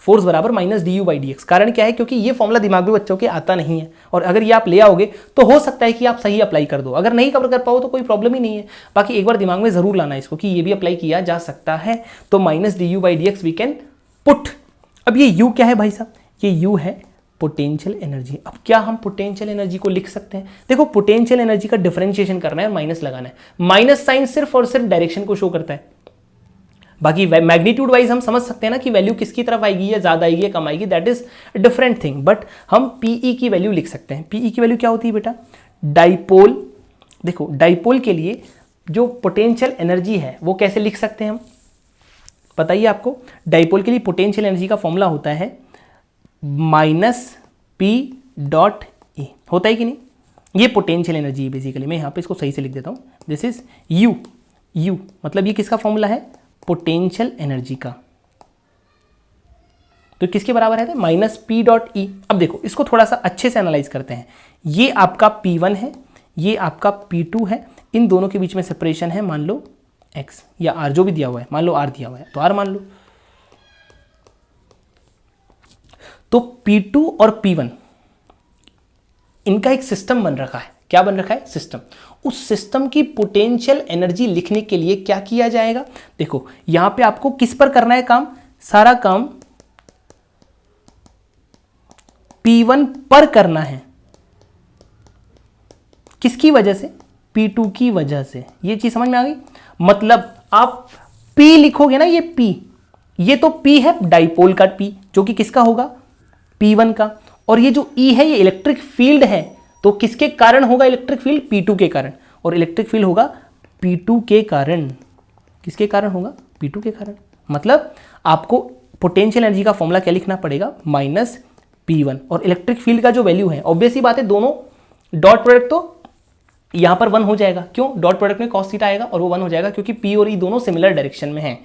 फोर्स बराबर -du/dx। कारण क्या है, क्योंकि ये फॉर्मूला दिमाग में बच्चों के आता नहीं है, और अगर ये आप ले आओगे तो हो सकता है कि आप सही अप्लाई कर दो, अगर नहीं कवर कर पाओ तो कोई प्रॉब्लम ही नहीं है। बाकी एक बार दिमाग में जरूर लाना इसको कि ये भी अप्लाई किया जा सकता है। तो -du/dx वी कैन पुट। अब ये u क्या है भाई साहब, ये u है पोटेंशियल एनर्जी। अब क्या हम पोटेंशियल एनर्जी को लिख सकते हैं, देखो पोटेंशियल एनर्जी का डिफरेंशिएशन करना है, माइनस लगाना है। माइनस साइन सिर्फ और सिर्फ डायरेक्शन को शो करता है, बाकी मैग्नीट्यूड वाइज हम समझ सकते हैं ना कि वैल्यू किसकी तरफ आएगी, या ज्यादा आएगी या कम आएगी, that is different thing. But हम पीई की वैल्यू लिख सकते हैं। पीई की वैल्यू क्या होती है बेटा, डाइपोल, देखो डाइपोल के लिए जो पोटेंशियल एनर्जी है वो कैसे लिख सकते हैं हम, बताइए आपको। डाइपोल के लिए पोटेंशियल एनर्जी का फॉर्मूला होता है -p.e, होता है कि नहीं, ये पोटेंशियल एनर्जी है बेसिकली। मैं यहां पे इसको सही से लिख देता हूं, दिस इज u मतलब ये किसका फॉर्मूला है, पोटेंशियल एनर्जी का। तो किसके बराबर है, -p.e। अब देखो इसको थोड़ा सा अच्छे से एनालाइज करते हैं। ये आपका P1 है, ये आपका P2 है, इन दोनों के बीच में सेपरेशन है, मान लो x या r, जो भी दिया हुआ है, मान लो r दिया हुआ है तो r मान लो। तो P2 और P1 इनका एक सिस्टम बन रखा है। क्या बन रखा है, सिस्टम। उस सिस्टम की पोटेंशियल एनर्जी लिखने के लिए क्या किया जाएगा, देखो यहां पे आपको किस पर करना है काम, सारा काम P1 पर करना है। किसकी वजह से, P2 की वजह से। ये चीज समझ में आ गई, मतलब आप P लिखोगे ना, ये P, ये तो P है डाइपोल का P, जो कि किसका होगा, P1 का। और ये जो E है ये इलेक्ट्रिक फील्ड है, तो किसके कारण होगा इलेक्ट्रिक फील्ड, P2 के कारण। और इलेक्ट्रिक फील्ड होगा P2 के कारण, किसके कारण होगा, P2 के कारण। मतलब आपको पोटेंशियल एनर्जी का फॉर्मूला क्या लिखना पड़ेगा, P1 और इलेक्ट्रिक फील्ड का जो वैल्यू है, ऑब्वियस ही बात है दोनों डॉट प्रोडक्ट तो यहाँ पर 1 हो जाएगा। क्यों? डॉट प्रोडक्ट में cos थीटा आएगा और वो 1 हो जाएगा क्योंकि P और E दोनों सिमिलर डायरेक्शन में हैं।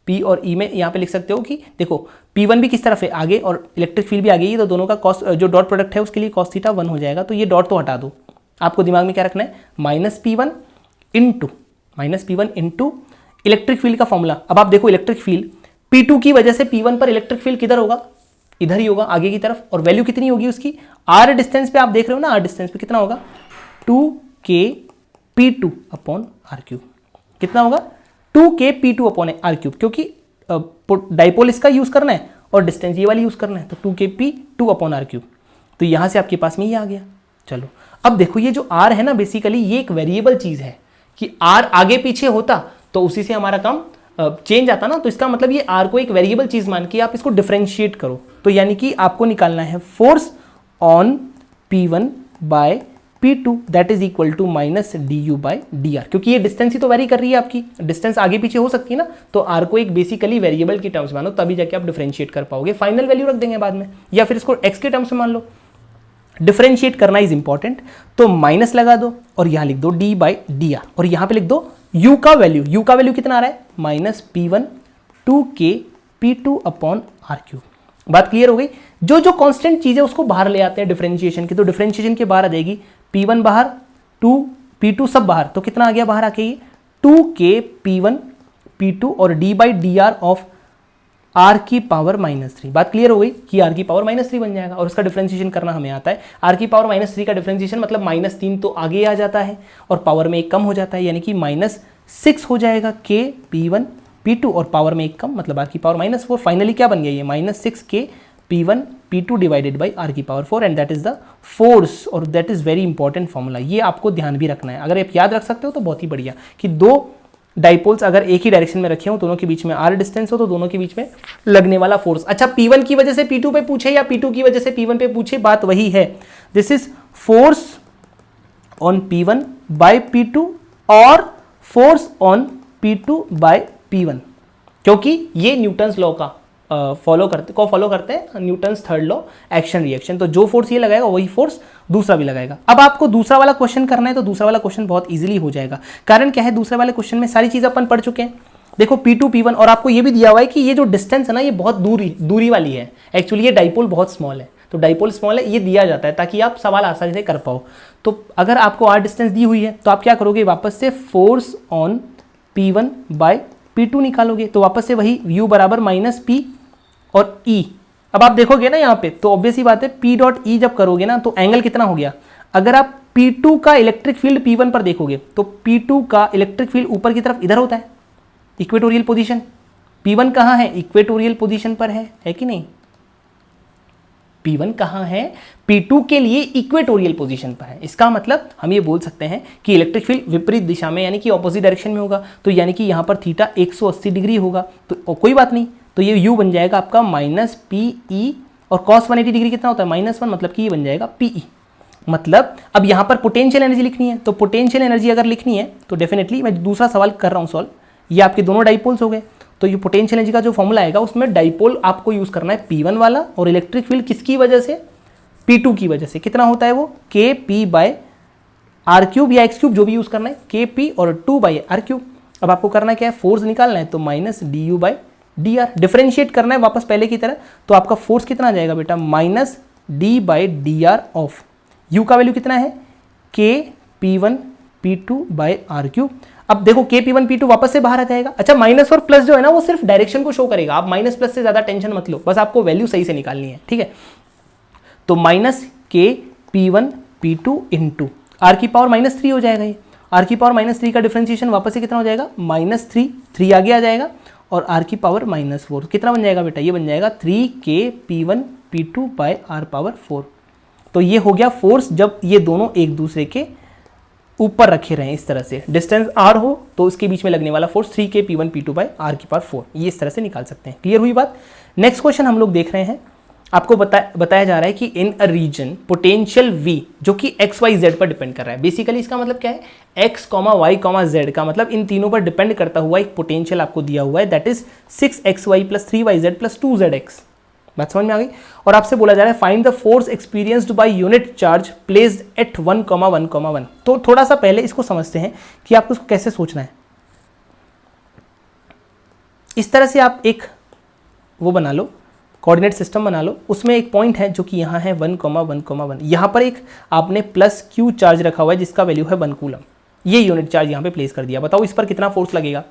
P और E में यहाँ पे लिख सकते हो कि देखो P1 भी किस तरफ है, आगे, और इलेक्ट्रिक फील्ड भी आगे ही, तो दोनों का cos जो डॉट प्रोडक्ट है उसके लिए cos थीटा 1 हो जाएगा। तो ये डॉट तो हटा दो, आपको दिमाग में क्या रखना है, minus P1 into electric field का फॉर्मूला। अब आप देखो इलेक्ट्रिक फील्ड P2 की वजह से P1 पर इलेक्ट्रिक फील्ड किधर होगा, इधर ही होगा आगे की तरफ, और वैल्यू कितनी होगी उसकी, r डिस्टेंस पे आप देख रहे हो ना, r डिस्टेंस पे कितना होगा 2k P2 अपॉन r3। कितना होगा 2k P2 अपॉन r3, क्योंकि डाइपोल इसका यूज करना है और डिस्टेंस ये वाली यूज करना है, तो 2k P2 अपॉन r3। तो यहां से आपके पास में ये आ गया। चलो अब देखो ये जो r है ना, बेसिकली ये एक वेरिएबल चीज है कि r आगे पीछे होता तो उसी से हमारा काम चेंज आता ना, तो इसका मतलब ये r को एक वेरिएबल चीज मान के आप इसको डिफरेंशिएट करो। तो यानी कि आपको निकालना है force on P1 by P2 that is equal to minus du by dr, क्योंकि ये डिस्टेंस ही तो वेरी कर रही है, आपकी डिस्टेंस आगे पीछे हो सकती है ना, तो r को एक बेसिकली वेरिएबल की टर्म्स मानो, तभी जाके आप डिफरेंशिएट कर पाओगे। फाइनल वैल्यू रख देंगे बाद में, या फिर इसको x के टर्म्स में मान लो। डिफरेंशिएट करना इज इंपॉर्टेंट, तो माइनस लगा दो और यहां लिख दो d बाई dr, और यहां पे लिख दो u का वैल्यू कितना आ रहा है, minus P1 2k P2 upon r3। बात क्लियर हो गई। जो जो कांस्टेंट चीज है उसको बाहर ले आते हैं डिफरेंशिएशन की, तो डिफरेंशिएशन के बाहर आ जाएगी P1 बाहर, 2 P2 सब बाहर, तो कितना आ गया बाहर आके ये 2k P1 P2 और d by dr of r की पावर -3। बात क्लियर हो गई कि r की पावर -3 बन जाएगा, और उसका डिफरेंशिएशन करना हमें आता है। r की पावर -3 का डिफरेंशिएशन मतलब -3 तो आगे आ जाता है और पावर में एक कम हो जाता है, यानी कि -6 हो जाएगा k P1 P2 और पावर में एक कम मतलब r की पावर -4। फाइनली क्या बन गया ये -6k P1 P2 divided by r की power 4, and that is the force, और that is very important formula. ये आपको ध्यान भी रखना है, अगर आप याद रख सकते हो तो बहुत ही बढ़िया, कि दो डाइपोल्स अगर एक ही डायरेक्शन में रखे हो, दोनों के बीच में r डिस्टेंस हो, तो दोनों के बीच में लगने वाला फोर्स। अच्छा P1 की वजह से P2 पे पूछे या P2 की वजह से P1 पे पूछे, बात वही है। This is force on P1 by P2 और force on P2 bye P1, क्योंकि ये न्यूटन्स लॉ का फॉलो करते हैं, Newton's third law action reaction. तो जो फोर्स ये लगाएगा वही फोर्स दूसरा भी लगाएगा। अब आपको दूसरा वाला क्वेश्चन करना है, तो दूसरा वाला क्वेश्चन बहुत इजीली हो जाएगा। कारण क्या है, दूसरे वाले क्वेश्चन में सारी चीज अपन पढ़ चुके हैं। देखो P2 P1, और आपको ये भी दिया हुआ है कि ये जो डिस्टेंस है ना, ये बहुत दूरी वाली है। एक्चुअली ये डाइपोल बहुत स्मॉल है, तो डाइपोल स्मॉल है, ये दिया जाता है ताकि आप सवाल आसानी से कर पाओ। तो अगर आपको r डिस्टेंस दी हुई है तो आप क्या करोगे, वापस से force on P1 by P2 निकालोगे, तो वापस से वही u बराबर -P और E। अब आप देखोगे ना यहाँ पे, तो ऑब्वियस ही बात है P डॉट E जब करोगे ना, तो एंगल कितना हो गया। अगर आप P2 का इलेक्ट्रिक फील्ड P1 पर देखोगे, तो P2 का इलेक्ट्रिक फील्ड ऊपर की तरफ इधर होता है, इक्वेटोरियल पोजीशन। P1 कहाँ है, इक्वेटोरियल पोजीशन पर है कि नहीं। P1 कहाँ है, P2 के लिए इक्वेटोरियल पोजीशन पर है। इसका मतलब हम ये बोल सकते हैं कि इलेक्ट्रिक फील्ड विपरीत दिशा में, यानी कि ऑपोजिट डायरेक्शन में होगा, तो यानी कि यहाँ पर थीटा 180 डिग्री होगा। तो कोई बात नहीं, तो ये u बन जाएगा आपका -PE, और cos 180 डिग्री कितना होता है -1, मतलब कि ये बन जाएगा PE। मतलब अब यहाँ पर पोटेंशियल एनर्जी लिखनी है, तो पोटेंशियल एनर्जी अगर लिखनी है तो डेफिनेटली मैं दूसरा सवाल कर रहा हूँ सॉल्व। ये आपके दोनों डाइपोल्स हो गए, तो ये पोटेंशियल एनर्जी का जो फॉर्मूला आएगा उसमें डाइपोल आपको यूज करना है P1 वाला, और इलेक्ट्रिक फील्ड किसकी वजह से, P2 की वजह से। कितना होता है वो KP बाय r³ या x³ जो भी यूज करना है, KP और 2 बाई r³। अब आपको करना क्या है, फोर्स निकालना है, तो -du बाई dr। डिफरेंशिएट करना है वापस पहले की तरह, तो आपका फोर्स कितना आ जाएगा बेटा, -d by dr of u का वैल्यू कितना है, k P1 P2 by r³। अब देखो k P1 P2 वापस से बाहर आ जाएगा। अच्छा माइनस और प्लस जो है ना, वो सिर्फ डायरेक्शन को शो करेगा, आप माइनस प्लस से ज्यादा टेंशन मत लो, बस आपको वैल्यू सही से निकालनी है, ठीक है। तो -k P1 P2 into r की पावर -3 हो जाएगा। ये r की पावर -3 का डिफरेंशिएशन वापस से कितना हो जाएगा, -3 आगे आ जाएगा, और r की पावर -4 कितना बन जाएगा बेटा, ये बन जाएगा 3k P1 P2 by r power 4। तो ये हो गया फोर्स जब ये दोनों एक दूसरे के ऊपर रखे रहे इस तरह से, डिस्टेंस r हो तो इसके बीच में लगने वाला force 3k P1 P2 by r की पावर 4, ये इस तरह से निकाल सकते हैं। क्लियर हुई बात। नेक्स्ट क्वेश्चन हम लोग देख रहे हैं, आपको बताया जा रहा है कि इन अ रीजन पोटेंशियल V जो कि x y z पर डिपेंड कर रहा है। बेसिकली इसका मतलब क्या है, x, y, z का मतलब इन तीनों पर डिपेंड करता हुआ एक पोटेंशियल आपको दिया हुआ है, that is 6xy + 3yz + 2zx। बात समझ में आ गई। और आपसे बोला जा रहा है find the force experienced by unit charge placed at 1,1,1। तो थोड़ा सा पहले इसको समझते हैं कि आपको इसको कैसे सोचना है। इस तरह से आप एक वो बना लो, कोऑर्डिनेट सिस्टम बना लो, उसमें एक पॉइंट है जो कि यहाँ है 1,1,1। यहाँ पर एक आपने प्लस क्यू चार्ज रखा हुआ है जिसका वैल्यू है 1 कूलम। ये यूनिट चार्ज यहाँ पे प्लेस कर दिया, बताओ इस पर कितना फोर्स लगेगा।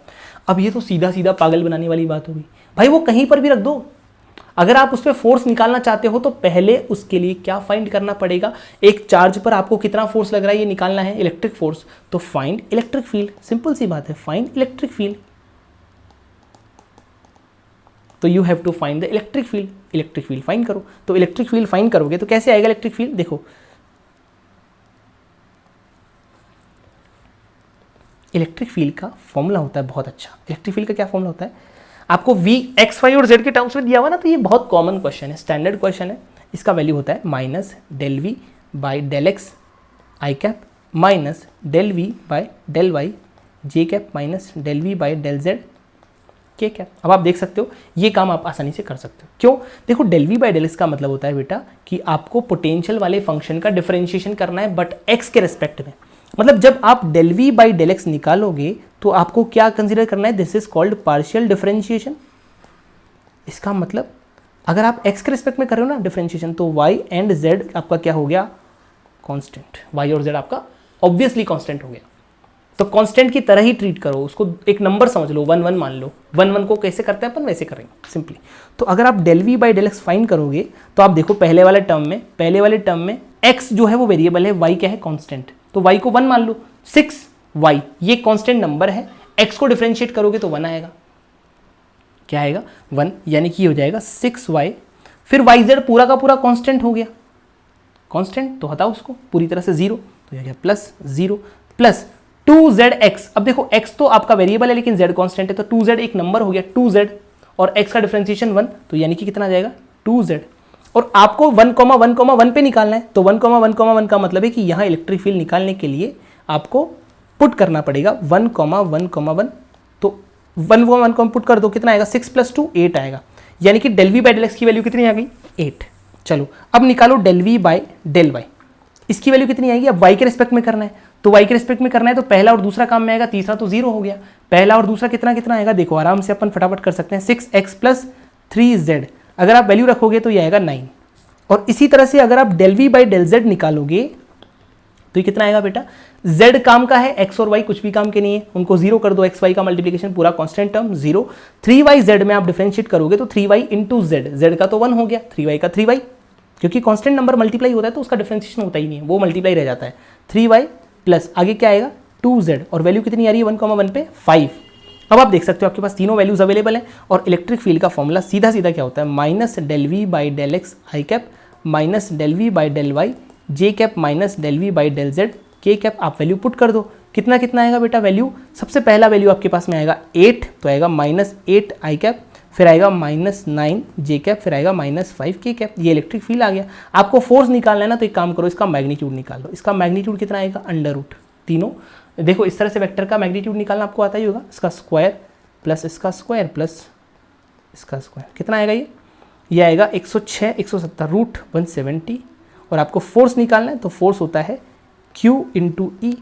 अब ये तो सीधा सीधा पागल बनाने वाली बात होगी भाई, वो कहीं पर भी रख दो। अगर आप उस पर फोर्स निकालना चाहते हो तो पहले उसके लिए क्या फाइंड करना पड़ेगा, एक चार्ज पर आपको कितना फोर्स लग रहा है ये निकालना है, इलेक्ट्रिक फोर्स। तो फाइंड इलेक्ट्रिक फील्ड, सिंपल सी बात है, फाइंड इलेक्ट्रिक फील्ड। तो you have to find the electric field, electric field find करो। तो इलेक्ट्रिक फील्ड फाइंड करोगे तो कैसे आएगा इलेक्ट्रिक फील्ड, देखो इलेक्ट्रिक फील्ड का फॉर्मूला होता है बहुत अच्छा। इलेक्ट्रिक फील्ड का क्या फॉर्मूला होता है, आपको v x y और z के टर्म्स में दिया हुआ ना, तो ये बहुत कॉमन क्वेश्चन है, स्टैंडर्ड क्वेश्चन है। इसका वैल्यू होता है minus del V by del X I cap minus del V by del Y J cap minus del V by del Z K cap. अब आप देख सकते हो ये काम आप आसानी से कर सकते हो। क्यों, देखो del V by del X का मतलब होता है बेटा कि आपको पोटेंशियल वाले फंक्शन का डिफरेंशिएशन करना है बट एक्स के रिस्पेक्ट में। मतलब जब आप del V by del X निकालोगे तो आपको क्या कंसीडर करना है, this is called partial differentiation. इसका मतलब अगर आप एक्स के रिस्पेक्ट में कर रहे हो ना डिफरेंशिएशन, तो वाई एंड जेड आपका क्या हो गया, कांस्टेंट। वाई और जेड आपका ऑब्वियसली कांस्टेंट हो गया। तो कांस्टेंट की तरह ही ट्रीट करो उसको, एक नंबर समझ लो, 1 1 मान लो। 1 1 को कैसे करते हैं अपन, वैसे करेंगे सिंपली। तो अगर आप del V by del X find करोगे तो आप देखो पहले वाले टर्म में एक्स जो है वो वेरिएबल है, वाई क्या है, कांस्टेंट। तो y को 1 मान लो, 6y ये कांस्टेंट नंबर है, x को डिफरेंशिएट करोगे तो 1 आएगा। क्या आएगा, 1, यानी कि हो जाएगा 6y। फिर yz पूरा का पूरा कांस्टेंट हो गया, कांस्टेंट तो हटाओ उसको पूरी तरह से 0, तो ये गया प्लस 0 प्लस 2zx। अब देखो x तो आपका वेरिएबल है लेकिन z कांस्टेंट है, तो 2z एक नंबर हो गया 2z और x का डिफरेंशिएशन 1, तो यानी कि कितना आ जाएगा 2z। और आपको 1,1,1 पे निकालना है, तो 1,1,1 का मतलब है कि यहाँ इलेक्ट्रिक फील्ड निकालने के लिए आपको पुट करना पड़ेगा 1,1,1। तो 1,1 को पुट कर दो, कितना आएगा 6 + 2 8 आएगा। यानी कि del V by del X की वैल्यू कितनी आ गई 8। चलो अब निकालो del V by del Y, इसकी वैल्यू कितनी आएगी। अब वाई के रिस्पेक्ट में करना है, तो वाई के रिस्पेक्ट में करना है तो पहला और दूसरा काम में आएगा, तीसरा तो 0 हो गया। पहला और दूसरा कितना कितना आएगा, देखो आराम से अपन फटाफट कर सकते हैं, 6x + 3z। अगर आप वैल्यू रखोगे तो ये आएगा 9। और इसी तरह से अगर आप del V by del Z निकालोगे तो ये कितना आएगा बेटा, z काम का है, x और y कुछ भी काम के नहीं है, उनको 0 कर दो, x y का मल्टीप्लिकेशन पूरा कांस्टेंट टर्म 0। 3yz में आप डिफरेंशिएट करोगे तो 3y × z का तो 1 हो गया, 3y का 3y, क्योंकि कांस्टेंट नंबर मल्टीप्लाई होता है तो उसका डिफरेंशिएशन होता ही नहीं है, वो मल्टीप्लाई रह जाता है। 3y प्लस आगे क्या आएगा 2z, और वैल्यू कितनी आ रही है 1,1 पे 5। अब आप देख सकते हो आपके पास तीनों वैल्यूज अवेलेबल हैं। और इलेक्ट्रिक फील्ड का फॉर्मूला सीधा सीधा क्या होता है, minus del V by del X I cap minus del V by del Y J cap minus del V by del Z K cap. आप वैल्यू पुट कर दो, कितना कितना आएगा बेटा वैल्यू, सबसे पहला वैल्यू आपके पास में आएगा 8, तो आएगा -8 आई कैप, फिर आएगा -9 जे कैप, फिर आएगा -5 के कैप। ये इलेक्ट्रिक फील्ड आ गया। आपको फोर्स निकालना है ना, तो एक काम करो, इसका मैग्नीट्यूड निकाल लो। इसका मैग्नीट्यूड कितना आएगा, √ तीनों। देखो इस तरह से वेक्टर का मैग्नीट्यूड निकालना आपको आता ही होगा, इसका स्क्वायर प्लस इसका स्क्वायर प्लस इसका स्क्वायर, कितना आएगा ये आएगा 106 170 √170। और आपको फोर्स निकालना है तो फोर्स होता है Q × E,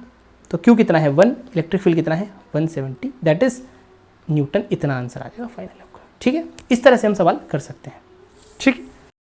तो Q कितना है 1, इलेक्ट्रिक फील्ड कितना है 170, दैट इज न्यूटन। इतना आंसर आ जाएगा फाइनल आपको। ठीक है, इस तरह से हम सवाल कर सकते हैं। ठीक है।